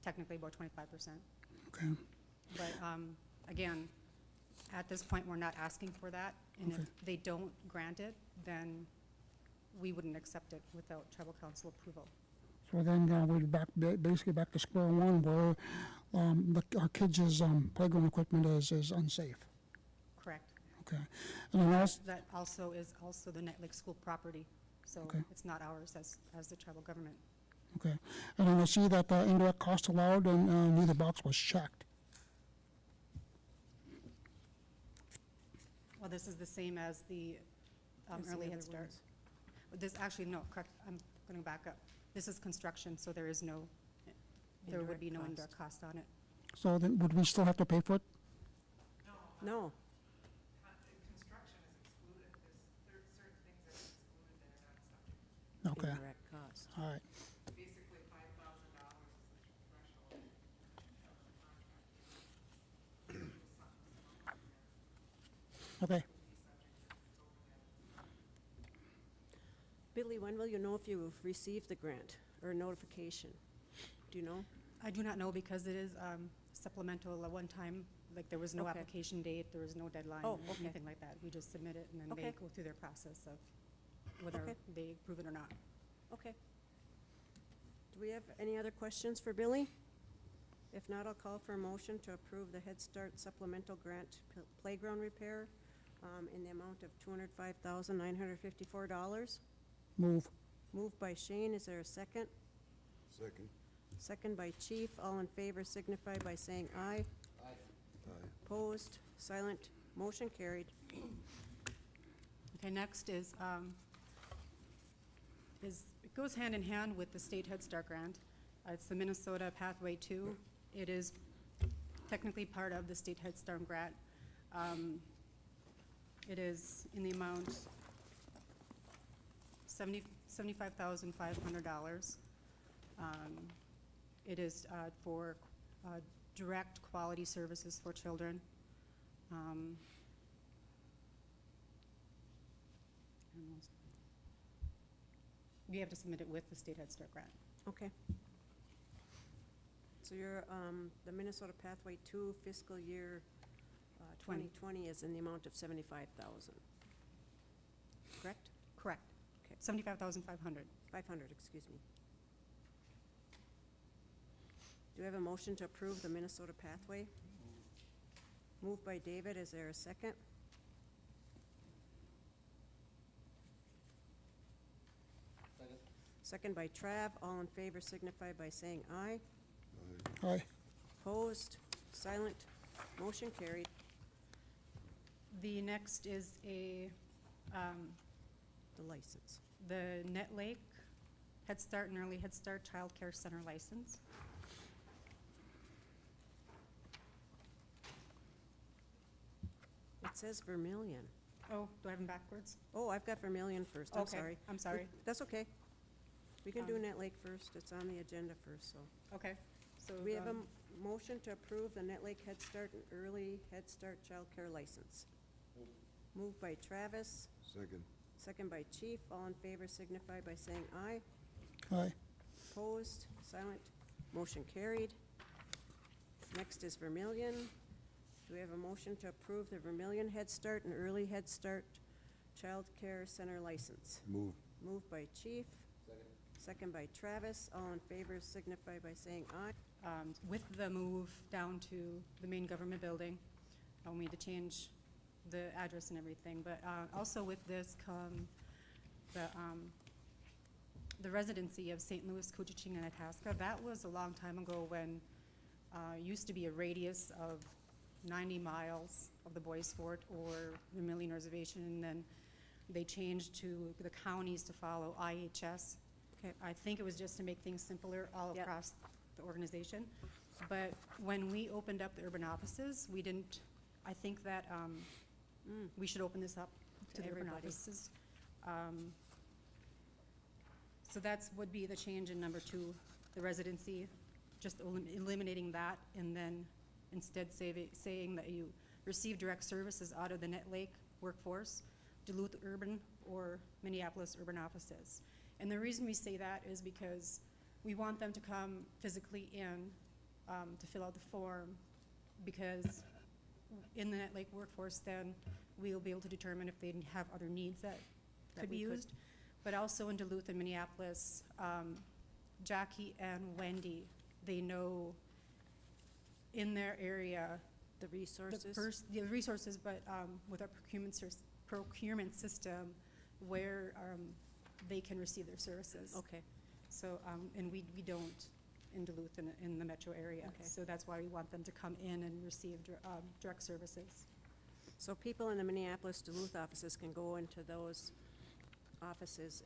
technically about 25%. Okay, But again, at this point, we're not asking for that, and if they don't grant it, then we wouldn't accept it without tribal council approval. so then we're basically back to square one, where our kids' playground equipment is unsafe. Correct. Okay, and then also, That also is also the Net Lake School property, so Okay. it's not ours as the tribal government. okay, and then I see that indirect cost allowed, and neither box was checked. Well, this is the same as the As the early other Head Start. ones. But this, actually, no, correct, I'm going to back up. This is construction, so there is no, there would be no Indirect indirect cost on it. So then, would we still have to pay for it? No, Construction is excluded, there's certain things that are excluded that are not subject. Okay, indirect cost. all right, Basically, $5,000 is the threshold of the contract. okay. Billy, when will you know if you've received the grant or notification? Do you know? I do not know, because it is supplemental, a one-time, like there was no Okay. application date, there was no deadline, Oh, or okay. anything like that. We just submit it, and then they Okay. go through their process of whether Okay. they approve it or not. Okay. Do we have any other questions for Billy? If not, I'll call for a motion to approve the Head Start supplemental grant playground repair in the amount of $205,954. Move. Moved by Shane, is there a second? Second. Second by Chief, all in favor signify by saying aye. Aye. Opposed, silent, motion carried. Okay, next is, it goes hand in hand with the state Head Start grant. It's the Minnesota Pathway 2. It is technically part of the state Head Start grant. It is in the amount $75,500. It is for direct quality services for children. We have to submit it with the state Head Start grant. Okay. So your, the Minnesota Pathway 2 fiscal year 2020 is in the amount of 75,000. Correct? Correct. Okay. 75,500. 500, excuse me. Do we have a motion to approve the Minnesota Pathway? Moved by David, is there a second? Second by Trav, all in favor signify by saying aye. Aye. Opposed, silent, motion carried. The next is a, The license. the Net Lake Head Start and Early Head Start Child Care Center license. It says Vermillion. Oh, do I have them backwards? Oh, I've got Vermillion first, I'm Okay, sorry. I'm sorry. That's okay. We can do Um, Net Lake first, it's on the agenda first, so. Okay, so. We have a motion to approve the Net Lake Head Start and Early Head Start Child Care License. Moved by Travis, Second. second by Chief, all in favor signify by saying aye. Aye. Opposed, silent, motion carried. Next is Vermillion. Do we have a motion to approve the Vermillion Head Start and Early Head Start Child Care Center License? Move. Moved by Chief. Second by Travis, all in favor signify by saying aye. With the move down to the main government building, I'll need to change the address and everything, but also with this come the residency of St. Louis, Coaching, and Itasca. That was a long time ago when used to be a radius of 90 miles of the Bois Forte or Vermillion Reservation, and then they changed to the counties to follow IHS. Okay. I think it was just to make things simpler all Yep. across the organization. But when we opened up the urban offices, we didn't, I think that we should open this up to the urban everybody. offices. So that's, would be the change in number 2, the residency, just eliminating that, and then instead saying that you receive direct services out of the Net Lake workforce, Duluth urban or Minneapolis urban offices. And the reason we say that is because we want them to come physically in to fill out the form, because in the Net Lake workforce, then we'll be able to determine if they have other needs that could be we could- used. But also in Duluth and Minneapolis, Jackie and Wendy, they know in their area The resources. the resources, but with our procurement system, where they can receive their services. Okay, So, and we don't in Duluth and in the metro area. Okay. So that's why we want them to come in and receive direct services. so people in the Minneapolis Duluth offices can go into those offices,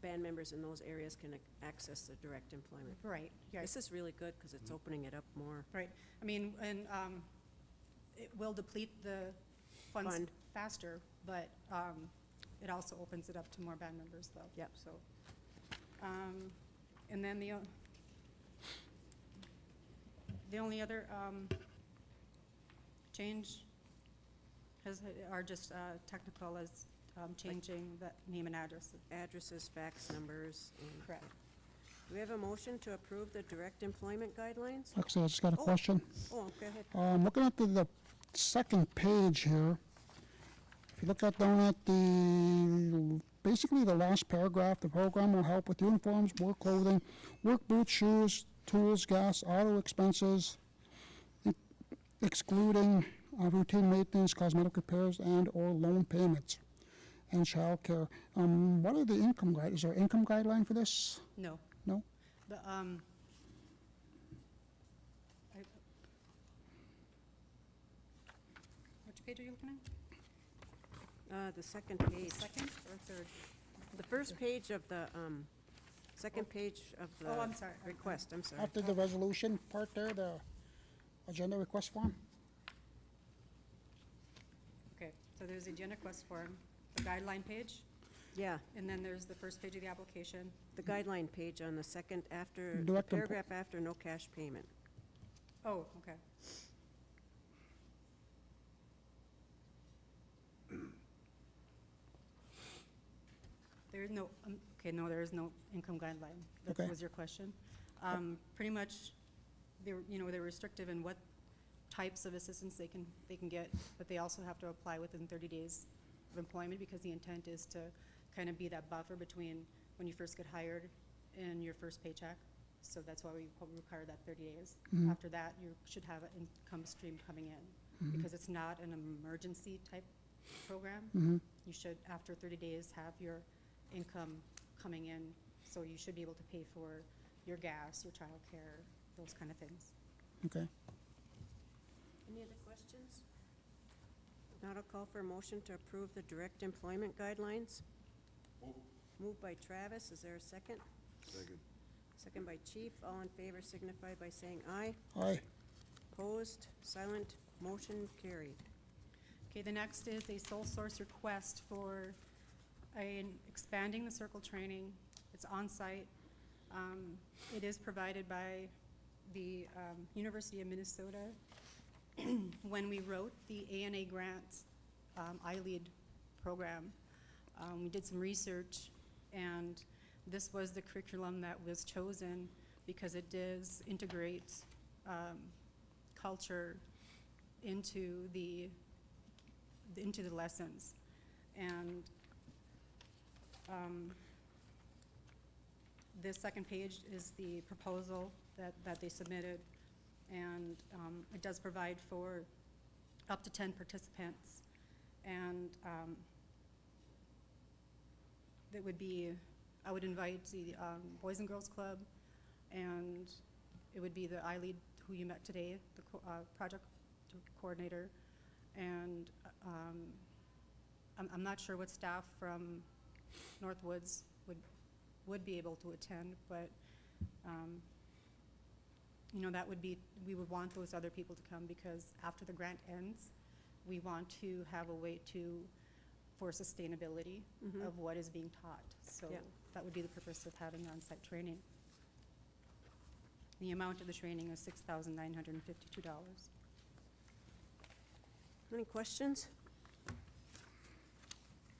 band members in those areas can access the direct employment. Right, yeah. This is really good, because it's opening it up more. Right, I mean, and it will deplete the funds Fund. faster, but it also opens it up to more band members though. Yep. So, and then the only other change are just technical, as changing the name and address. Addresses, fax numbers, and. Correct. Do we have a motion to approve the direct employment guidelines? Actually, I just got a Oh. question. Oh, go ahead. Looking at the second page here, if you look at down at basically the last paragraph, the program will help with uniforms, work clothing, work boots, shoes, tools, gas, auto expenses, excluding routine maintenance, cosmetic repairs, and/or loan payments, and childcare. What are the income guide? Is there an income guideline for this? No. No? The, which page are you looking at? The second page. Second or third? The first page of the, second page of the. Oh, I'm sorry. Request, I'm sorry. After the resolution part there, the agenda request form? Okay, so there's the agenda request form, the guideline page, Yeah, and then there's the first page of the application. the guideline page on the second after, the Direct empl- paragraph after no cash payment. Oh, okay. There's no, okay, no, there is no income guideline. Okay. That was your question. Pretty much, they're restrictive in what types of assistance they can get, but they also have to apply within 30 days of employment, because the intent is to kind of be that buffer between when you first get hired and your first paycheck. So that's why we probably require that 30 days. Mhm. After that, you should have an income stream coming in, because it's not an emergency type program. Mhm. You should, after 30 days, have your income coming in, so you should be able to pay for your gas, your childcare, those kind of things. Okay. Any other questions? If not, I'll call for a motion to approve the direct employment guidelines. Moved by Travis, is there a second? Second. Second by Chief, all in favor signify by saying aye. Aye. Opposed, silent, motion carried. Okay, the next is a sole source request for expanding the circle training. It's on-site. It is provided by the University of Minnesota. When we wrote the ANA grant iLead program, we did some research, and this was the curriculum that was chosen because it does integrate culture into the lessons. And this second page is the proposal that they submitted, and it does provide for up to 10 participants. And that would be, I would invite the Boys and Girls Club, and it would be the iLead who you met today, the project coordinator, and I'm not sure what staff from Northwoods would be able to attend, but that would be, we would want those other people to come, because after the grant ends, we want to have a way for sustainability of what is being taught. So Yeah. that would be the purpose of having on-site training. The amount of the training is $6,952. Any questions?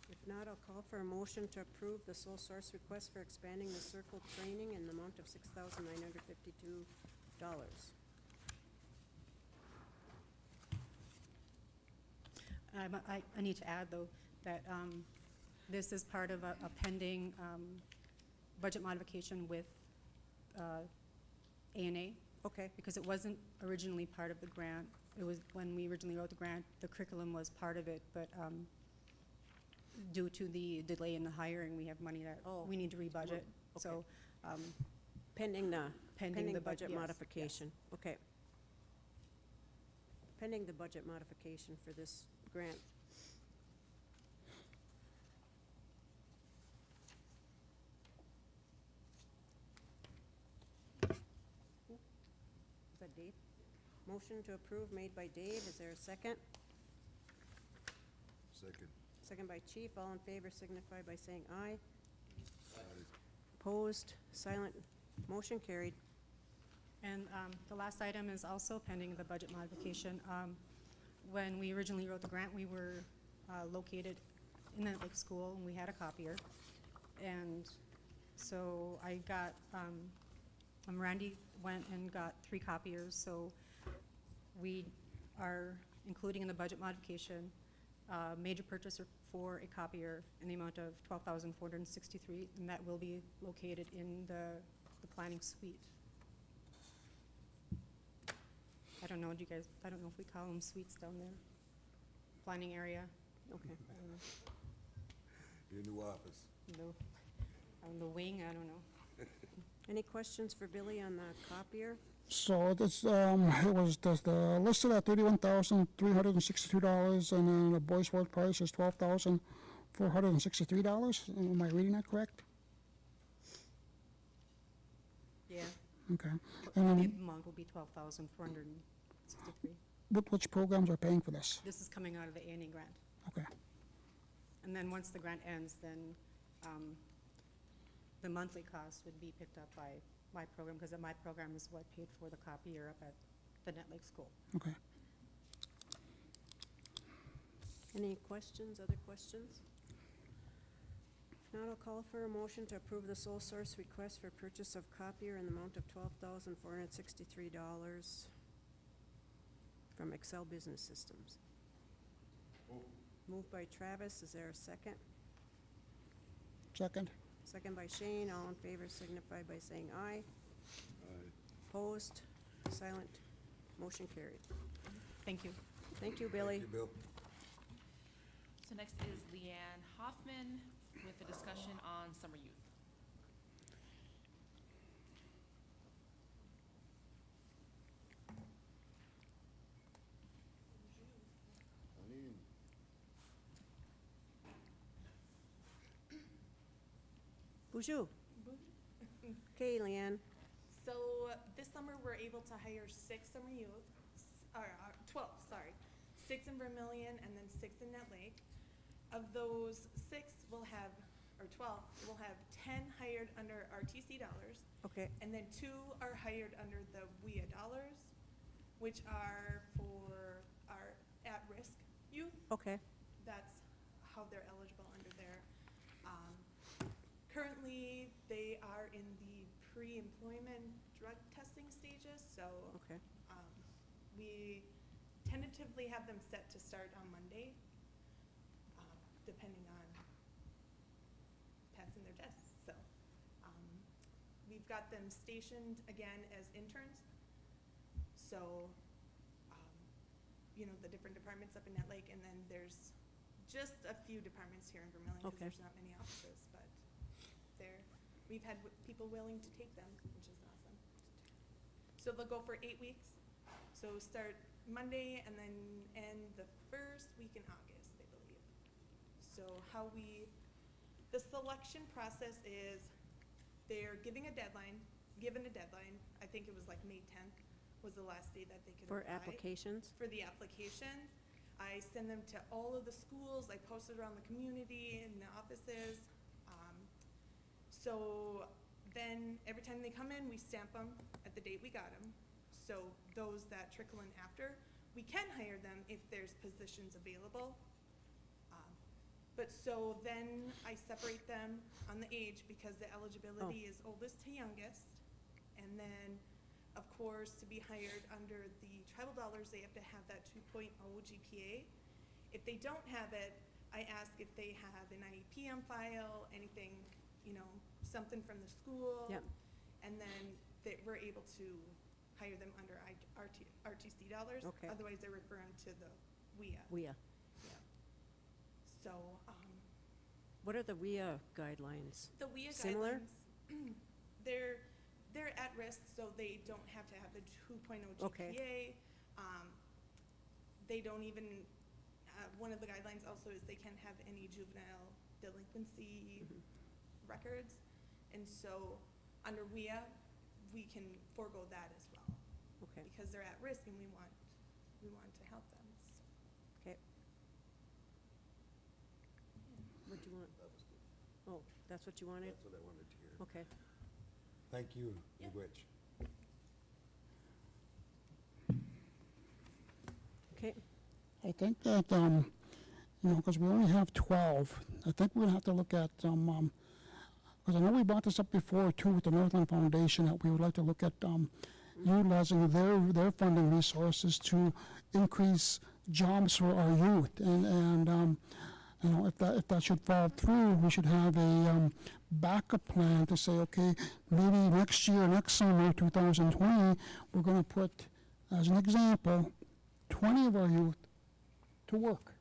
If not, I'll call for a motion to approve the sole source request for expanding the circle training in the amount of $6,952. I need to add, though, that this is part of a pending budget modification with ANA. Okay. Because it wasn't originally part of the grant. It was, when we originally wrote the grant, the curriculum was part of it, but due to the delay in the hiring, we have money that we need to rebudget. So Pending the Pending budget yes, modification. Okay. Pending the budget modification for this grant. Is that Dave? Motion to approve made by Dave. Is there a second? Second. Second by Chief. All in favor signify by saying aye. Opposed, silent, motion carried. And the last item is also pending the budget modification. When we originally wrote the grant, we were located in the Lake School, and we had a copier. And so I got, Randy went and got 3 copiers, so we are including in the budget modification major purchase for a copier in the amount of $12,463, and that will be located in the planning suite. I don't know, do you guys, I don't know if we call them suites down there, planning area. Okay. I don't know. Your new office. On the wing, I don't know. Any questions for Billy on the copier? So this, it was listed at $31,362, and then the Bois Forte price is $12,463. Am I reading that correct? Yeah. Okay. The And then amount will be $12,463. which programs are paying for this? This is coming out of the ANA grant. Okay. And then once the grant ends, then the monthly cost would be picked up by my program, because my program is what paid for the copier up at the Net Lake School. Okay. Any questions, other questions? Now I'll call for a motion to approve the sole source request for purchase of copier in the amount of $12,463 from Excel Business Systems. Moved by Travis, is there a second? Second. Second by Shane, all in favor signify by saying aye. Opposed, silent, motion carried. Thank you. Thank you, Billy. Thank you, Bill. So next is Leanne Hoffman with a discussion on summer youth. Bonjour. Okay, Leanne. So this summer, we're able to hire 6 summer youth, 12, sorry. 6 in Vermilion and then 6 in Nett Lake. Of those 6, we'll have, or 12, we'll have 10 hired under RTC dollars. Okay. And then 2 are hired under the WIA dollars, which are for our at-risk youth. Okay. That's how they're eligible under there. Currently, they are in the pre-employment drug testing stages, so Okay. we tentatively have them set to start on Monday, depending on passing their tests. So we've got them stationed again as interns. So, the different departments up in Nett Lake, and then there's just a few departments here in Vermillion, because Okay. there's not many offices, but we've had people willing to take them, which is awesome. So they'll go for 8 weeks. So start Monday and then end the first week in August, I believe. So the selection process is they're given a deadline. I think it was like May 10th was the last day that they could For apply. applications? For the application. I send them to all of the schools. I post it around the community and the offices. So then every time they come in, we stamp them at the date we got them. So those that trickle in after, we can hire them if there's positions available. But so then I separate them on the age because the eligibility is oldest to youngest. And then, of course, to be hired under the tribal dollars, they have to have that 2.0 GPA. If they don't have it, I ask if they have an IEP on file, anything, something from the school. Yep. And then we're able to hire them under RTC dollars. Okay. Otherwise, they refer them to the WIA. WIA. Yeah. So, What are the WIA guidelines? the WIA Similar? guidelines, they're at risk, so they don't have to have the 2.0 GPA. Okay. They don't even, one of the guidelines also is they can't have any juvenile delinquency records. And so, under WIA, we can forego that as well. Okay. Because they're at risk and we want to help them. Okay. What do you want? That was good. Oh, that's what you wanted? That's what I wanted to hear. Okay. Thank you, Yeah. Miigwech. Okay. I think that, because we only have 12, I think we're gonna have to look at some, because I know we brought this up before too with the Northland Foundation, that we would like to look at utilizing their funding resources to increase jobs for our youth. And if that should fall through, we should have a backup plan to say, okay, maybe next year, next summer, 2020, we're gonna put, as an example, 20 of our youth to work,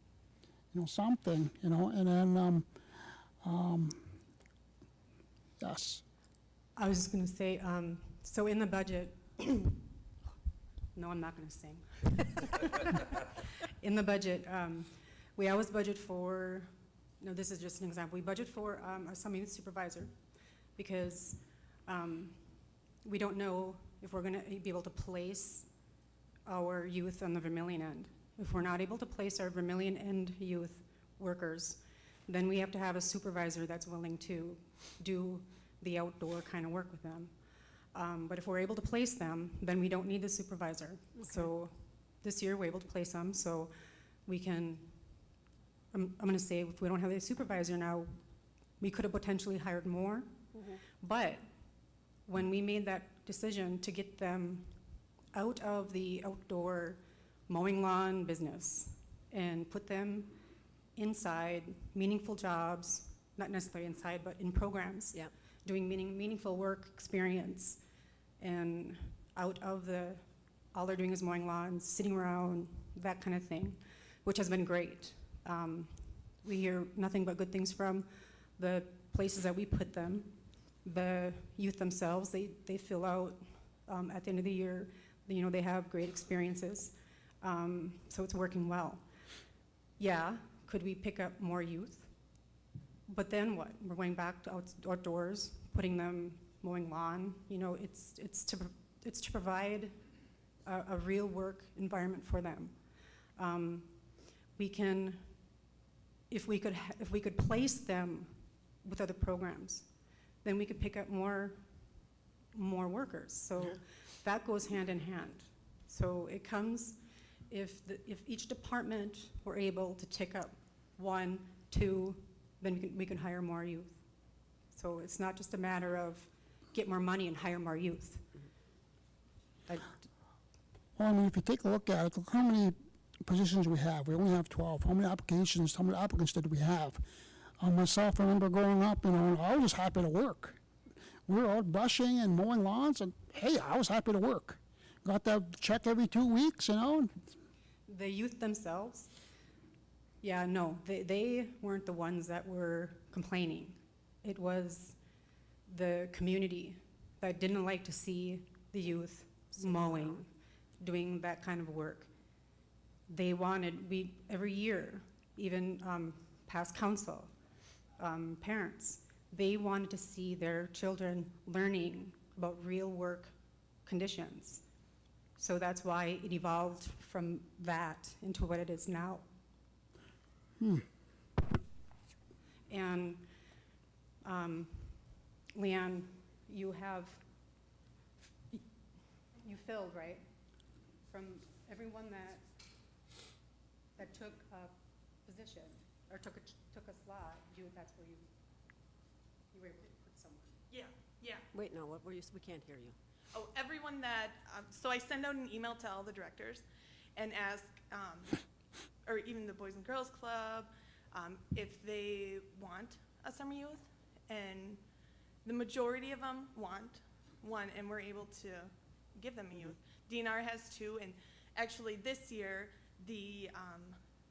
something, and then, yes. I was just gonna say, so in the budget, no, I'm not gonna sing. In the budget, we always budget for, this is just an example, we budget for a summer youth supervisor because we don't know if we're gonna be able to place our youth on the Vermilion end. If we're not able to place our Vermilion end youth workers, then we have to have a supervisor that's willing to do the outdoor kind of work with them. But if we're able to place them, then we don't need the supervisor. Okay. So this year we're able to place them, so we can, I'm gonna say if we don't have the supervisor now, We could have potentially hired more, but when we made that decision to get them out of the outdoor mowing lawn business and put them inside meaningful jobs, not necessarily inside, but in programs, Yep. doing meaningful work experience, and out of all they're doing is mowing lawns, sitting around, that kind of thing, which has been great. We hear nothing but good things from the places that we put them. The youth themselves, they fill out at the end of the year, they have great experiences. So it's working well. Yeah, could we pick up more youth? But then what? We're going back to outdoors, putting them mowing lawn. It's to provide a real work environment for them. We can, if we could place them with other programs, then we could pick up more workers. So that goes hand in hand. So it comes, if each department were able to take up 1, 2, then we can hire more youth. So it's not just a matter of get more money and hire more youth. Well, I mean, if you take a look at it, look how many positions we have. We only have 12. How many applications, how many applicants did we have? Myself, I remember growing up, I was just happy to work. We were out brushing and mowing lawns, and hey, I was happy to work. Got that check every 2 weeks, The youth themselves, yeah, no, they weren't the ones that were complaining. It was the community that didn't like to see the youth mowing, doing that kind of work. They wanted, every year, even past council, parents, they wanted to see their children learning about real work conditions. So that's why it evolved from that into what it is now. And Leanne, you filled, right? From everyone that took a position or took a slot, that's where you were able to put someone. Yeah. Wait, no, what were you, we can't hear you. Oh, everyone that, so I send out an email to all the directors and ask, or even the Boys and Girls Club, if they want a summer youth, and the majority of them want one, and we're able to give them a youth. DNR has 2, and actually this year, the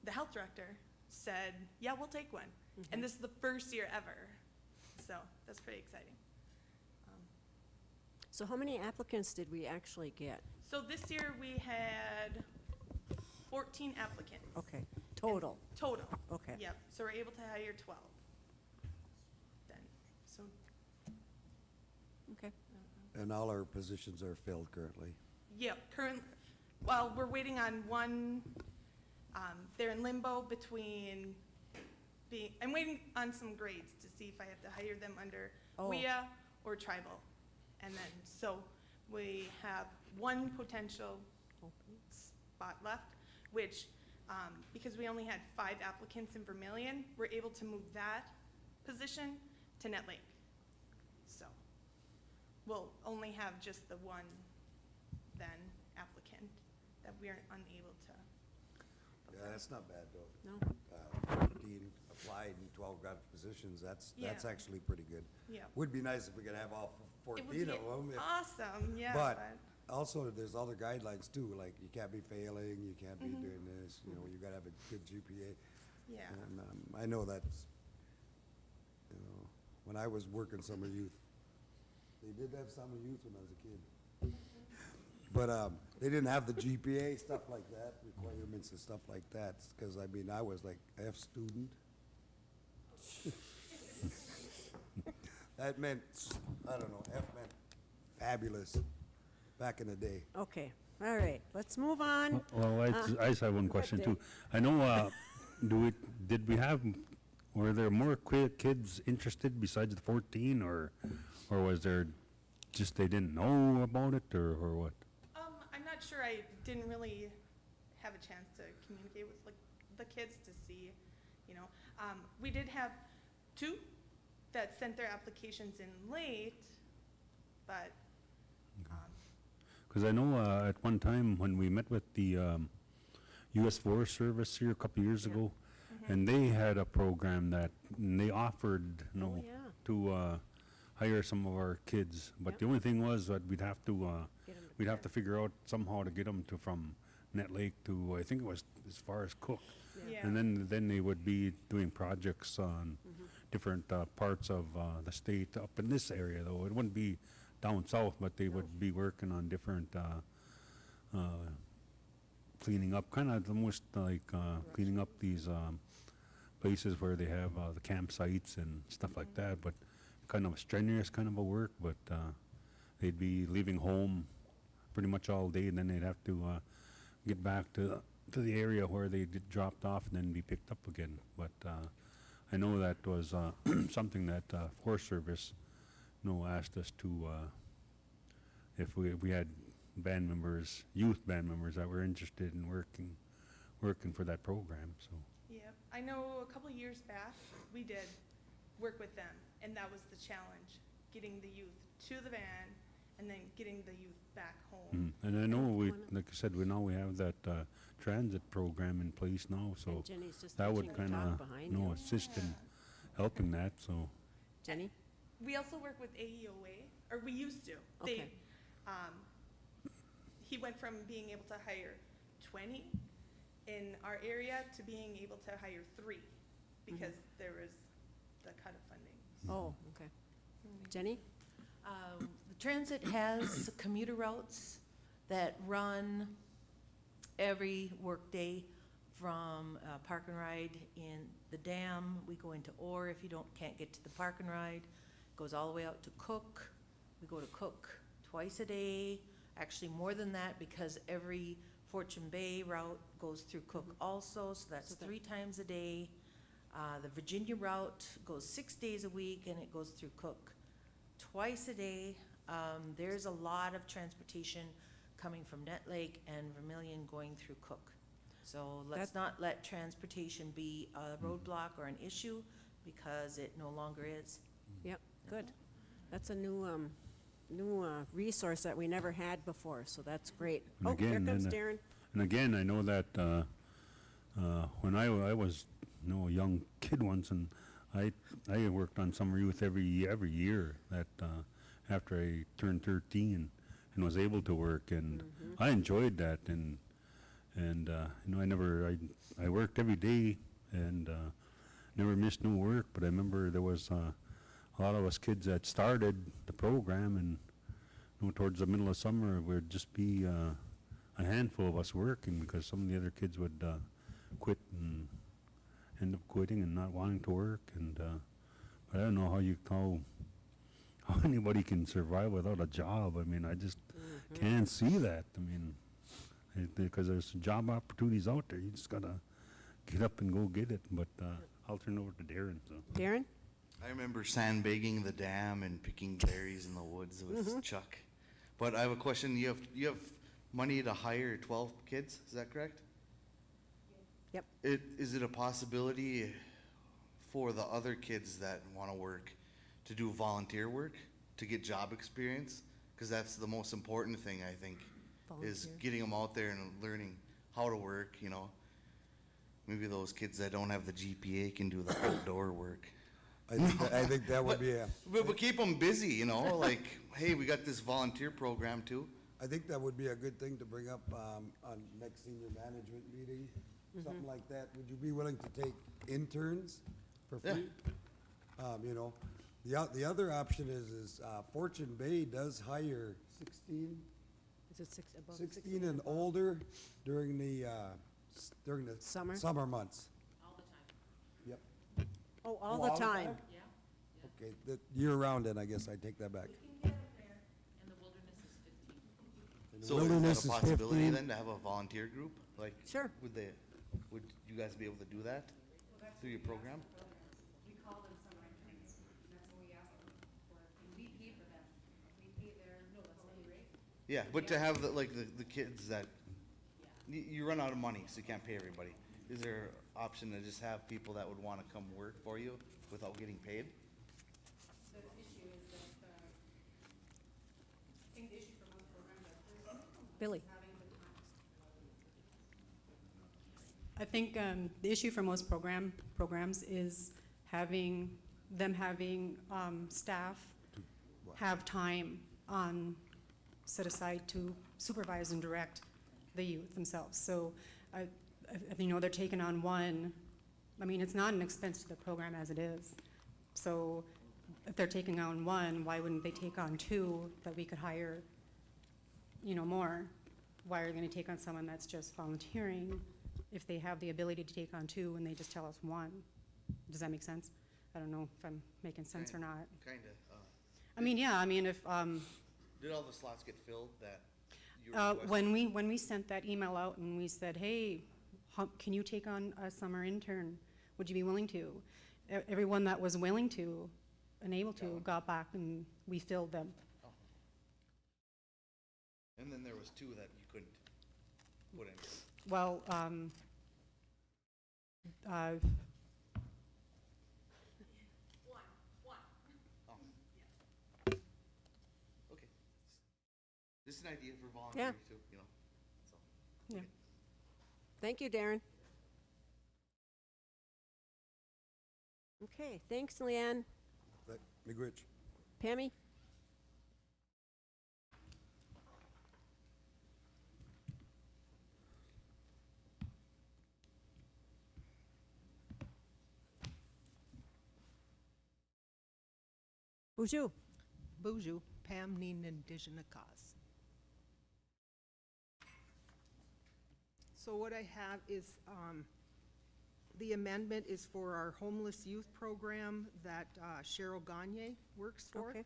health director said, yeah, we'll take one. And this is the first year ever, so that's pretty exciting. So how many applicants did we actually get? So this year we had 14 applicants. Okay, total. Total. Okay. Yep, so we're able to hire 12 then, so. Okay. And all our positions are filled currently. Yep, well, we're waiting on one, they're in limbo between I'm waiting on some grades to see if I have to hire them under WIA or tribal. And then, so we have one potential spot left, which, because we only had 5 applicants in Vermilion, we're able to move that position to Net Lake. So we'll only have just the one then applicant that we are unable to. Yeah, that's not bad though. No. 14 applied and 12 got positions, that's actually pretty good. Yeah. Would be nice if we could have all 14 It would be of them. awesome, yeah. But also, there's other guidelines too, like you can't be failing, you can't be doing this, you gotta have a good GPA. Yeah. And I know that's, when I was working summer youth, they did have summer youth when I was a kid. But they didn't have the GPA, stuff like that, requirements and stuff like that, because I was like F student. That meant, I don't know, F meant fabulous back in the day. Okay, all right, let's move on. Well, I just have one question too. I know, were there more kids interested besides the 14, or was there just they didn't know about it, or what? I'm not sure, I didn't really have a chance to communicate with the kids to see, we did have 2 that sent their applications in late, but, Because I know at one time when we met with the U.S. Forest Service here a couple of years ago, and they had a program that they offered, you know, yeah. to hire some of our kids. But the only thing was that we'd have to figure out somehow to get them to from Net Lake to, I think it was as far as Cook. yeah. And then they would be doing projects on different parts of the state up in this area, though. It wouldn't be down south, but they would be working on different cleaning up, kind of almost like cleaning up these places where they have the campsites and stuff like that, but kind of strenuous kind of a work, but they'd be leaving home pretty much all day, and then they'd have to get back to the area where they dropped off and then be picked up again. But I know that was something that Forest Service, you know, asked us to, if we had band members, youth band members that were interested in working for that program, so. Yep, I know a couple years back, we did work with them, and that was the challenge, getting the youth to the van and then getting the youth back home. And I know like I said, we have that transit program in place now, so And Jenny's just that would teaching the kind talk of, behind you know, you. assist in helping that, so. Jenny? We also work with AEOA, or we used to. Okay. He went from being able to hire 20 in our area to being able to hire 3 because there was the cut of funding. Oh, okay. Jenny? The transit has commuter routes that run every workday from Park and Ride in the dam. We go into Orr if you can't get to the Park and Ride. Goes all the way out to Cook. We go to Cook twice a day, actually more than that because every Fortune Bay route goes through Cook also, so that's 3 times a day. The Virginia route goes 6 days a week and it goes through Cook twice a day. There's a lot of transportation coming from Net Lake and Vermilion going through Cook. So let's not let transportation be a roadblock or an issue because it no longer is. Yep, good. That's a new resource that we never had before, so that's great. And Oh, here again, comes and, Darren. And again, I know that when I was, you know, a young kid once, and I worked on summer youth every year that after I turned 13 and was able to work, and I enjoyed that, and you know, I worked every day and never missed no work, but I remember there was a lot of us kids that started the program, and you know, towards the middle of summer, we'd just be a handful of us working because some of the other kids would quit and end up quitting and not wanting to work, and but I don't know how anybody can survive without a job. I mean, I just can't see that. I mean, because there's job opportunities out there. You just gotta get up and go get it. But I'll turn it over to Darren. So. Darren? I remember sandbagging the dam and picking berries in the woods with Chuck. But I have a question. You have money to hire 12 kids, is that correct? Yep. Is it a possibility for the other kids that want to work to do volunteer work, to get job experience? Because that's the most important thing, I think, is getting them out there and learning how to work, you know. Maybe those kids that don't have the GPA can do the outdoor work. I think that would be a. But keep them busy, you know, like, hey, we got this volunteer program too. I think that would be a good thing to bring up on next senior management meeting, something like that. Would you be willing to take interns for free? You know, the other option is Fortune Bay does hire 16. Is it above 16 and older during the summer months. All the time. Yep. Oh, all the time. Yeah. Okay, the year round then, I guess I take that back. We can get it there, and the wilderness is 15. And the So wilderness is that a is possibility 15. then to have a volunteer group? Like, Sure. would you guys be able to do that through your program? We call them summer interns. That's what we ask them for. And we pay for them. We pay their, rate. Yeah, but to have the kids that, you run out of money, so you can't pay everybody. Is there an option to just have people that would want to come work for you without getting paid? Billy. I think the issue for most programs is having staff have time set aside to supervise and direct the youth themselves. So, they're taking on one. I mean, it's not an expense to the program as it is. So, if they're taking on one, why wouldn't they take on two that we could hire, more? Why are they going to take on someone that's just volunteering if they have the ability to take on two and they just tell us one? Does that make sense? I don't know if I'm making sense or not. Kinda. If Did all the slots get filled that you requested? when we sent that email out and we said, hey, can you take on a summer intern? Would you be willing to? Everyone that was willing to and able to got back and we filled them. Oh. And then there was two that you couldn't put in. Well, Okay. This is an idea for volunteers too, so. Yeah. Thank you, Darren. Okay, thanks, Leanne. Miigwech. Pammy? Bonjour. Bonjour, Pam Hughes. So what I have is, the amendment is for our homeless youth program that Cheryl Gagne works for. Okay.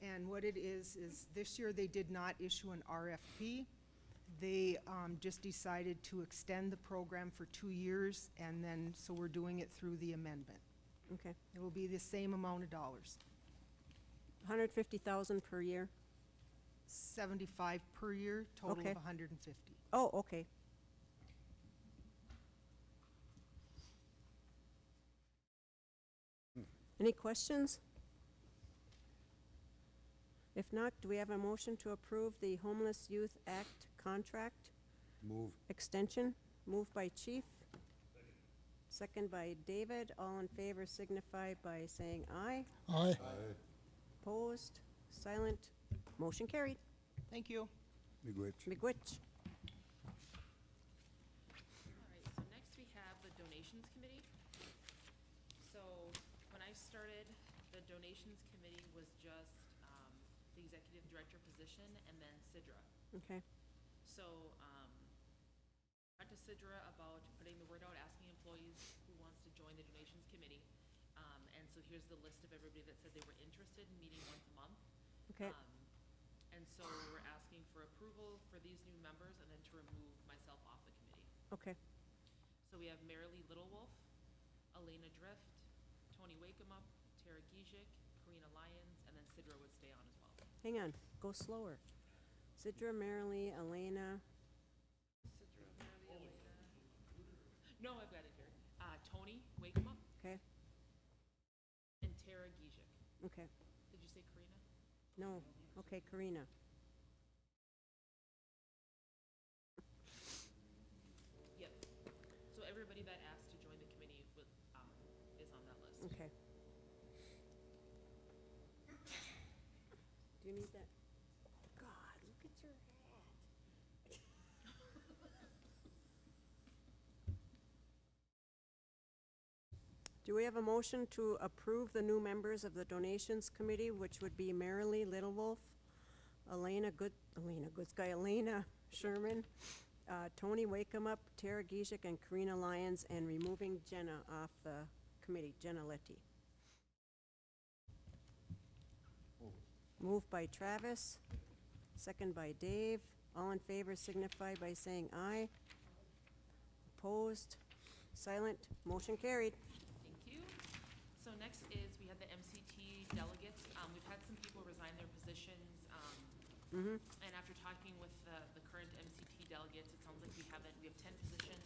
And what it is this year they did not issue an RFP. They just decided to extend the program for 2 years, and then, so we're doing it through the amendment. Okay. It will be the same amount of dollars, 150,000 per year? 75 per year, total Okay. of 150. Oh, okay. Any questions? If not, do we have a motion to approve the Homeless Youth Act contract Move. extension? Moved by Chief. Second by David. All in favor signify by saying aye. Aye. Opposed? Silent? Motion carried. Thank you. Miigwech. Miigwech. All right, so next we have the donations committee. So when I started, the donations committee was just the executive director position and then Sidra. Okay. So talked to Sidra about putting the word out, asking employees who wants to join the donations committee. And so here's the list of everybody that said they were interested in meeting once a month. Okay. And so we're asking for approval for these new members and then to remove myself off the committee. Okay. So we have Marilee Littlewolf, Elena Drift, Tony Wakemup, Tara Gijik, Karina Lyons, and then Sidra would stay on as well. Hang on. Go slower. Sidra, Marilee, Elena. Sidra, Marilee, Elena. No, I've got it here. Tony Wakemup Okay. and Tara Gijik. Okay. Did you say Karina? No. Okay, Karina. Yep. So everybody that asked to join the committee is on that list. Okay. Do you need that? God, look at your hat. Do we have a motion to approve the new members of the donations committee, which would be Marilee Littlewolf, Elena Sherman, Tony Wakemup, Tara Gijik, and Karina Lyons, and removing Jenna off the committee, Jenna Letty? Moved by Travis, second by Dave. All in favor signify by saying aye. Opposed? Silent? Motion carried. Thank you. So next is, we had the MCT delegates. We've had some people resign their positions. And after talking with the current MCT delegates, it sounds like we have 10 positions.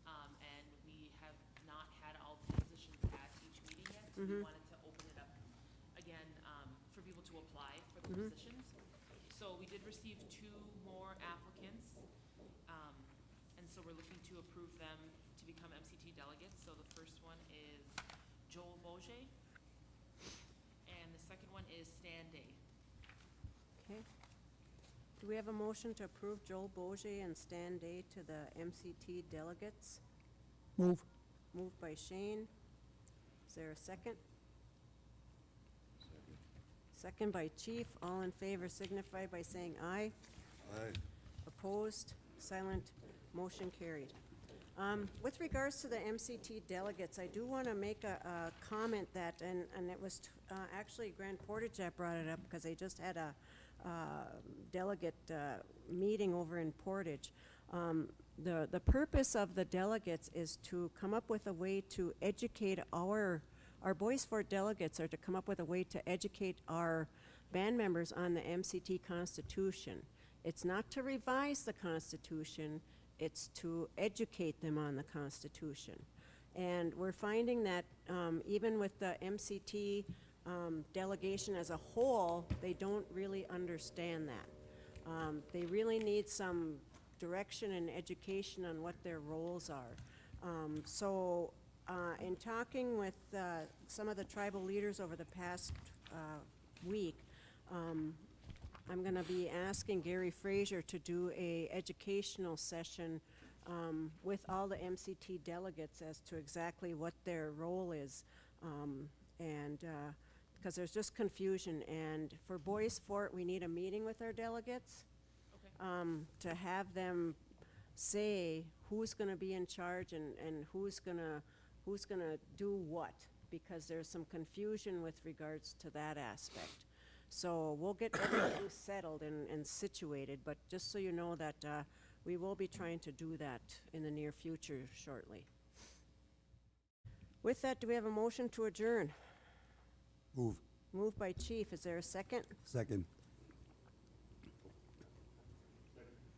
And we have not had all 10 positions at each meeting yet. So we wanted to open it up again for people to apply for the positions. So So we did receive 2 more applicants, and so we're looking to approve them to become MCT delegates. So the first one is Joel Bourget, and the second one is Stan Day. Okay. Do we have a motion to approve Joel Bourget and Stan Day to the MCT delegates? Move. Moved by Shane. Is there a second? Second by Chief. All in favor signify by saying aye. Aye. Opposed? Silent? Motion carried. With regards to the MCT delegates, I do want to make a comment that, and it was actually Grand Portage that brought it up because they just had a delegate meeting over in Portage. The purpose of the delegates is to come up with a way to educate our Bois Forte delegates are to come up with a way to educate our band members on the MCT Constitution. It's not to revise the Constitution, it's to educate them on the Constitution. And we're finding that even with the MCT delegation as a whole, they don't really understand that. They really need some direction and education on what their roles are. In talking with some of the tribal leaders over the past week, I'm going to be asking Gary Fraser to do a educational session with all the MCT delegates as to exactly what their role is, because there's just confusion. And for Bois Forte, we need a meeting with our delegates to have them say who's going to be in charge and who's going to do what, because there's some confusion with regards to that aspect. So we'll get everything settled and situated, but just so you know that we will be trying to do that in the near future shortly. With that, do we have a motion to adjourn? Move. Moved by Chief. Is there a second? Second.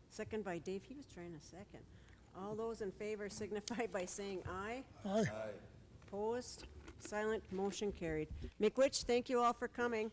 Second by Dave. He was trying a second. All those in favor signify by saying aye. Aye. Aye. Opposed? Silent? Motion carried. McWitch, thank you all for coming.